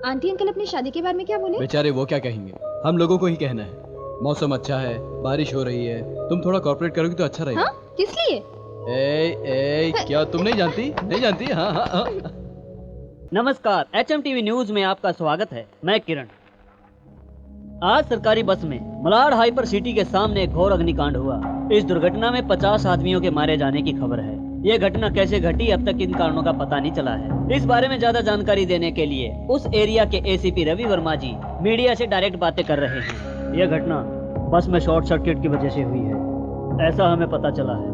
Speaker 6: आंटी अंकल अपनी शादी के बारे में क्या बोले?
Speaker 2: बेचारे वो क्या कहेंगे, हम लोगों को ही कहना है। मौसम अच्छा है, बारिश हो रही है, तुम थोड़ा कॉर्पोरेट करोगी तो अच्छा रहेगा।
Speaker 6: हाँ? किस लिए?
Speaker 2: क्या तुम नहीं जानती? नहीं जानती? हाँ हाँ हाँ।
Speaker 11: नमस्कार, HMTV न्यूज में आपका स्वागत है। मैं किरण। आज सरकारी बस में मलाड हाइपर सिटी के सामने घोर अग्निकांड हुआ। इस दुर्घटना में 50 आदमियों के मारे जाने की खबर है। ये घटना कैसे घटी अब तक इन कारणों का पता नहीं चला है। इस बारे में ज्यादा जानकारी देने के लिए उस एरिया के ACP रवि वर्मा जी मीडिया से डायरेक्ट बातें कर रहे हैं। यह घटना बस में शॉर्ट सर्किट की वजह से हुई है, ऐसा हमें पता चला है।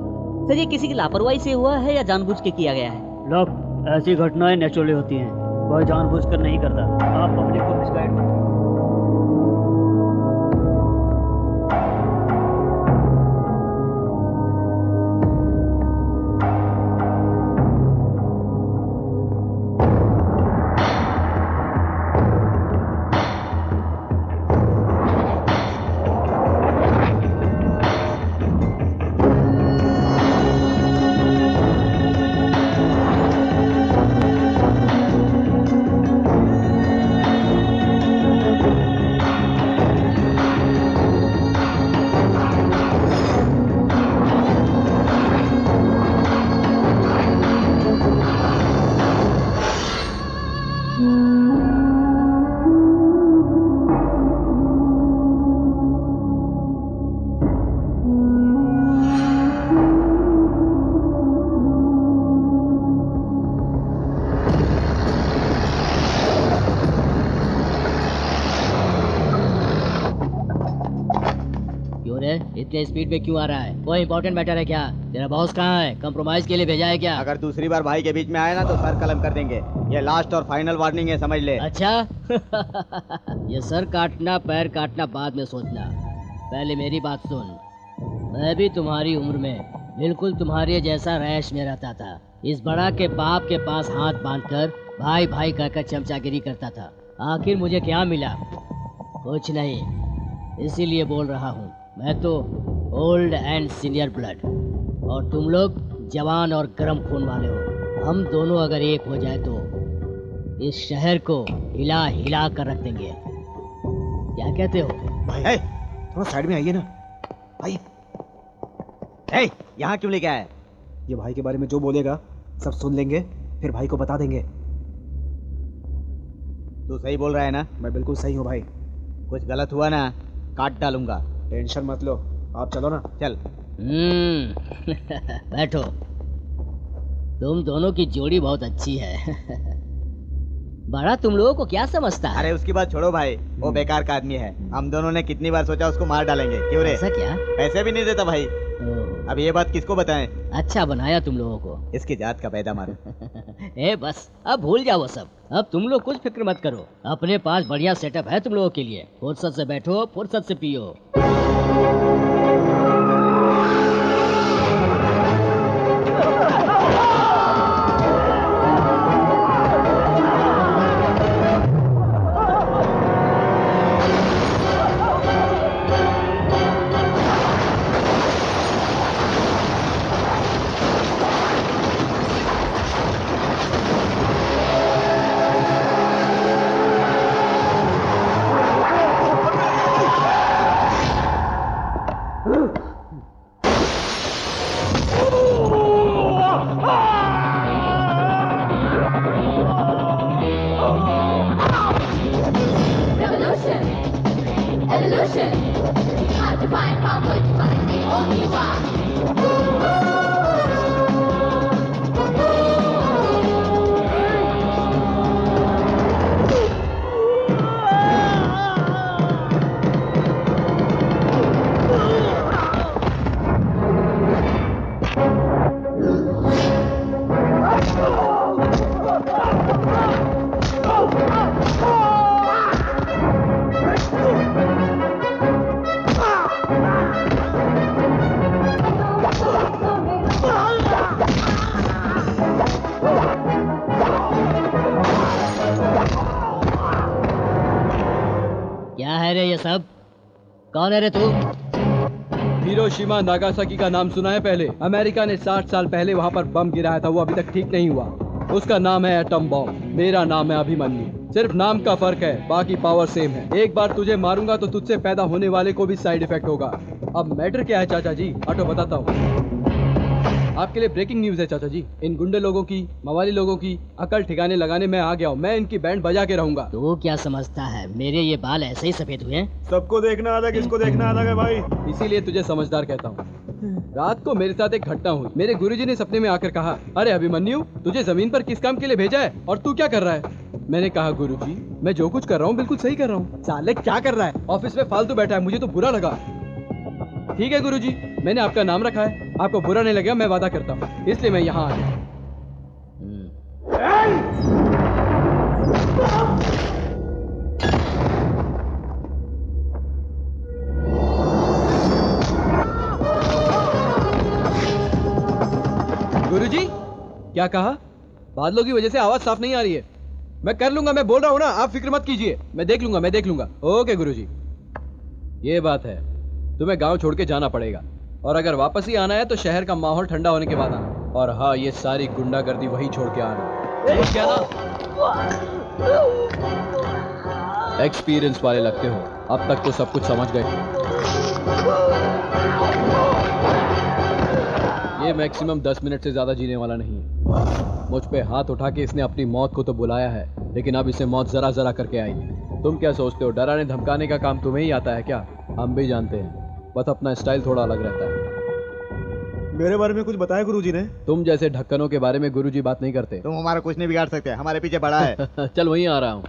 Speaker 9: सर ये किसी की लापरवाही से हुआ है या जानबूझ के किया गया है?
Speaker 11: लोग ऐसी घटनाएं नेचुरली होती हैं, कोई जानबूझकर नहीं करता। आप पब्लिक को मिसगाइड
Speaker 3: इतने स्पीड में क्यों आ रहा है? कोई इंपॉर्टेंट मैटर है क्या? तेरा बॉस कहाँ है? कंप्रोमाइज के लिए भेजा है क्या?
Speaker 10: अगर दूसरी बार भाई के बीच में आए ना तो सर कलम कर देंगे। ये लास्ट और फाइनल वार्निंग है, समझ ले।
Speaker 3: अच्छा ये सर काटना पैर काटना बाद में सोचना, पहले मेरी बात सुन। मैं भी तुम्हारी उम्र में बिल्कुल तुम्हारे जैसा रैश में रहता था। इस बड़ा के बाप के पास हाथ बांधकर भाई भाई कहकर चमचागिरी करता था। आखिर मुझे क्या मिला? कुछ नहीं। इसीलिए बोल रहा हूँ, मैं तो ओल्ड एंड सीनियर ब्लड और तुम लोग जवान और गर्म खून वाले हो। हम दोनों अगर एक हो जाए तो इस शहर को हिला हिला कर रख देंगे। क्या कहते हो?
Speaker 8: भाई थोड़ा साइड में आइए ना। आइए।
Speaker 10: यहाँ क्यों लेके आए?
Speaker 8: ये भाई के बारे में जो बोलेगा सब सुन लेंगे, फिर भाई को बता देंगे।
Speaker 10: तू सही बोल रहा है ना?
Speaker 8: मैं बिल्कुल सही हूँ भाई।
Speaker 10: कुछ गलत हुआ ना काट डालूंगा।
Speaker 8: टेंशन मत लो, आप चलो ना।
Speaker 10: चल।
Speaker 3: बैठो। तुम दोनों की जोड़ी बहुत अच्छी है। बड़ा तुम लोगों को क्या समझता है?
Speaker 10: अरे उसकी बात छोड़ो भाई, वो बेकार का आदमी है। हम दोनों ने कितनी बार सोचा उसको मार डालेंगे। क्यों रे?
Speaker 3: ऐसा क्या?
Speaker 10: पैसे भी नहीं देता भाई। अब ये बात किसको बताएं?
Speaker 3: अच्छा बनाया तुम लोगों को।
Speaker 10: इसकी जात का पैदा मारो।
Speaker 3: ए बस अब भूल जाओ सब। अब तुम लोग कुछ फिक्र मत करो, अपने पास बढ़िया सेटअप है तुम लोगों के लिए। फुर्सत से बैठो, फुर्सत से पियो। क्या है रे ये सब? कौन है रे तू?
Speaker 2: हिरोशिमा नागासाकी का नाम सुना है पहले? अमेरिका ने 60 साल पहले वहाँ पर बम गिराया था, वो अभी तक ठीक नहीं हुआ। उसका नाम है एटम बॉम्ब। मेरा नाम है अभिमन्यु। सिर्फ नाम का फर्क है, बाकी पावर सेम है। एक बार तुझे मारूंगा तो तुझसे पैदा होने वाले को भी साइड इफेक्ट होगा। अब मैटर क्या है चाचा जी? ऑटो बताता हूँ। आपके लिए ब्रेकिंग न्यूज है चाचा जी। इन गुंडे लोगों की, मवाली लोगों की अकल ठिकाने लगाने में आ गया हूँ। मैं इनकी बैंड बजा के रहूंगा।
Speaker 3: तू क्या समझता है मेरे ये बाल ऐसे ही सफेद हुए?
Speaker 5: सबको देखना अलग, इसको देखना अलग है भाई।
Speaker 2: इसीलिए तुझे समझदार कहता हूँ। रात को मेरे साथ एक घटना हुई। मेरे गुरुजी ने सपने में आकर कहा, अरे अभिमन्यु तुझे जमीन पर किस काम के लिए भेजा है और तू क्या कर रहा है? मैंने कहा गुरुजी मैं जो कुछ कर रहा हूँ बिल्कुल सही कर रहा हूँ। साले क्या कर रहा है? ऑफिस में फालतू बैठा है, मुझे तो बुरा लगा। ठीक है गुरुजी, मैंने आपका नाम रखा है, आपको बुरा नहीं लगेगा, मैं वादा करता हूँ, इसलिए मैं यहाँ आ गया। गुरुजी क्या कहा? बादलों की वजह से आवाज साफ नहीं आ रही है। मैं कर लूंगा, मैं बोल रहा हूँ ना, आप फिक्र मत कीजिए। मैं देख लूंगा। ओके गुरुजी। ये बात है, तुम्हें गांव छोड़ के जाना पड़ेगा और अगर वापस ही आना है तो शहर का माहौल ठंडा होने के बाद आना। और हाँ, ये सारी गुंडागर्दी वहीं छोड़ के आना। क्या ना? एक्सपीरियंस वाले लगते हो, अब तक तो सब कुछ समझ गए। ये मैक्सिमम 10 मिनट से ज्यादा जीने वाला नहीं है। मुझ पे हाथ उठा के इसने अपनी मौत को तो बुलाया है, लेकिन अब इसे मौत जरा जरा करके आएगी। तुम क्या सोचते हो डराने धमकाने का काम तुम्हें ही आता है क्या? हम भी जानते हैं, बस अपना स्टाइल थोड़ा अलग रहता है।
Speaker 5: मेरे बारे में कुछ बताया गुरुजी ने?
Speaker 2: तुम जैसे ढक्कनों के बारे में गुरुजी बात नहीं करते।
Speaker 10: तुम हमारा कुछ नहीं बिगाड़ सकते, हमारे पीछे बड़ा है।
Speaker 2: चल वहीं आ रहा हूँ।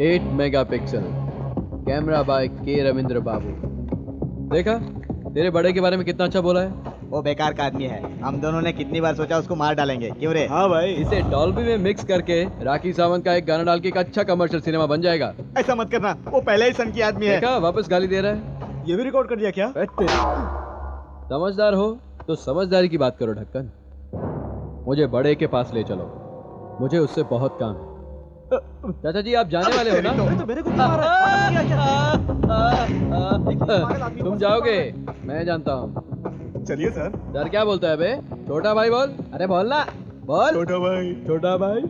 Speaker 2: 8 मेगापिक्सल कैमरा बाय के रविंद्र बाबू। देखा, तेरे बड़े के बारे में कितना अच्छा बोला है।
Speaker 10: वो बेकार का आदमी है, हम दोनों ने कितनी बार सोचा उसको मार डालेंगे, क्यों रे?
Speaker 8: हाँ भाई,
Speaker 2: इसे डॉल्बी में मिक्स करके राखी सावंत का एक गाना डाल के एक अच्छा कमर्शियल सिनेमा बन जाएगा।
Speaker 10: ऐसा मत करना, वो पहले ही सन की आदमी है।
Speaker 2: देखा, वापस गाली दे रहा है।
Speaker 8: ये भी रिकॉर्ड कर दिया क्या?
Speaker 2: समझदार हो तो समझदारी की बात करो ढक्कन। मुझे बड़े के पास ले चलो, मुझे उससे बहुत काम है। चाचा जी आप जाने वाले हो ना?
Speaker 8: तो मेरे को मार रहा है।
Speaker 2: तुम जाओगे, मैं जानता हूँ।
Speaker 5: चलिए सर।
Speaker 2: सर क्या बोलता है बे? छोटा भाई बोल। अरे बोल ना, बोल।
Speaker 5: छोटा भाई।
Speaker 2: छोटा भाई,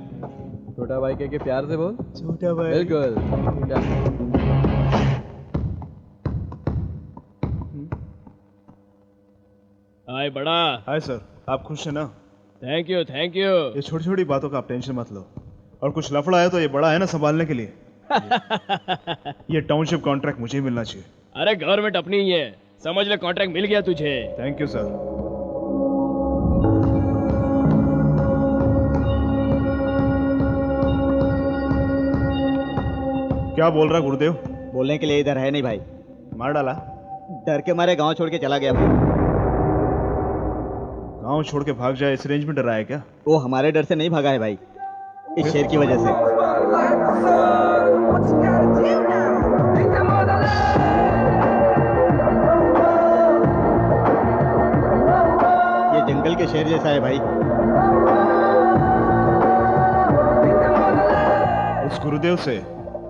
Speaker 2: छोटा भाई के प्यार से बोल।
Speaker 8: छोटा भाई।
Speaker 2: बिल्कुल।
Speaker 7: हाय बड़ा।
Speaker 5: हाय सर, आप खुश हैं ना?
Speaker 7: Thank you thank you.
Speaker 5: ये छोटी छोटी बातों का आप टेंशन मत लो। और कुछ लफड़ा है तो ये बड़ा है ना संभालने के लिए। ये टाउनशिप कॉन्ट्रैक्ट मुझे ही मिलना चाहिए।
Speaker 7: अरे गवर्नमेंट अपनी ही है, समझ ले कॉन्ट्रैक्ट मिल गया तुझे।
Speaker 5: Thank you sir. क्या बोल रहा गुरुदेव?
Speaker 10: बोलने के लिए इधर है नहीं भाई।
Speaker 5: मार डाला?
Speaker 10: डर के मारे गांव छोड़ के चला गया भाई।
Speaker 5: गांव छोड़ के भाग जाए इस रेंज में डरा है क्या?
Speaker 10: वो हमारे डर से नहीं भागा है भाई, इस शेर की वजह से। ये जंगल के शेर जैसा है भाई।
Speaker 5: उस गुरुदेव से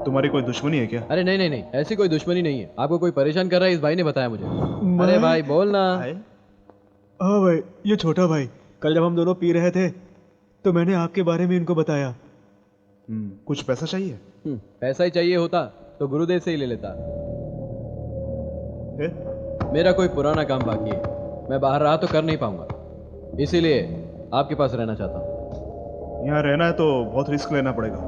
Speaker 5: तुम्हारी कोई दुश्मनी है क्या?
Speaker 2: अरे नहीं नहीं नहीं, ऐसी कोई दुश्मनी नहीं है। आपको कोई परेशान कर रहा है, इस भाई ने बताया मुझे। अरे भाई बोल ना।
Speaker 8: हाँ भाई, ये छोटा भाई, कल जब हम दोनों पी रहे थे तो मैंने आपके बारे में इनको बताया।
Speaker 5: कुछ पैसा चाहिए?
Speaker 2: पैसा ही चाहिए होता तो गुरुदेव से ही ले लेता। मेरा कोई पुराना काम बाकी है, मैं बाहर रहा तो कर नहीं पाऊंगा, इसीलिए आपके पास रहना चाहता हूँ।
Speaker 5: यहाँ रहना है तो बहुत रिस्क लेना पड़ेगा।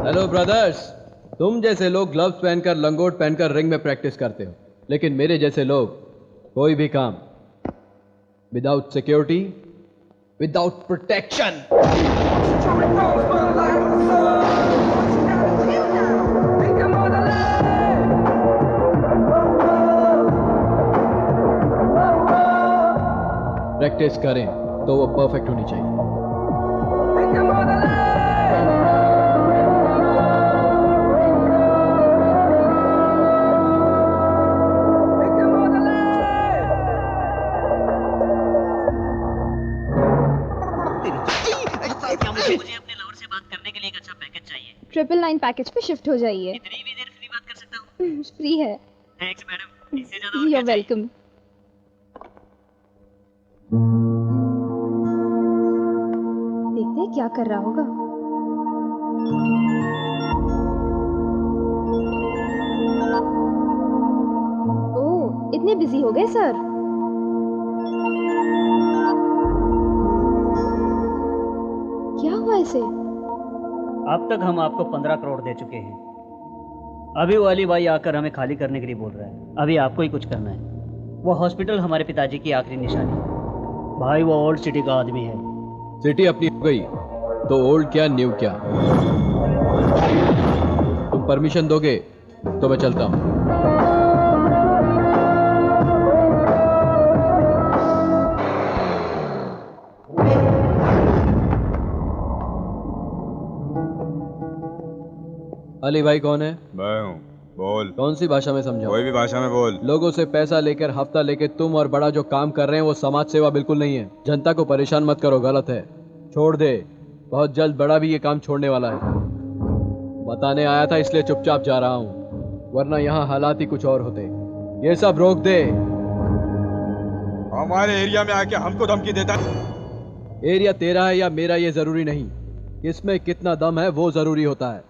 Speaker 2: हेलो ब्रदर्स, तुम जैसे लोग ग्लव्स पहनकर लंगोट पहनकर रिंग में प्रैक्टिस करते हो, लेकिन मेरे जैसे लोग कोई भी काम without security, without protection practice करें तो वो परफेक्ट होनी चाहिए।
Speaker 11: मुझे अपने लवर से बात करने के लिए एक अच्छा पैकेज चाहिए।
Speaker 6: 999 पैकेज पे शिफ्ट हो जाइए।
Speaker 11: कितनी भी देर फ्री बात कर सकता हूँ?
Speaker 6: फ्री है।
Speaker 11: थैंक्स मैडम, इससे ज्यादा और
Speaker 6: यू
Speaker 11: क्या
Speaker 6: आर
Speaker 11: चाहिए?
Speaker 6: वेलकम। देखते हैं क्या कर रहा होगा। ओह, इतने बिजी हो गए सर? क्या हुआ इसे?
Speaker 11: अब तक हम आपको 15 करोड़ दे चुके हैं। अभी वो अली भाई आकर हमें खाली करने के लिए बोल रहा है। अभी आपको ही कुछ करना है। वो हॉस्पिटल हमारे पिताजी की आखिरी निशानी है। भाई वो ओल्ड सिटी का आदमी है।
Speaker 2: सिटी अपनी हो गई तो ओल्ड क्या न्यू क्या। तुम परमिशन दोगे तो मैं चलता हूं। अली भाई कौन है?
Speaker 1: मैं हूँ, बोल।
Speaker 2: कौन सी भाषा में समझाऊं?
Speaker 1: कोई भी भाषा में बोल।
Speaker 2: लोगों से पैसा लेकर हफ्ता लेके तुम और बड़ा जो काम कर रहे हैं वो समाज सेवा बिल्कुल नहीं है। जनता को परेशान मत करो, गलत है, छोड़ दे। बहुत जल्द बड़ा भी ये काम छोड़ने वाला है। बताने आया था इसलिए चुपचाप जा रहा हूँ, वरना यहाँ हालात ही कुछ और होते। ये सब रोक दे।
Speaker 1: हमारे एरिया में आके हमको धमकी देता है।
Speaker 2: एरिया तेरा है या मेरा ये जरूरी नहीं, इसमें कितना दम है वो जरूरी होता है।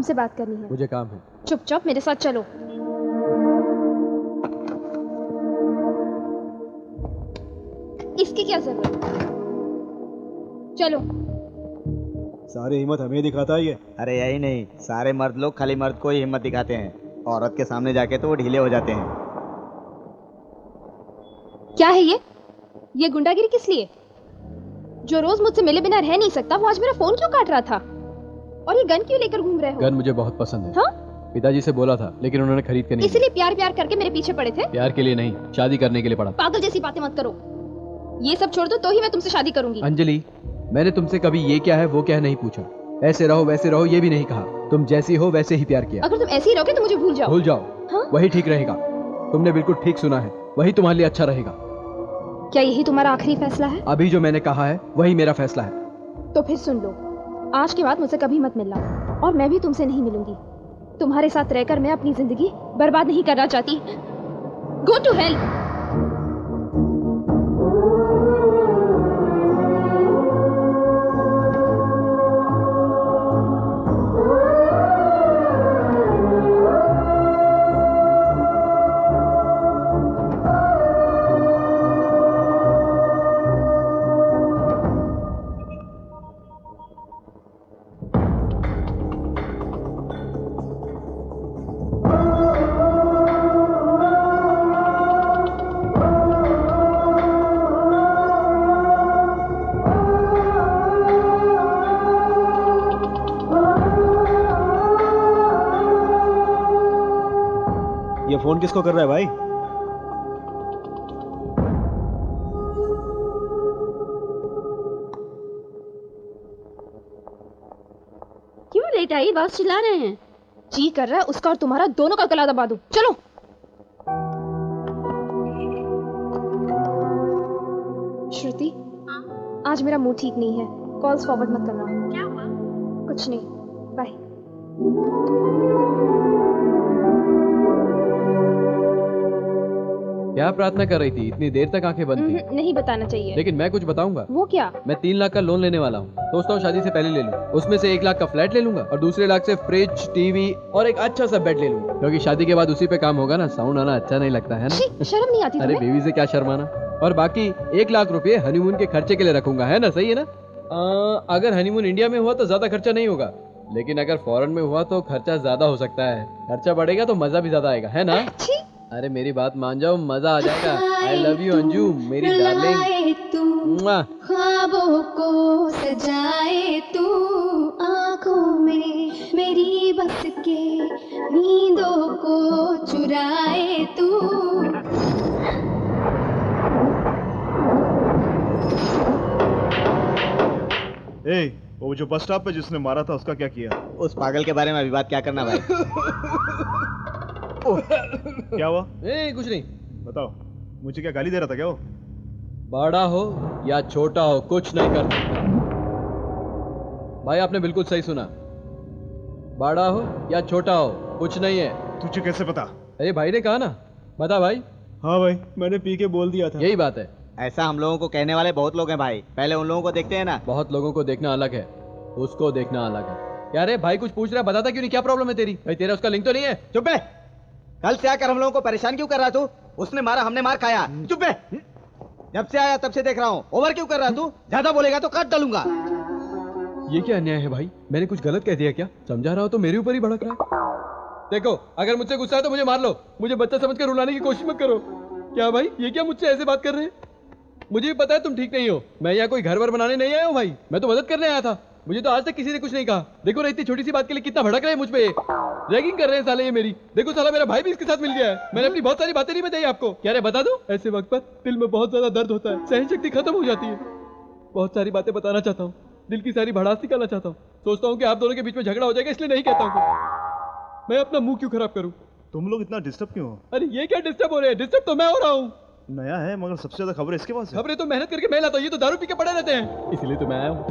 Speaker 6: तुमसे बात करनी है।
Speaker 2: मुझे काम है।
Speaker 6: चुपचाप मेरे साथ चलो। इसकी क्या जरूरत है? चलो।
Speaker 8: सारी हिम्मत हमें दिखाता है ये।
Speaker 10: अरे यही नहीं, सारे मर्द लोग खाली मर्द को ही हिम्मत दिखाते हैं, औरत के सामने जाके तो वो ढीले हो जाते हैं।
Speaker 6: क्या है ये गुंडागिरी किस लिए? जो रोज मुझसे मिले बिना रह नहीं सकता, वो आज मेरा फोन क्यों काट रहा था? और ये गन क्यों लेकर घूम रहे हो?
Speaker 2: गन मुझे बहुत पसंद है।
Speaker 6: हाँ?
Speaker 2: पिताजी से बोला था, लेकिन उन्होंने खरीद के नहीं
Speaker 6: इसलिए प्यार करके मेरे पीछे पड़े थे?
Speaker 2: प्यार के लिए नहीं, शादी करने के लिए पड़ा।
Speaker 6: पागल जैसी बातें मत करो। ये सब छोड़ दो तो ही मैं तुमसे शादी करूंगी।
Speaker 2: अंजलि, मैंने तुमसे कभी ये क्या है वो क्या है नहीं पूछा। ऐसे रहो वैसे रहो ये भी नहीं कहा। तुम जैसी हो वैसे ही प्यार किया।
Speaker 6: अगर तुम ऐसे ही रहोगे तो मुझे भूल जाओ।
Speaker 2: भूल जाओ।
Speaker 6: हाँ?
Speaker 2: वही ठीक रहेगा। तुमने बिल्कुल ठीक सुना है, वही तुम्हारे लिए अच्छा रहेगा।
Speaker 6: क्या यही तुम्हारा आखिरी फैसला है?
Speaker 2: अभी जो मैंने कहा है वही मेरा फैसला है।
Speaker 6: तो फिर सुन लो, आज के बाद मुझसे कभी मत मिलना, और मैं भी तुमसे नहीं मिलूंगी। तुम्हारे साथ रहकर मैं अपनी जिंदगी बर्बाद नहीं करना चाहती। Go to hell.
Speaker 8: ये फोन किसको कर रहा है भाई?
Speaker 6: क्यों लेट आई? बस चिल्ला रहे हैं। जी कर रहा है उसका और तुम्हारा दोनों का गला दबा दूं। चलो। श्रुति, आज मेरा मूड ठीक नहीं है। कॉल्स फॉरवर्ड मत करना। क्या हुआ? कुछ नहीं, बाय।
Speaker 2: क्या प्रार्थना कर रही थी? इतनी देर तक आंखें बंद थी।
Speaker 6: नहीं बताना चाहिए।
Speaker 2: लेकिन मैं कुछ बताऊंगा।
Speaker 6: वो क्या?
Speaker 2: मैं 3 लाख का लोन लेने वाला हूँ। सोचता हूँ शादी से पहले ले लूँ। उसमें से 1 लाख का फ्लैट ले लूंगा और दूसरे लाख से फ्रिज, टीवी और एक अच्छा सा बेड ले लूंगा, क्योंकि शादी के बाद उसी पे काम होगा ना। साउंड आना अच्छा नहीं लगता है ना?
Speaker 6: शर्म नहीं आती
Speaker 2: अरे
Speaker 6: तुम्हें?
Speaker 2: बीवी से क्या शर्माना। और बाकी 1 लाख रुपए हनीमून के खर्चे के लिए रखूंगा, है ना? सही है ना? अगर हनीमून इंडिया में हुआ तो ज्यादा खर्चा नहीं होगा, लेकिन अगर फॉरेन में हुआ तो खर्चा ज्यादा हो सकता है। खर्चा बढ़ेगा तो मजा भी ज्यादा आएगा, है ना? अरे मेरी बात मान जाओ, मजा आ जाएगा। आई लव यू अंजू, मेरी डार्लिंग।
Speaker 12: ख्वाबों को सजाए तू, आंखों में मेरी बस के नींदों को चुराए तू।
Speaker 5: वो जो बस स्टॉप पे जिसने मारा था उसका क्या किया?
Speaker 10: उस पागल के बारे में अभी बात क्या करना भाई?
Speaker 5: क्या हुआ?
Speaker 2: कुछ नहीं।
Speaker 5: बताओ, मुझे क्या गाली दे रहा था क्या वो?
Speaker 2: बड़ा हो या छोटा हो कुछ नहीं कर सकता। भाई आपने बिल्कुल सही सुना। बड़ा हो या छोटा हो कुछ नहीं है।
Speaker 5: तुझे कैसे पता?
Speaker 2: अरे भाई ने कहा ना। बता भाई।
Speaker 8: हाँ भाई, मैंने पी के बोल दिया था।
Speaker 2: यही बात है।
Speaker 10: ऐसा हम लोगों को कहने वाले बहुत लोग हैं भाई, पहले उन लोगों को देखते हैं ना।
Speaker 2: बहुत लोगों को देखना अलग है, उसको देखना अलग है। क्या रे भाई कुछ पूछ रहा है? बताता क्यों नहीं? क्या प्रॉब्लम है तेरी? भाई तेरा उसका लिंक तो नहीं है?
Speaker 10: चुप है। कल से आकर हम लोगों को परेशान क्यों कर रहा तू? उसने मारा, हमने मार खाया। चुप है। जब से आया तब से देख रहा हूँ। ओवर क्यों कर रहा तू? ज्यादा बोलेगा तो काट डालूंगा।
Speaker 2: ये क्या अन्याय है भाई? मैंने कुछ गलत कह दिया क्या? समझा रहा हो तो मेरे ऊपर ही भड़क रहा है। देखो, अगर मुझसे गुस्सा है तो मुझे मार लो, मुझे बच्चा समझकर रुलाने की कोशिश मत करो। क्या भाई ये क्या मुझसे ऐसे बात कर रहे हैं? मुझे भी पता है तुम ठीक नहीं हो। मैं यहाँ कोई घर वर बनाने नहीं आया हूँ भाई, मैं तो मदद करने आया था। मुझे तो आज तक किसी ने कुछ नहीं कहा। देखो ना इतनी छोटी सी बात के लिए कितना भड़क रहे हैं मुझ पे। रैगिंग कर रहे हैं साले ये मेरी। देखो साला मेरा भाई भी इसके साथ मिल गया है। मैंने अपनी बहुत सारी बातें नहीं बताई आपको। क्या रे बता दूं? ऐसे वक्त पर दिल में बहुत ज्यादा दर्द होता है, सहन शक्ति खत्म हो जाती है। बहुत सारी बातें बताना चाहता हूँ, दिल की सारी भड़ास निकालना चाहता हूँ। सोचता हूँ कि आप दोनों के बीच में झगड़ा हो जाएगा, इसलिए नहीं कहता हूँ। मैं अपना मुंह क्यों खराब करूँ?
Speaker 5: तुम लोग इतना डिस्टर्ब क्यों हो?
Speaker 2: अरे ये क्या डिस्टर्ब हो रहे हैं? डिस्टर्ब तो मैं हो रहा हूँ।
Speaker 5: नया है मगर सबसे ज्यादा खबरें इसके पास है।
Speaker 2: खबरें तो मेहनत करके मैं लाता हूँ, ये तो दारू पी के पड़े रहते हैं, इसीलिए तो मैं आया हूँ।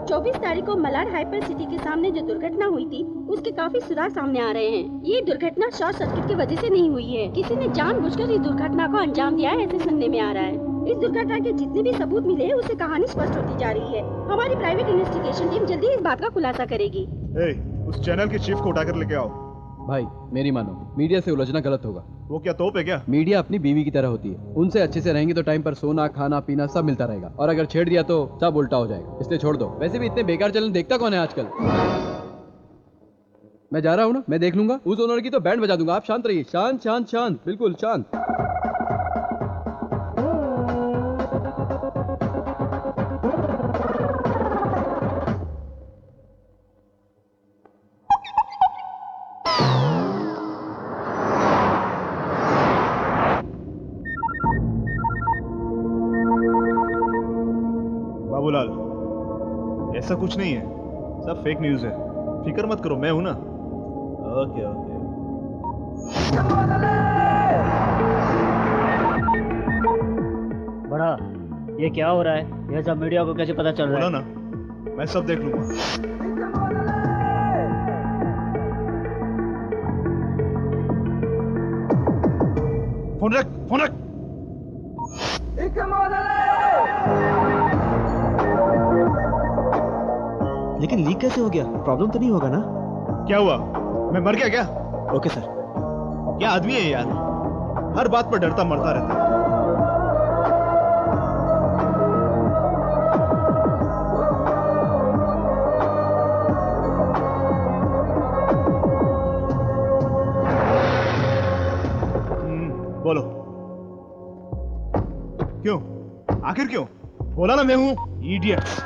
Speaker 6: 24 तारीख को मलाड हाइपर सिटी के सामने जो दुर्घटना हुई थी उसके काफी सुराग सामने आ रहे हैं। ये दुर्घटना शॉर्ट सर्किट की वजह से नहीं हुई है, किसी ने जानबूझकर इस दुर्घटना को अंजाम दिया है, ऐसे सुनने में आ रहा है। इस दुर्घटना के जितने भी सबूत मिले हैं उससे कहानी स्पष्ट होती जा रही है। हमारी प्राइवेट इन्वेस्टिगेशन टीम जल्दी इस बात का खुलासा करेगी।
Speaker 5: उस चैनल के चीफ को उठाकर लेके आओ।
Speaker 2: भाई मेरी मानो, मीडिया से उलझना गलत होगा।
Speaker 5: वो क्या तोप है क्या?
Speaker 2: मीडिया अपनी बीवी की तरह होती है, उनसे अच्छे से रहेंगे तो टाइम पर सोना खाना पीना सब मिलता रहेगा, और अगर छेड़ दिया तो सब उल्टा हो जाएगा, इसलिए छोड़ दो। वैसे भी इतने बेकार चैनल देखता कौन है आजकल। मैं जा रहा हूँ ना, मैं देख लूंगा। उस ओनर की तो बैंड बजा दूंगा, आप शांत रहिए। शांत शांत शांत, बिल्कुल शांत।
Speaker 5: बाबूलाल, ऐसा कुछ नहीं है, सब फेक न्यूज़ है। फिक्र मत करो, मैं हूं ना। Okay okay.
Speaker 11: बड़ा, ये क्या हो रहा है? ये सब मीडिया को कैसे पता चल रहा है?
Speaker 5: बोला ना, मैं सब देख लूंगा। फोन रख, फोन रख।
Speaker 8: लेकिन लीक कैसे हो गया? प्रॉब्लम तो नहीं होगा ना?
Speaker 5: क्या हुआ? मैं मर गया क्या?
Speaker 8: Okay sir.
Speaker 5: क्या आदमी है यार, हर बात पर डरता मरता रहता है। बोलो क्यों? आखिर क्यों? बोला ना मैं हूं। इडियट्स।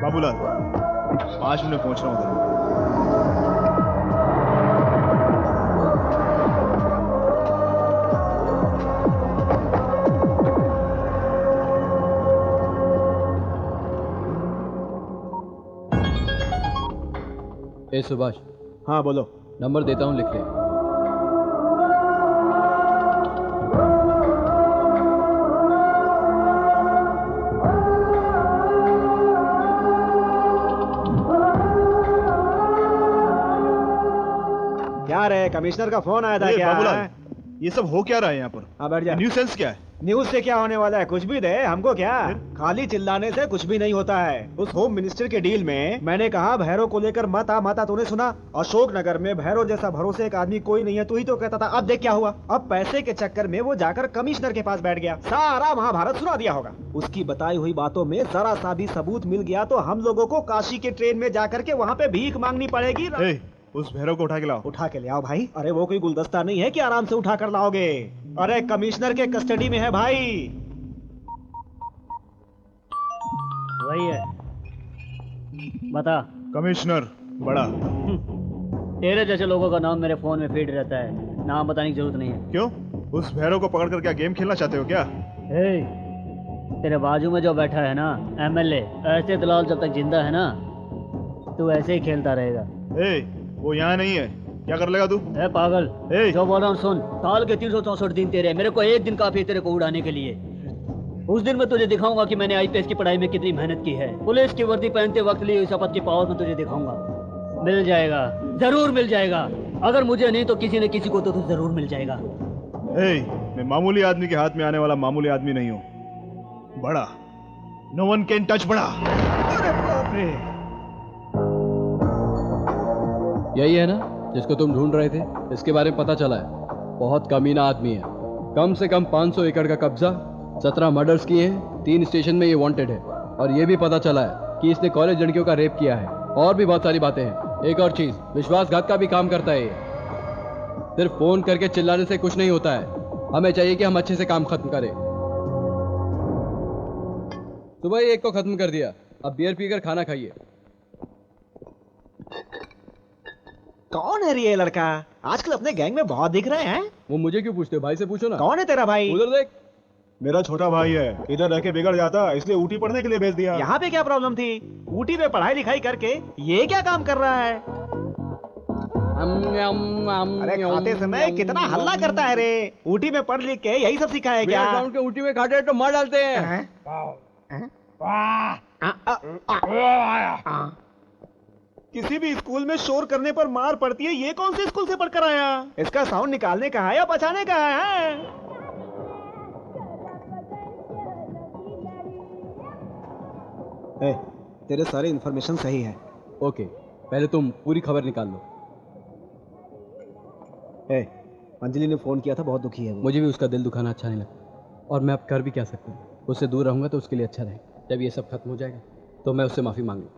Speaker 5: बाबूलाल, 5 मिनट पहुंच रहा हूं उधर।
Speaker 2: ए सुभाष।
Speaker 8: हाँ बोलो।
Speaker 2: नंबर देता हूँ, लिख ले।
Speaker 8: क्या रे, कमिश्नर का फोन आया था
Speaker 5: ए,
Speaker 8: क्या?
Speaker 5: बाबूलाल, ये सब हो क्या रहा है यहाँ पर?
Speaker 8: हाँ बैठ जा।
Speaker 5: न्यूसेंस क्या है?
Speaker 8: न्यूज से क्या होने वाला है? कुछ भी दे हमको, क्या खाली चिल्लाने से कुछ भी नहीं होता है। उस होम मिनिस्टर के डील में मैंने कहा भैरव को लेकर मत आ, तूने सुना? अशोक नगर में भैरव जैसा भरोसे एक आदमी कोई नहीं है, तू ही तो कहता था। अब देख क्या हुआ। अब पैसे के चक्कर में वो जाकर कमिश्नर के पास बैठ गया, सारा महाभारत सुना दिया होगा। उसकी बताई हुई बातों में जरा सा भी सबूत मिल गया तो हम लोगों को काशी के ट्रेन में जाकर के वहाँ पे भीख मांगनी पड़ेगी।
Speaker 5: उस भैरव को उठा के लाओ।
Speaker 8: उठा के ले आओ भाई। अरे वो कोई गुलदस्ता नहीं है कि आराम से उठा कर लाओगे। अरे कमिश्नर के कस्टडी में है भाई।
Speaker 11: वही है। बता।
Speaker 5: कमिश्नर बड़ा।
Speaker 11: तेरे जैसे लोगों का नाम मेरे फोन में फीड रहता है, नाम बताने की जरूरत नहीं है।
Speaker 5: क्यों? उस भैरव को पकड़कर क्या गेम खेलना चाहते हो क्या?
Speaker 11: तेरे बाजू में जो बैठा है ना एमएलए, ऐसे दलाल जब तक जिंदा है ना तू ऐसे ही खेलता रहेगा।
Speaker 5: वो यहाँ नहीं है, क्या कर लेगा तू?
Speaker 11: पागल, जो बोल रहा हूँ सुन। साल के 364 दिन तेरे, मेरे को एक दिन काफी है तेरे को उड़ाने के लिए। उस दिन मैं तुझे दिखाऊंगा कि मैंने आईपीएस की पढ़ाई में कितनी मेहनत की है। पुलिस की वर्दी पहनते वक्त ली हुई शपथ की पावर में तुझे दिखाऊंगा। मिल जाएगा, जरूर मिल जाएगा। अगर मुझे नहीं तो किसी न किसी को तो जरूर मिल जाएगा।
Speaker 5: मैं मामूली आदमी के हाथ में आने वाला मामूली आदमी नहीं हूँ। बड़ा, नो वन कैन टच बड़ा। अरे बाप रे।
Speaker 2: यही है ना जिसको तुम ढूंढ रहे थे? इसके बारे में पता चला है, बहुत कमीना आदमी है। कम से कम 500 एकड़ का कब्जा, 17 मर्डर्स किए हैं, 3 स्टेशन में ये वांटेड है। और ये भी पता चला है कि इसने कॉलेज लड़कियों का रेप किया है। और भी बहुत सारी बातें हैं। एक और चीज, विश्वासघात का भी काम करता है ये। सिर्फ फोन करके चिल्लाने से कुछ नहीं होता है। हमें चाहिए कि हम अच्छे से काम खत्म करें। सुबह ही एक को खत्म कर दिया, अब बियर पीकर खाना खाइए।
Speaker 8: कौन है ये लड़का? आजकल अपने गैंग में बहुत दिख रहे हैं।
Speaker 2: वो मुझे क्यों पूछते हो? भाई से पूछो ना।
Speaker 8: कौन है तेरा भाई?
Speaker 2: उधर देख।
Speaker 8: मेरा छोटा भाई है, इधर रह के बिगड़ जाता, इसलिए ऊटी पढ़ने के लिए भेज दिया।
Speaker 4: यहाँ पे क्या प्रॉब्लम थी? ऊटी में पढ़ाई लिखाई करके ये क्या काम कर रहा है? अरे खाते समय कितना हल्ला करता है रे। ऊटी में पढ़ लिख के यही सब सीखा है क्या?
Speaker 2: के ऊटी में खाते हैं तो मार डालते हैं।
Speaker 8: किसी भी स्कूल में शोर करने पर मार पड़ती है, ये कौन से स्कूल से पढ़कर आया?
Speaker 4: इसका साउंड निकालने का है या बचाने का है?
Speaker 8: तेरे सारे इन्फॉर्मेशन सही है।
Speaker 2: ओके, पहले तुम पूरी खबर निकाल लो।
Speaker 8: अंजलि ने फोन किया था, बहुत दुखी है वो।
Speaker 2: मुझे भी उसका दिल दुखाना अच्छा नहीं लगता, और मैं अब कर भी क्या सकता हूँ। उससे दूर रहूंगा तो उसके लिए अच्छा रहेगा। जब ये सब खत्म हो जाएगा तो मैं उससे माफी मांग लूँ।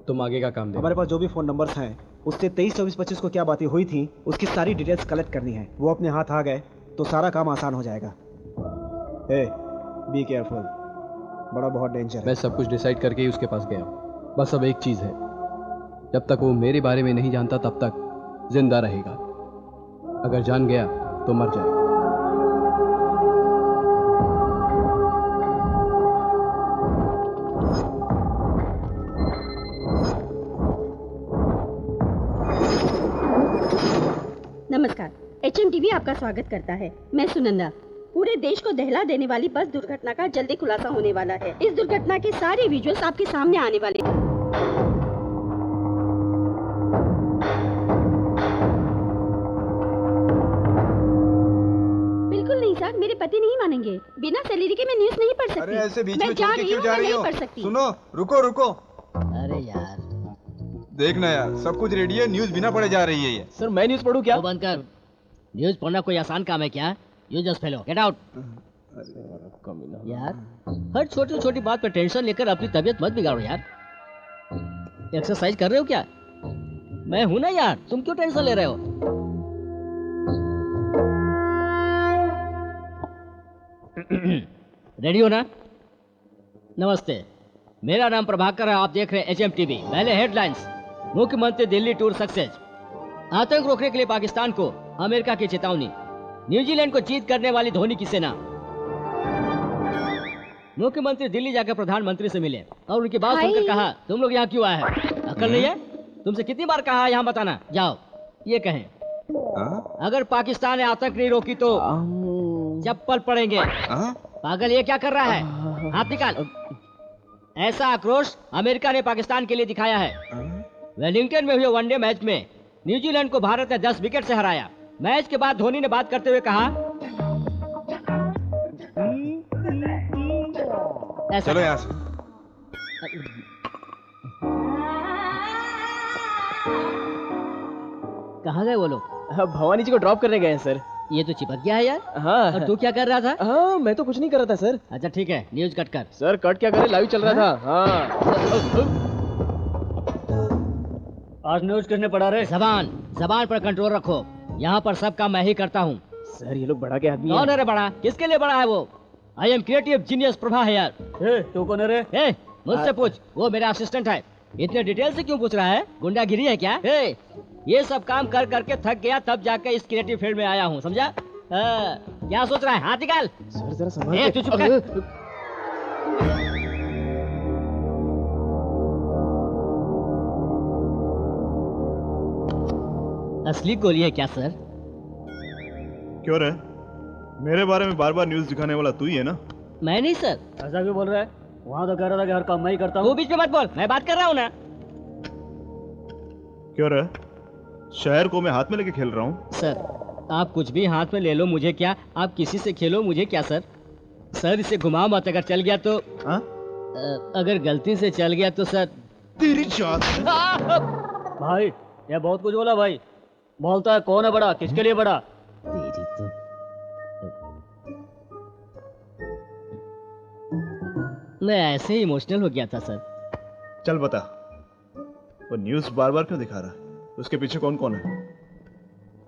Speaker 2: तुम आगे का काम दे।
Speaker 8: हमारे पास जो भी फोन नंबर्स हैं, उससे 23, 24, 25 को क्या बातें हुई थी, उसकी सारी डिटेल्स कलेक्ट करनी है। वो अपने हाथ आ गए तो सारा काम आसान हो जाएगा। बी केयरफुल, बड़ा बहुत डेंजर है।
Speaker 2: मैं सब कुछ डिसाइड करके ही उसके पास गया। बस अब एक चीज है, जब तक वो मेरे बारे में नहीं जानता तब तक जिंदा रहेगा। अगर जान गया तो मर जाएगा।
Speaker 6: नमस्कार, HMTV आपका स्वागत करता है। मैं सुनंदा। पूरे देश को दहला देने वाली बस दुर्घटना का जल्दी खुलासा होने वाला है। इस दुर्घटना के सारे विजुअल्स आपके सामने आने वाले हैं। बिल्कुल नहीं सर, मेरे पति नहीं मानेंगे। बिना सैलरी के मैं न्यूज नहीं पढ़ सकती।
Speaker 1: अरे ऐसे बीच में
Speaker 6: मैं
Speaker 1: छोड़
Speaker 6: जा
Speaker 1: के
Speaker 6: रही
Speaker 1: क्यों
Speaker 6: हूँ,
Speaker 1: जा
Speaker 6: मैं
Speaker 1: रही
Speaker 6: नहीं
Speaker 1: हो?
Speaker 6: पढ़ सकती।
Speaker 1: सुनो, रुको रुको।
Speaker 3: अरे यार,
Speaker 1: देखना यार, सब कुछ रेडी है, न्यूज बिना पढ़े जा रही है ये।
Speaker 7: सर मैं न्यूज पढ़ूं क्या?
Speaker 3: वो बंद कर। न्यूज पढ़ना कोई आसान काम है क्या? You just fellow, get out. यार, हर छोटी छोटी बात पे टेंशन लेकर अपनी तबीयत मत बिगाड़ो यार। एक्सरसाइज कर रहे हो क्या? मैं हूं ना यार, तुम क्यों टेंशन ले रहे हो? रेडी हो ना? नमस्ते, मेरा नाम प्रभाकर है। आप देख रहे हैं HMTV। पहले हेडलाइंस। मुख्यमंत्री दिल्ली टूर सक्सेस। आतंक रोकने के लिए पाकिस्तान को अमेरिका की चेतावनी। न्यूजीलैंड को जीत करने वाली धोनी की सेना। मुख्यमंत्री दिल्ली जाकर प्रधानमंत्री से मिले और उनकी बात सुनकर कहा, तुम लोग यहाँ क्यों आए हैं? अकल नहीं है? तुमसे कितनी बार कहा है यहाँ बताना? जाओ, ये कहें। अगर पाकिस्तान ने आतंक नहीं रोकी तो चप्पल पड़ेंगे। पागल, ये क्या कर रहा है? हाथ निकाल। ऐसा आक्रोश अमेरिका ने पाकिस्तान के लिए दिखाया है। वेलिंगटन में हुए वनडे मैच में न्यूजीलैंड को भारत ने 10 विकेट से हराया। मैच के बाद धोनी ने बात करते हुए कहा,
Speaker 1: चलो यहाँ से।
Speaker 3: कहाँ गए वो लोग?
Speaker 7: भवानी जी को ड्रॉप करने गए हैं सर।
Speaker 3: ये तो चिपक गया है यार।
Speaker 7: हाँ।
Speaker 3: और तू क्या कर रहा था?
Speaker 7: हाँ, मैं तो कुछ नहीं कर रहा था सर।
Speaker 3: अच्छा ठीक है, न्यूज कट कर।
Speaker 7: सर कट क्या करे, लाइव चल रहा था। हाँ।
Speaker 11: आज न्यूज किसने पढ़ा रे?
Speaker 3: जबान पर कंट्रोल रखो। यहाँ पर सब काम मैं ही करता हूँ।
Speaker 7: सर ये लोग बड़ा के आदमी
Speaker 3: कौन है रे बड़ा? किसके लिए बड़ा है वो? I am creative genius Prabha है यार।
Speaker 11: तू कौन है रे?
Speaker 3: मुझसे पूछ, वो मेरा असिस्टेंट है। इतने डिटेल से क्यों पूछ रहा है? गुंडागिरी है क्या? ये सब काम कर करके थक गया, तब जाकर इस क्रिएटिव फील्ड में आया हूँ, समझा? क्या सोच रहा है? हाथ निकाल।
Speaker 7: सर जरा संभाल।
Speaker 3: तू चुप कर। असली गोली है क्या सर?
Speaker 5: क्यों रे? मेरे बारे में बार बार न्यूज दिखाने वाला तू ही है ना?
Speaker 3: मैं नहीं सर।
Speaker 11: ऐसा क्यों बोल रहा है? वहाँ तो कह रहा था कि हर काम मैं ही करता हूँ।
Speaker 3: तू बीच में मत बोल, मैं बात कर रहा हूँ ना।
Speaker 5: क्यों रे? शहर को मैं हाथ में लेके खेल रहा हूँ।
Speaker 3: सर आप कुछ भी हाथ में ले लो, मुझे क्या? आप किसी से खेलो, मुझे क्या सर? सर इसे घुमा मत, अगर चल गया तो। अगर गलती से चल गया तो सर।
Speaker 5: तेरी जात।
Speaker 11: भाई ये बहुत कुछ बोला भाई। बोलता है कौन है बड़ा, किसके लिए बड़ा?
Speaker 3: तेरी तो। मैं ऐसे ही इमोशनल हो गया था सर।
Speaker 5: चल बता, वो न्यूज बार बार क्यों दिखा रहा है? उसके पीछे कौन कौन है?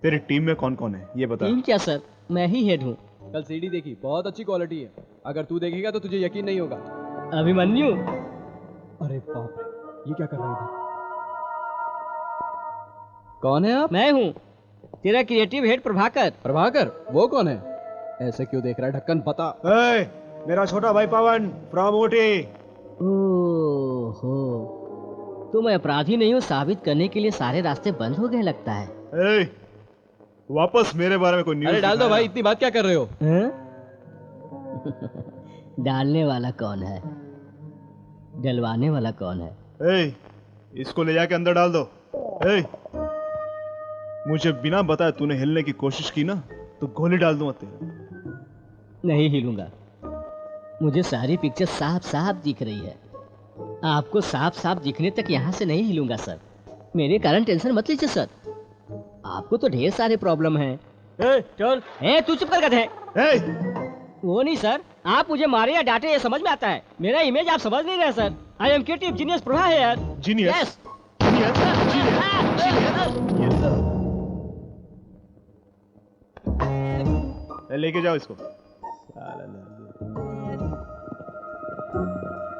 Speaker 5: तेरी टीम में कौन कौन है ये बता।
Speaker 3: टीम क्या सर, मैं ही हेड हूँ।
Speaker 2: कल सीडी देखी, बहुत अच्छी क्वालिटी है। अगर तू देखेगा तो तुझे यकीन नहीं होगा।
Speaker 3: अभिमन्यु।
Speaker 2: अरे बाप रे, ये क्या कर रही थी? कौन है आप?
Speaker 3: मैं हूँ तेरा क्रिएटिव हेड प्रभाकर।
Speaker 2: प्रभाकर? वो कौन है? ऐसे क्यों देख रहा है ढक्कन? बता।
Speaker 8: ए, मेरा छोटा भाई पवन फ्रॉम ऊटी।
Speaker 3: ओहो, तुम अपराधी नहीं हो साबित करने के लिए सारे रास्ते बंद हो गए लगता है।
Speaker 5: ए, वापस मेरे बारे में कोई न्यूज़
Speaker 2: अरे डाल दो भाई, इतनी बात क्या कर रहे हो?
Speaker 3: डालने वाला कौन है, डलवाने वाला कौन है?
Speaker 5: ए, इसको ले जाके अंदर डाल दो। ए, मुझे बिना बताए तूने हिलने की कोशिश की ना तो गोली डाल दूंगा तेरे।
Speaker 3: नहीं हिलूंगा, मुझे सारी पिक्चर साफ साफ दिख रही है। आपको साफ साफ दिखने तक यहाँ से नहीं हिलूंगा सर। मेरे कारण टेंशन मत लीजिए सर, आपको तो ढेर सारे प्रॉब्लम हैं। चल, तू चुप कर गधे। वो नहीं सर, आप मुझे मारे या डांटे ये समझ में आता है, मेरा इमेज आप समझ नहीं रहे sir. I am creative genius Prabha है यार।
Speaker 5: जीनियस?
Speaker 3: यस।
Speaker 5: लेके जाओ इसको।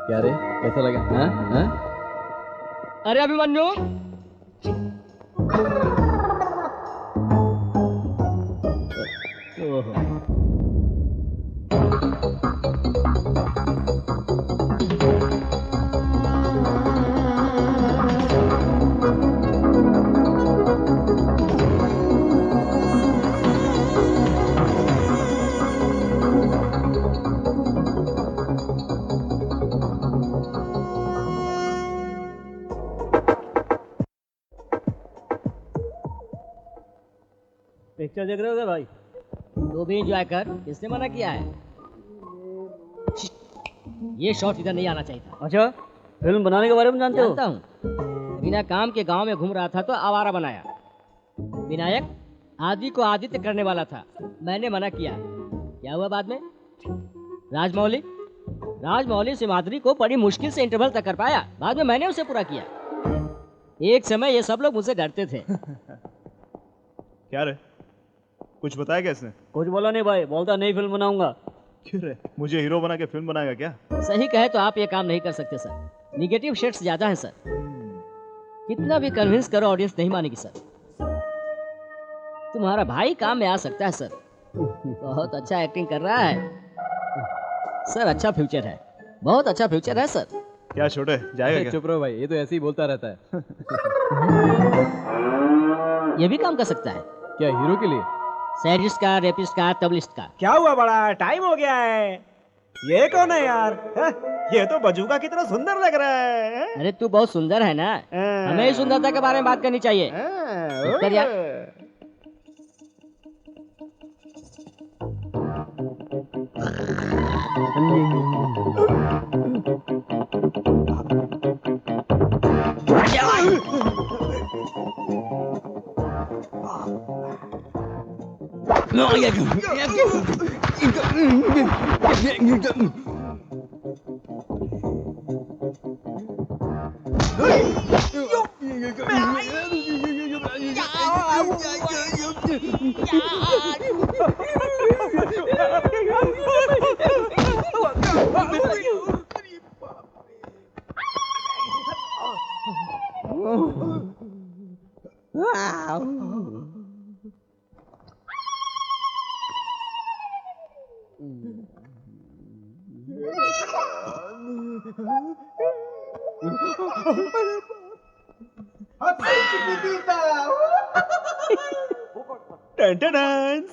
Speaker 2: क्या रे, कैसा लगा? हाँ? हाँ?
Speaker 3: अरे अभिमन्यु, ओहो,
Speaker 11: पिक्चर देख रहे हो क्या भाई?
Speaker 3: तू भी एंजॉय कर, किसने मना किया है? ये शॉट इधर नहीं आना चाहिए था।
Speaker 11: अच्छा, फिल्म बनाने के बारे में जानते हो?
Speaker 3: जानता हूँ, बिना काम के गांव में घूम रहा था तो आवारा बनाया। विनायक आदि को आदित्य करने वाला था, मैंने मना किया। क्या हुआ बाद में? राजमौली सिमाद्री को बड़ी मुश्किल से इंटरवल तक कर पाया, बाद में मैंने उसे पूरा किया। एक समय ये सब लोग मुझसे डरते थे।
Speaker 5: क्या रे, कुछ बताया क्या इसने?
Speaker 11: कुछ बोला नहीं भाई, बोलता नई फिल्म बनाऊंगा।
Speaker 5: क्यों रे, मुझे हीरो बना के फिल्म बनाएगा क्या?
Speaker 3: सही कहे तो आप ये काम नहीं कर सकते सर, निगेटिव शेड्स ज्यादा हैं सर। कितना भी कन्विंस करो ऑडियंस नहीं मानेगी सर। तुम्हारा भाई काम में आ सकता है सर, बहुत अच्छा एक्टिंग कर रहा है सर, अच्छा फ्यूचर है, बहुत अच्छा फ्यूचर है सर।
Speaker 5: क्या छोटे, जाएगा क्या?
Speaker 2: चुप रहो भाई, ये तो ऐसे ही बोलता रहता है।
Speaker 3: ये भी काम कर सकता है
Speaker 2: क्या हीरो के लिए?
Speaker 3: सैडिस्ट का, रेपिस्ट का, तबलिस्ट का।
Speaker 8: क्या हुआ बड़ा, टाइम हो गया है। ये कौन है यार? ये तो बजूका कितना सुंदर लग रहा है।
Speaker 3: अरे तू बहुत सुंदर है ना, हमें ही सुंदरता के बारे में बात करनी चाहिए। उत्तर यार।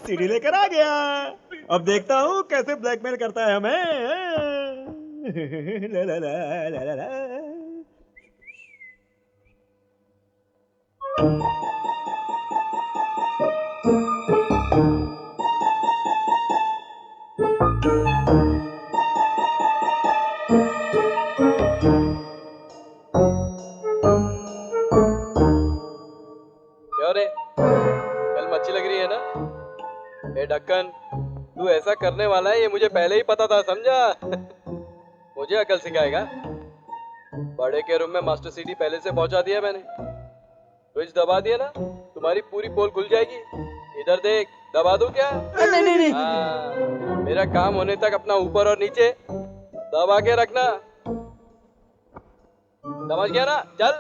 Speaker 8: सीढ़ी लेकर आ गया, अब देखता हूँ कैसे ब्लैकमेल करता है हमें। ला ला ला ला ला ला।
Speaker 2: क्या रे, फिल्म अच्छी लग रही है ना? ए ढक्कन, तू ऐसा करने वाला है ये मुझे पहले ही पता था, समझा? मुझे अकल सिखाएगा? बड़े के रूम में मास्टर सीडी पहले से पहुंचा दिया मैंने, स्विच दबा दिया ना, तुम्हारी पूरी पोल खुल जाएगी। इधर देख, दबा दूं क्या? नहीं। मेरा काम होने तक अपना ऊपर और नीचे दबा के रखना, समझ गया ना? चल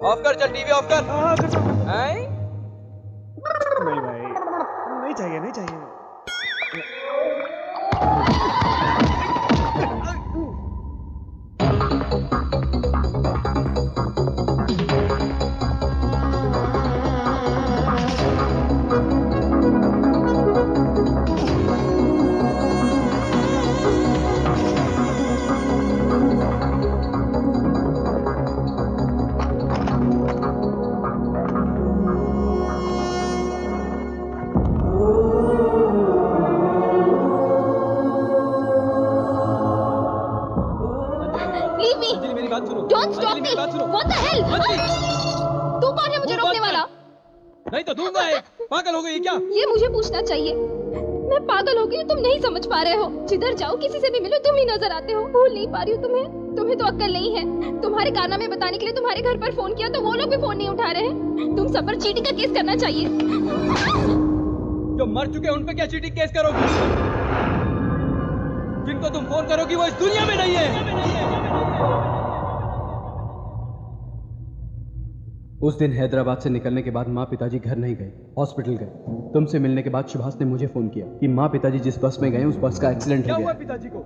Speaker 2: ऑफ कर, चल टीवी ऑफ कर।
Speaker 8: नहीं भाई, नहीं चाहिए।
Speaker 2: नहीं तो दूंगा एक। पागल हो गई क्या?
Speaker 12: ये मुझे पूछना चाहिए। मैं पागल हो गई, तुम नहीं समझ पा रहे हो। जिधर जाओ किसी से भी मिलो तुम ही नजर आते हो। भूल नहीं पा रही हूँ तुम्हें। तुम्हें तो अक्ल नहीं है। तुम्हारे कारनामे बताने के लिए तुम्हारे घर पर फोन किया तो वो लोग भी फोन नहीं उठा रहे हैं। तुम सब पर चीटिंग का केस करना चाहिए।
Speaker 2: जो मर चुके उन पे क्या चीटिंग केस करोगी? जिनको तुम फोन करोगी वो इस दुनिया में नहीं है। उस दिन हैदराबाद से निकलने के बाद माँ पिताजी घर नहीं गए, हॉस्पिटल गए। तुमसे मिलने के बाद सुभाष ने मुझे फोन किया कि माँ पिताजी जिस बस में गए उस बस का एक्सीडेंट हो गया। पिताजी को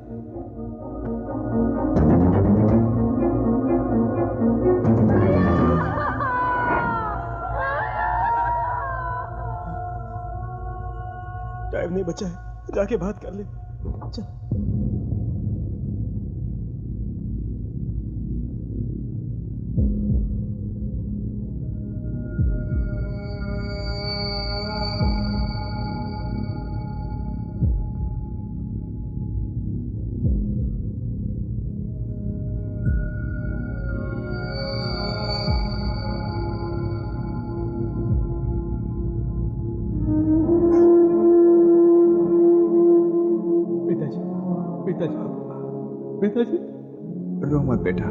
Speaker 5: टाइम नहीं बचा है, जाके बात कर ले। चल।
Speaker 1: पिताजी रो मत बेटा,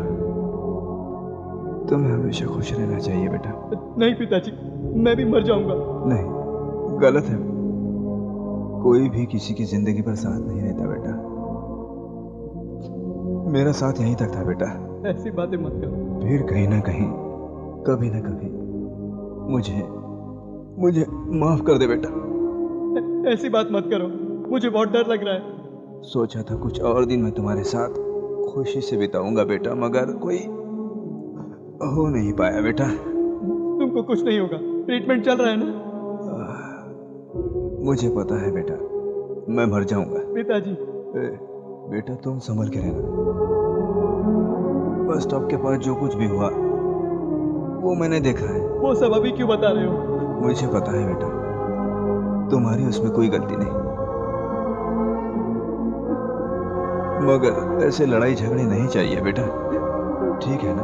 Speaker 1: तुम्हें हमेशा खुश रहना चाहिए बेटा।
Speaker 2: नहीं पिताजी, मैं भी मर जाऊंगा।
Speaker 1: नहीं, गलत है। कोई भी किसी की जिंदगी पर साथ नहीं रहता बेटा। मेरा साथ यहीं तक था बेटा।
Speaker 2: ऐसी बातें मत करो।
Speaker 1: फिर कहीं ना कहीं, कभी ना कभी मुझे माफ कर दे बेटा।
Speaker 2: ऐसी बात मत करो, मुझे बहुत डर लग रहा है।
Speaker 1: सोचा था कुछ और दिन मैं तुम्हारे साथ खुशी से बिताऊंगा बेटा, मगर कोई हो नहीं पाया बेटा।
Speaker 2: तुमको कुछ नहीं होगा, ट्रीटमेंट चल रहा है ना?
Speaker 1: मुझे पता है बेटा, मैं मर जाऊंगा।
Speaker 2: पिताजी।
Speaker 1: बेटा तुम संभल के रहना। बस स्टॉप के पास जो कुछ भी हुआ वो मैंने देखा है।
Speaker 2: वो सब अभी क्यों बता रहे हो?
Speaker 1: मुझे पता है बेटा, तुम्हारी उसमें कोई गलती नहीं, मगर ऐसे लड़ाई झगड़े नहीं चाहिए बेटा, ठीक है ना?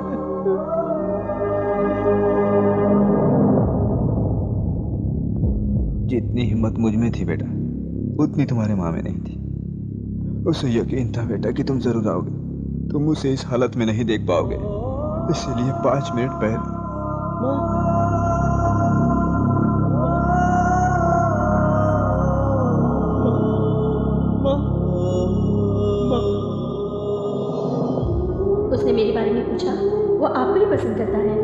Speaker 1: जितनी हिम्मत मुझ में थी बेटा, उतनी तुम्हारे माँ में नहीं थी। उसे यकीन था बेटा कि तुम जरूर आओगे। तुम उसे इस हालत में नहीं देख पाओगे, इसीलिए 5 मिनट पहले
Speaker 6: उसने मेरे बारे में पूछा, वो आपको ही पसंद करता है।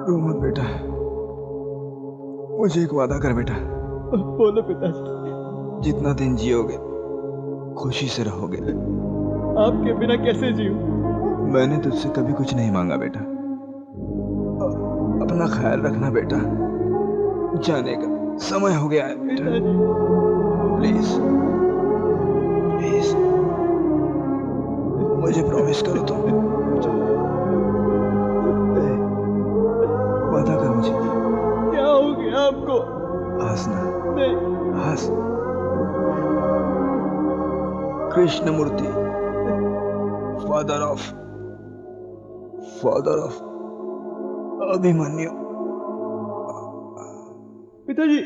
Speaker 1: रो मत बेटा, मुझे एक वादा कर बेटा।
Speaker 2: बोलो पिताजी।
Speaker 1: जितना दिन जियोगे खुशी से रहोगे।
Speaker 2: आपके बिना कैसे जीऊं?
Speaker 1: मैंने तुझसे कभी कुछ नहीं मांगा बेटा। अपना ख्याल रखना बेटा, जाने का समय हो गया है बेटा। प्लीज प्लीज मुझे प्रॉमिस करो तुम। वादा कर मुझे।
Speaker 2: क्या हो गया आपको?
Speaker 1: हंसना
Speaker 2: नहीं।
Speaker 1: हंस। Krishnamurthy, father of Abhimanyu.
Speaker 2: पिताजी,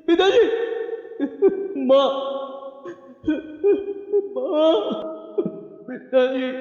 Speaker 2: पिताजी, माँ, माँ, पिताजी।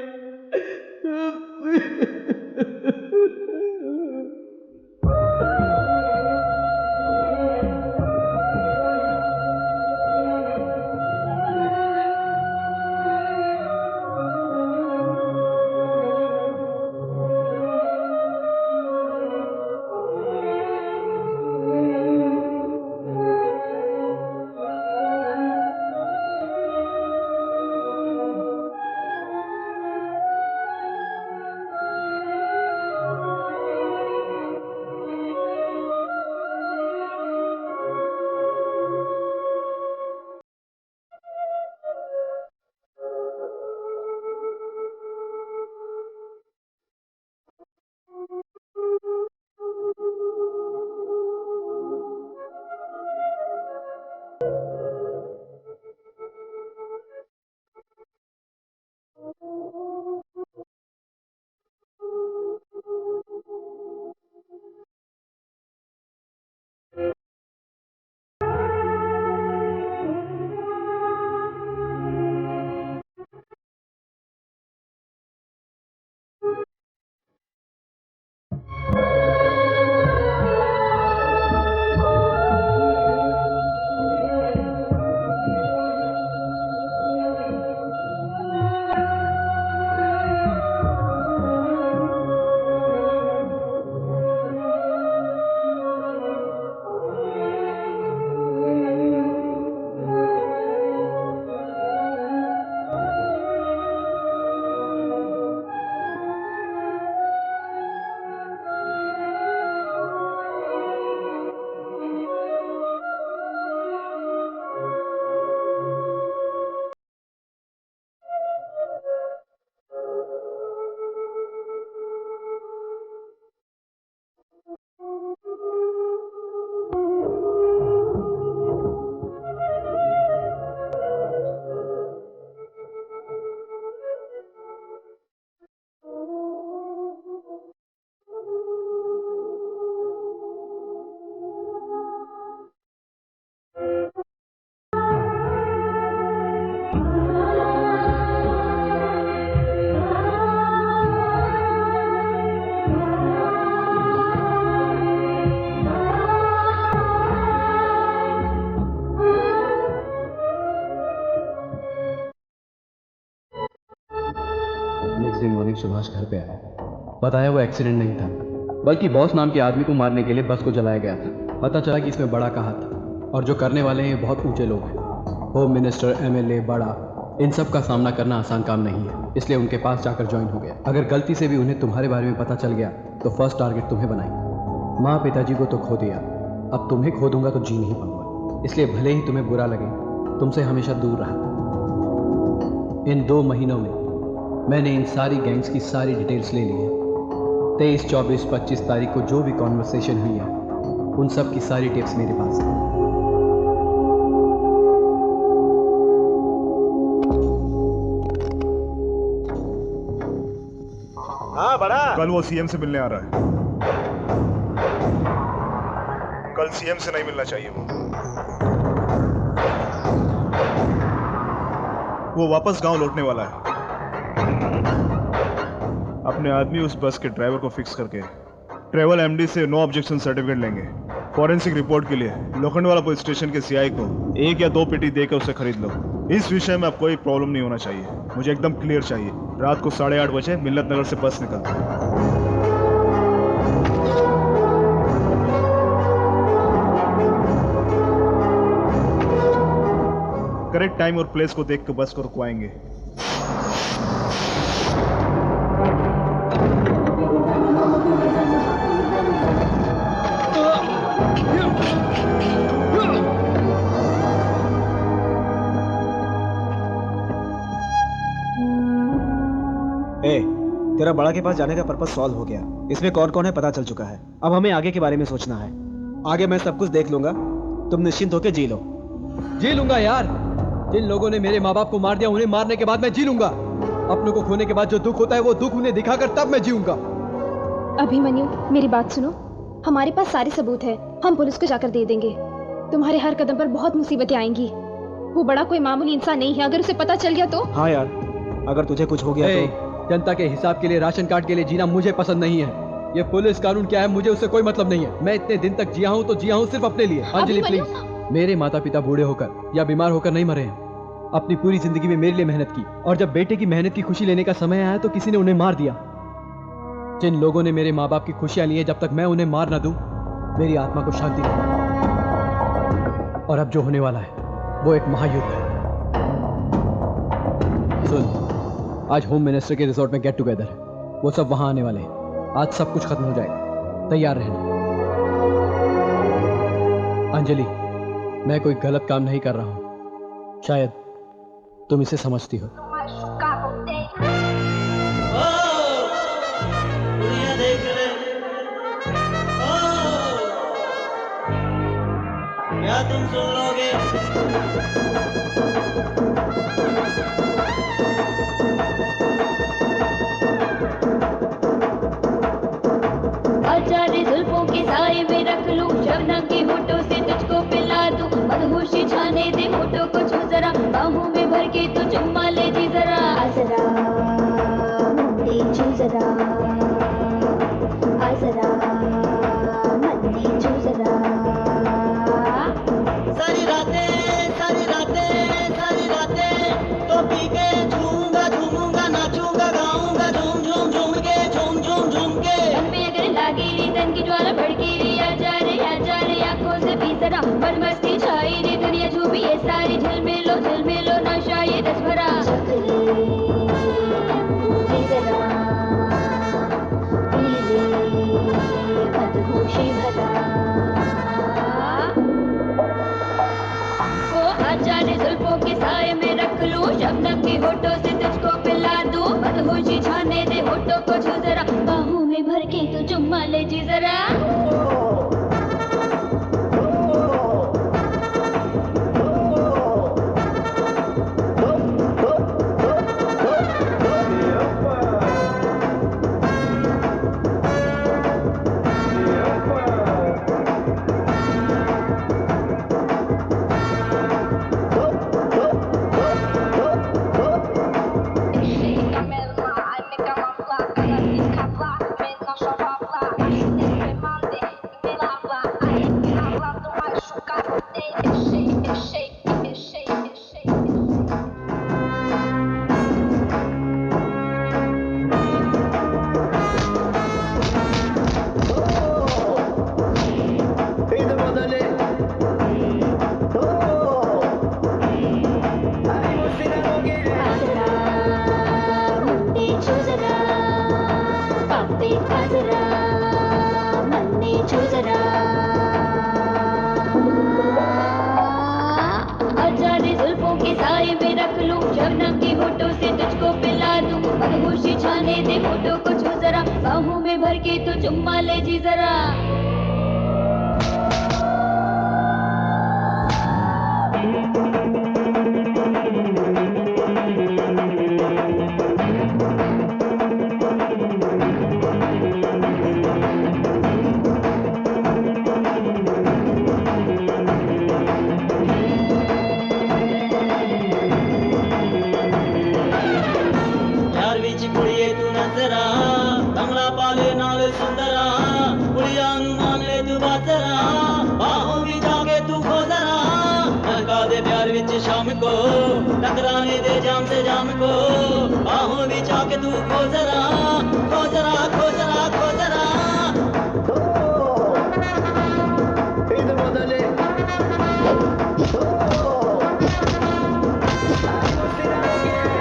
Speaker 2: दिन मॉर्निंग सुभाष घर पे आया। बताया वो एक्सीडेंट नहीं था, बल्कि बॉस नाम के आदमी को मारने के लिए बस को जलाया गया था। पता चला कि इसमें बड़ा का हाथ था और जो करने वाले हैं बहुत ऊंचे लोग हैं। होम मिनिस्टर, एमएलए, बड़ा, इन सब का सामना करना आसान काम नहीं है, इसलिए उनके पास जाकर ज्वाइन हो गया। अगर गलती से भी उन्हें तुम्हारे बारे में पता चल गया तो फर्स्ट टारगेट तुम्हें बनाएंगे। माँ पिताजी को तो खो दिया, अब तुम्हें खो दूंगा तो जी नहीं पाऊंगा, इसलिए भले ही तुम्हें बुरा लगे तुमसे हमेशा दूर रहा। इन 2 महीनों में मैंने इन सारी गैंग्स की सारी डिटेल्स ले ली है। 23, 24, 25 तारीख को जो भी कॉन्वर्सेशन हुई है उन सब की सारी टिप्स मेरे पास है।
Speaker 8: हाँ बड़ा,
Speaker 5: कल वो सीएम से मिलने आ रहा है। कल सीएम से नहीं मिलना चाहिए। वो वापस गांव लौटने वाला है। अपने आदमी उस बस के ड्राइवर को फिक्स करके ट्रेवल एमडी से नो ऑब्जेक्शन सर्टिफिकेट लेंगे। फॉरेंसिक रिपोर्ट के लिए लोखंडवाला पुलिस स्टेशन के सीआई को 1 या 2 पेटी देकर उसे खरीद लो। इस विषय में अब कोई प्रॉब्लम नहीं होना चाहिए, मुझे एकदम क्लियर चाहिए। रात को 8:30 बजे मिल्लत नगर से बस निकलती है। करेक्ट टाइम और प्लेस को देखकर बस को रुकवाएंगे।
Speaker 8: तेरा बड़ा के पास जाने का पर्पस सॉल्व हो गया। इसमें कौन कौन है पता चल चुका है। अब हमें आगे के बारे में सोचना है। आगे मैं सब कुछ देख लूंगा, तुम निश्चिंत होकर जी लो।
Speaker 2: जी लूंगा यार, जिन लोगों ने मेरे माँ बाप को मार दिया उन्हें मारने के बाद मैं जी लूंगा। अपनों को खोने के बाद जो दुख होता है वो दुख उन्हें दिखाकर तब मैं जीऊंगा।
Speaker 12: अभिमन्यु, मेरी बात सुनो। हमारे पास सारे सबूत है, हम पुलिस को जाकर दे देंगे। तुम्हारे हर कदम पर बहुत मुसीबतें आएंगी। वो बड़ा कोई मामूली इंसान नहीं है, अगर उसे पता चल गया तो।
Speaker 8: हाँ यार, अगर तुझे कुछ हो गया तो।
Speaker 2: जनता के हिसाब के लिए, राशन कार्ड के लिए जीना मुझे पसंद नहीं है। ये पुलिस कानून क्या है मुझे उससे कोई मतलब नहीं है। मैं इतने दिन तक जिया हूँ तो जिया हूँ सिर्फ अपने लिए। अंजलि प्लीज, मेरे माता पिता बूढ़े होकर या बीमार होकर नहीं मरे हैं। अपनी पूरी जिंदगी में मेरे लिए मेहनत की, और जब बेटे की मेहनत की खुशी लेने का समय आया तो किसी ने उन्हें मार दिया। जिन लोगों ने मेरे माँ बाप की खुशियां ली हैं, जब तक मैं उन्हें मार ना दूं मेरी आत्मा को शांति नहीं। और अब जो होने वाला है वो एक महायुद्ध है। सुन, आज होम मिनिस्टर के रिजॉर्ट में गेट टुगेदर है, वो सब वहां आने वाले हैं। आज सब कुछ खत्म हो जाएगा, तैयार रहना। अंजलि, मैं कोई गलत काम नहीं कर रहा हूं, शायद तुम इसे समझती हो।
Speaker 13: क्या तुम सुन लोगे?
Speaker 14: आचार्य जुल्फों के साए में रख लूं, शबनम की होठों से तुझको पिला दूं, मदहोशी छाने दे होठों को छू जरा, बाहों में भर के तू चुम्मा ले जी जरा, आजरा मुंडे छू जरा, आजरा मंडी छू जरा।
Speaker 13: सारी रातें तो पी के झूमूंगा झूमूंगा, नाचूंगा गाऊंगा झूम झूम झूम के, झूम झूम झूम के।
Speaker 14: मन में अगर लागी री तन की ज्वाला भड़की री, आजा रे आंखों से भी जरा, मन मस्ती छाई रे दुनिया झूमी ये सारी, झलमेलो नशा ये रस भरा। मदहोशी भरा वो आचार्य जुल्फों के साए में रख लूं, शबनम की होठों से तुझको पिला दूं, मदहोशी छाने दे होठों को छू जरा, बाहों में भर के तू चुम्मा ले जी जरा। की होठों से तुझको पिला दूं, मदहोशी छाने दे होठों को छू जरा, बाहों में भर के तू चुम्मा ले जी जरा।
Speaker 13: यार विच कुड़िए तू नजरा, बंगला पाले नाल सुंदरा, कुड़िया नू मान ले तू बाजरा, बाहों विच आके तू खो जरा, लगा दे प्यार विच शाम को, टकराने दे जाम से जाम को, बाहों विच आके तू खो जरा, खो जरा, खो जरा, खो जरा।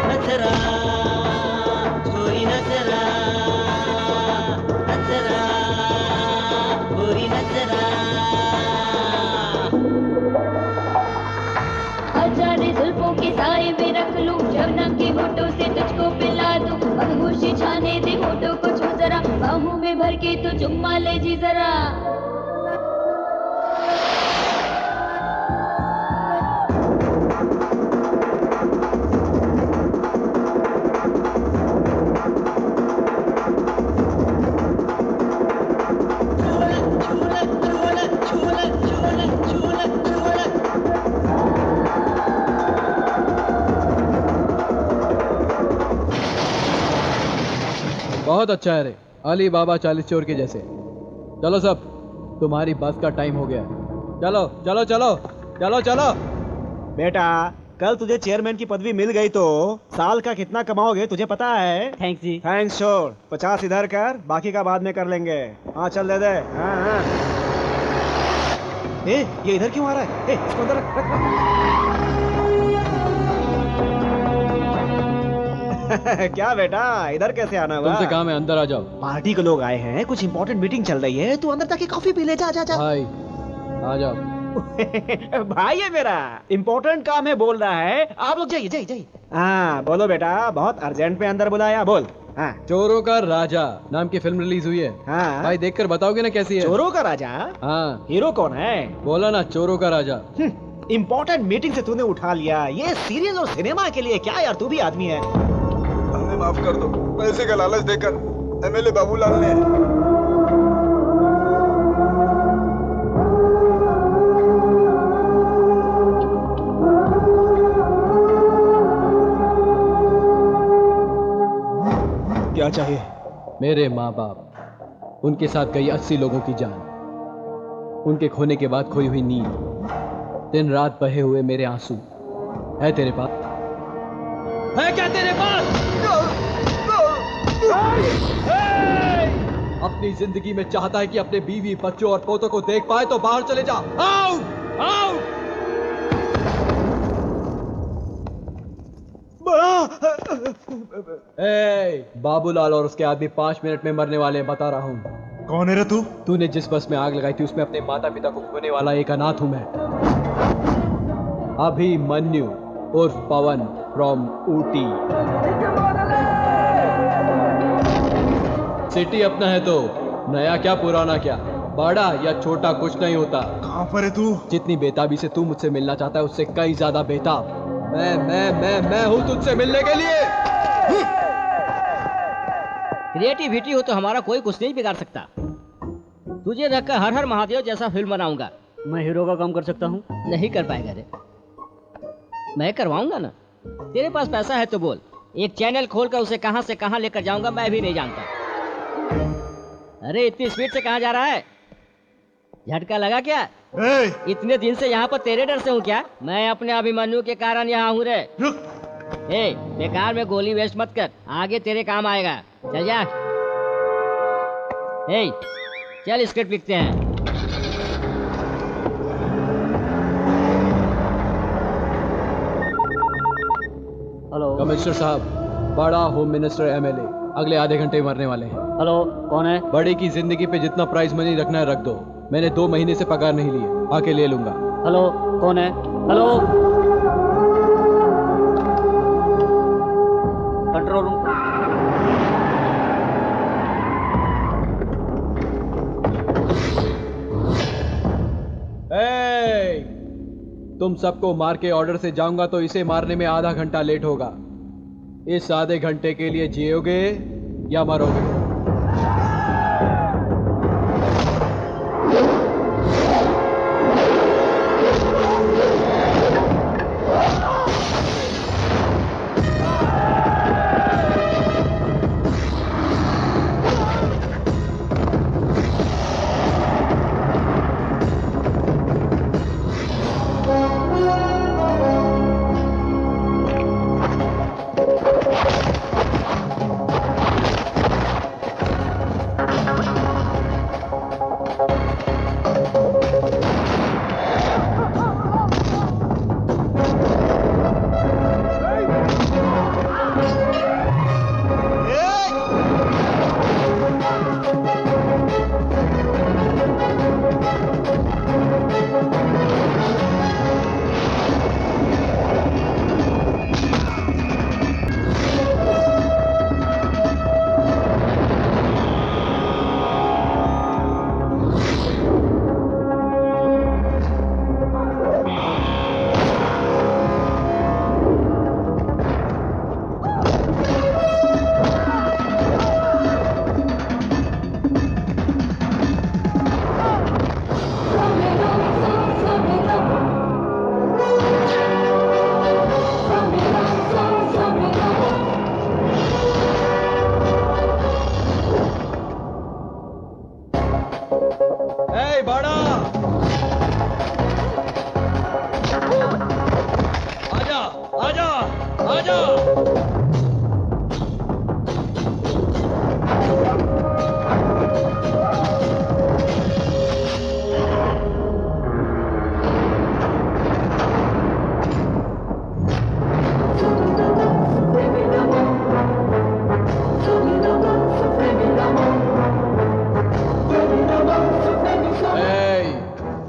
Speaker 13: नजरा छोरी नजरा, नजरा छोरी नजरा।
Speaker 14: आजा रे जुल्फों के साए में रख लूं, शबनम के होठों से तुझको पिला दूं, मदहोशी छाने दे होठों को छू जरा, बाहों में भर के तू चुम्मा ले जी जरा।
Speaker 2: बहुत अच्छा है रे, अली बाबा 40 चोर के जैसे। चलो सब, तुम्हारी बस का टाइम हो गया। चलो चलो चलो चलो चलो।
Speaker 8: बेटा, कल तुझे चेयरमैन की पदवी मिल गई तो साल का कितना कमाओगे तुझे पता है?
Speaker 11: थैंक्स जी।
Speaker 8: थैंक्स छोड़, 50 इधर कर, बाकी का बाद में कर लेंगे। हाँ चल दे दे। हाँ हाँ। ये इधर क्यों आ रहा है? इसको अंदर रख, क्या बेटा, इधर कैसे आना हुआ?
Speaker 2: तुमसे काम है, अंदर आ जाओ।
Speaker 8: पार्टी के लोग आए हैं, कुछ इंपॉर्टेंट मीटिंग चल रही है, तू अंदर जाके कॉफी पी ले। जा जा जा।
Speaker 2: भाई आ जाओ।
Speaker 8: भाई है मेरा, इंपॉर्टेंट काम है बोल रहा है। आप लोग जाइए जाइए जाइए। हाँ बोलो बेटा, बहुत अर्जेंट में अंदर बुलाया, बोल। हाँ।
Speaker 2: चोरों का राजा नाम की फिल्म रिलीज हुई है।
Speaker 8: हाँ।
Speaker 2: भाई देखकर बताओगे ना कैसी है?
Speaker 8: चोरों का राजा?
Speaker 2: हाँ।
Speaker 8: हीरो कौन है?
Speaker 2: बोला ना, चोरों का राजा।
Speaker 8: इंपॉर्टेंट मीटिंग से तूने उठा लिया, ये सीरियल और सिनेमा के लिए क्या यार, तू भी आदमी है।
Speaker 1: हमें माफ कर दो, पैसे का लालच देकर एमएलए बाबूलाल ने।
Speaker 8: क्या चाहिए?
Speaker 2: मेरे माँ बाप, उनके साथ गई 80 लोगों की जान, उनके खोने के बाद खोई हुई नींद, दिन रात बहे हुए मेरे आंसू, है तेरे पास? है क्या तेरे पास? अपनी जिंदगी में चाहता है कि अपने बीवी, बच्चों और पोतों को देख पाए तो बाहर चले जा। Out out. बाबूलाल और उसके आदमी 5 मिनट में मरने वाले हैं, बता रहा हूँ।
Speaker 5: कौन है रे तू?
Speaker 2: तूने जिस बस में आग लगाई थी उसमें अपने माता पिता को खोने वाला एक अनाथ हूं मैं, अभिमन्यु उर्फ पवन फ्रॉम ऊटी। सिटी अपना है तो नया क्या पुराना क्या, बड़ा या छोटा कुछ नहीं होता।
Speaker 5: कहां पर है तू?
Speaker 2: जितनी बेताबी से तू मुझसे मिलना चाहता है उससे कई ज्यादा बेताब मैं हूं तुझसे मिलने के लिए।
Speaker 3: क्रिएटिविटी हो तो हमारा कोई कुछ नहीं बिगाड़ सकता। तुझे रखकर हर हर महादेव जैसा फिल्म बनाऊंगा।
Speaker 11: मैं हीरो का काम कर सकता हूँ?
Speaker 3: नहीं कर पाएगा रे, मैं करवाऊंगा ना। तेरे पास पैसा है तो बोल, एक चैनल खोलकर उसे कहां से कहां लेकर जाऊंगा मैं भी नहीं जानता। अरे इतनी स्पीड से कहां जा रहा है? झटका लगा क्या? इतने दिन से यहाँ पर तेरे डर से हूँ क्या? मैं अपने अभिमन्यु के कारण यहाँ हूँ रे। बेकार में गोली वेस्ट मत कर, आगे तेरे काम आएगा। चल जा। चल स्क्रिप्ट लिखते हैं।
Speaker 11: हेलो
Speaker 2: कमिश्नर साहब, बड़ा होम मिनिस्टर एमएलए अगले आधे घंटे में मरने वाले हैं।
Speaker 11: हेलो, कौन है?
Speaker 2: बड़े की जिंदगी पे जितना प्राइज मनी रखना है रख दो, मैंने 2 महीने से पगार नहीं लिए, आके ले लूंगा।
Speaker 11: हेलो, कौन है? हेलो। Control room.
Speaker 2: तुम सबको मार के ऑर्डर से जाऊंगा तो इसे मारने में आधा घंटा लेट होगा। इस आधे घंटे के लिए जियोगे या मरोगे?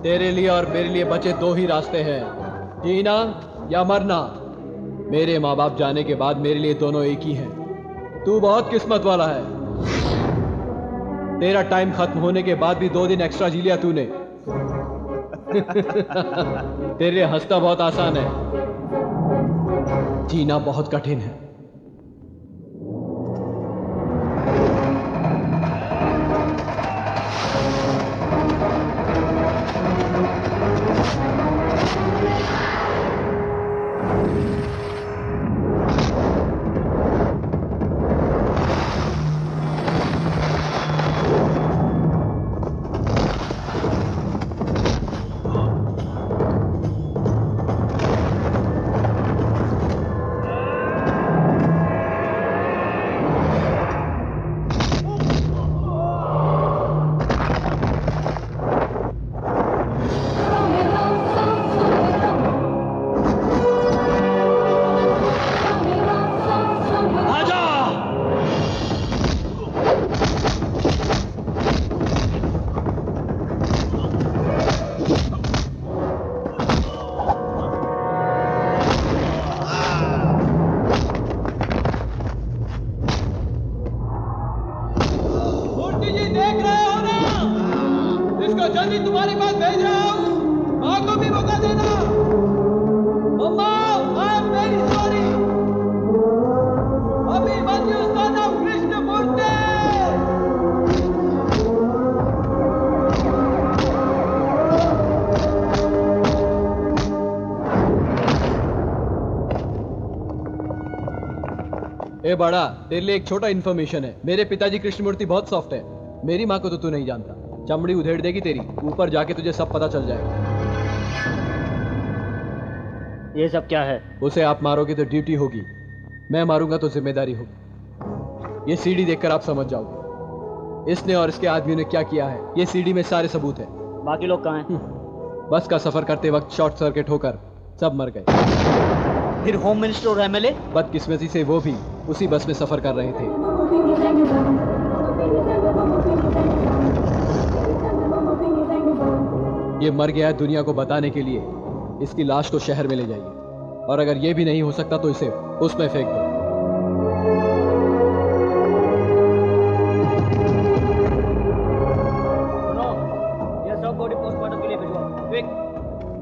Speaker 2: तेरे लिए और मेरे लिए बचे दो ही रास्ते हैं, जीना या मरना। मेरे माँ बाप जाने के बाद मेरे लिए दोनों एक ही हैं। तू बहुत किस्मत वाला है। तेरा टाइम खत्म होने के बाद भी 2 दिन एक्स्ट्रा जी लिया तूने। तेरे लिए हंसना बहुत आसान है, जीना बहुत कठिन है। ए बड़ा, तेरे लिए एक छोटा इन्फॉर्मेशन है। मेरे पिताजी कृष्णमूर्ति बहुत सॉफ्ट है। मेरी माँ को तो तू नहीं जानता, चमड़ी उधेड़ देगी तेरी। ऊपर जाके तुझे सब पता चल जाएगा।
Speaker 11: ये सब क्या है?
Speaker 2: उसे आप मारोगे तो ड्यूटी होगी, मैं मारूंगा तो जिम्मेदारी होगी। ये सीडी देखकर आप समझ जाओगे इसने और इसके आदमियों ने क्या किया है। ये सीडी में सारे सबूत है।
Speaker 11: बाकी लोग कहाँ हैं?
Speaker 2: बस का सफर करते वक्त शॉर्ट सर्किट होकर सब मर गए।
Speaker 11: फिर होम मिनिस्टर और एमएलए?
Speaker 2: बदकिस्मती से वो भी उसी बस में सफर कर रहे थे। ये मर गया है दुनिया को बताने के लिए। इसकी लाश को शहर में ले जाइए, और अगर ये भी नहीं हो सकता तो इसे उसमें फेंक दो।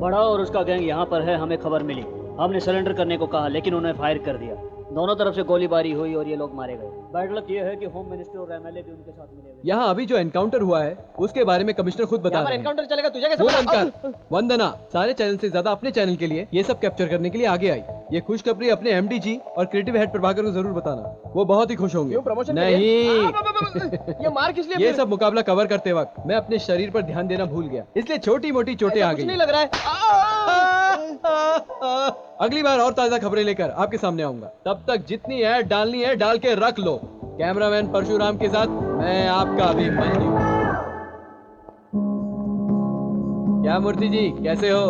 Speaker 11: बड़ा और उसका गैंग यहाँ पर है, हमें खबर मिली। हमने सरेंडर करने को कहा लेकिन उन्होंने फायर कर दिया। दोनों तरफ से गोलीबारी हुई और ये लोग मारे गए। बैड लक ये है कि होम मिनिस्टर और एमएलए भी उनके साथ मिले हुए।
Speaker 2: यहाँ अभी जो एनकाउंटर हुआ है उसके बारे में कमिश्नर खुद बता रहे हैं।
Speaker 11: एनकाउंटर चलेगा तुझे कैसे
Speaker 2: वो
Speaker 11: पता?
Speaker 2: बनकर वंदना सारे चैनल से ज्यादा अपने चैनल के लिए ये सब कैप्चर करने के लिए आगे आई। ये खुशखबरी अपने एमडी जी और क्रिएटिव हेड प्रभाकर को जरूर बताना, वो बहुत ही खुश होंगे।
Speaker 7: प्रमोशन
Speaker 2: नहीं
Speaker 7: ये मार किस लिए?
Speaker 2: ये सब मुकाबला कवर करते वक्त मैं अपने शरीर पर ध्यान देना भूल गया, इसलिए छोटी मोटी चोटें आ
Speaker 7: कुछ
Speaker 2: गई।
Speaker 7: नहीं लग रहा है।
Speaker 2: अगली बार और ताजा खबरें लेकर आपके सामने आऊंगा। तब तक जितनी ऐड डालनी है डाल के रख लो। कैमरामैन परशुराम के साथ मैं आपका अभिमन्यु। क्या मूर्ति जी कैसे हो?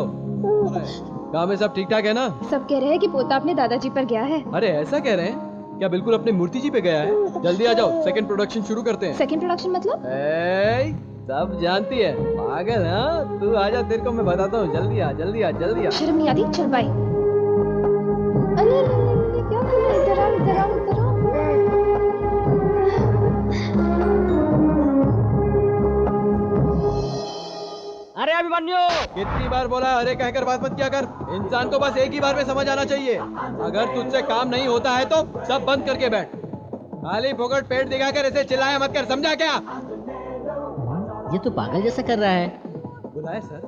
Speaker 2: गाँव में सब ठीक ठाक है ना?
Speaker 12: सब कह रहे हैं कि पोता अपने दादाजी पर गया है।
Speaker 2: अरे ऐसा कह रहे हैं क्या? बिल्कुल अपने मूर्ति जी पे गया है। जल्दी आ जाओ, सेकंड प्रोडक्शन शुरू करते हैं।
Speaker 12: सेकंड प्रोडक्शन मतलब?
Speaker 2: सब जानती है पागल। हाँ तू आजा, तेरे को मैं बताता हूँ। जल्दी आ जल्दी आ जल्दी आ।
Speaker 12: शर्म नहीं आती? चल बाई। अरे क्या कर रहा है? इधर आओ इधर आओ इधर आओ।
Speaker 3: अरे अभिमन्यु,
Speaker 2: कितनी बार बोला अरे कहकर बात मत किया कर। इंसान को बस एक ही बार में समझ आना चाहिए। अगर तुझसे काम नहीं होता है तो सब बंद करके बैठ। खाली फोकट पेट दिखाकर ऐसे चिल्लाया मत कर, समझा क्या?
Speaker 3: ये तो पागल जैसा कर रहा है।
Speaker 2: बुलाए सर,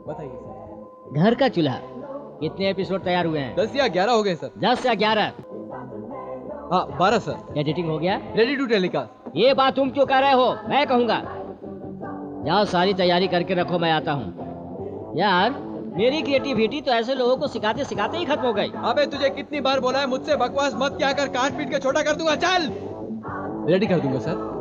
Speaker 2: बताइए सर।
Speaker 3: घर का चूल्हा कितने एपिसोड तैयार हुए हैं?
Speaker 2: 10 या 11 हो गए सर।
Speaker 3: 10 या 11?
Speaker 2: हाँ 12 सर।
Speaker 3: एडिटिंग हो गया?
Speaker 2: Ready to telecast.
Speaker 3: ये बात तुम क्यों कह रहे हो? मैं कहूँगा। जाओ सारी तैयारी करके रखो, मैं आता हूँ। यार मेरी क्रिएटिविटी तो ऐसे लोगों को सिखाते सिखाते ही खत्म हो गई।
Speaker 2: अबे तुझे कितनी बार बोला है मुझसे बकवास मत क्या कर, काट पीट के छोटा कर दूंगा। चल। रेडी कर दूंगा सर।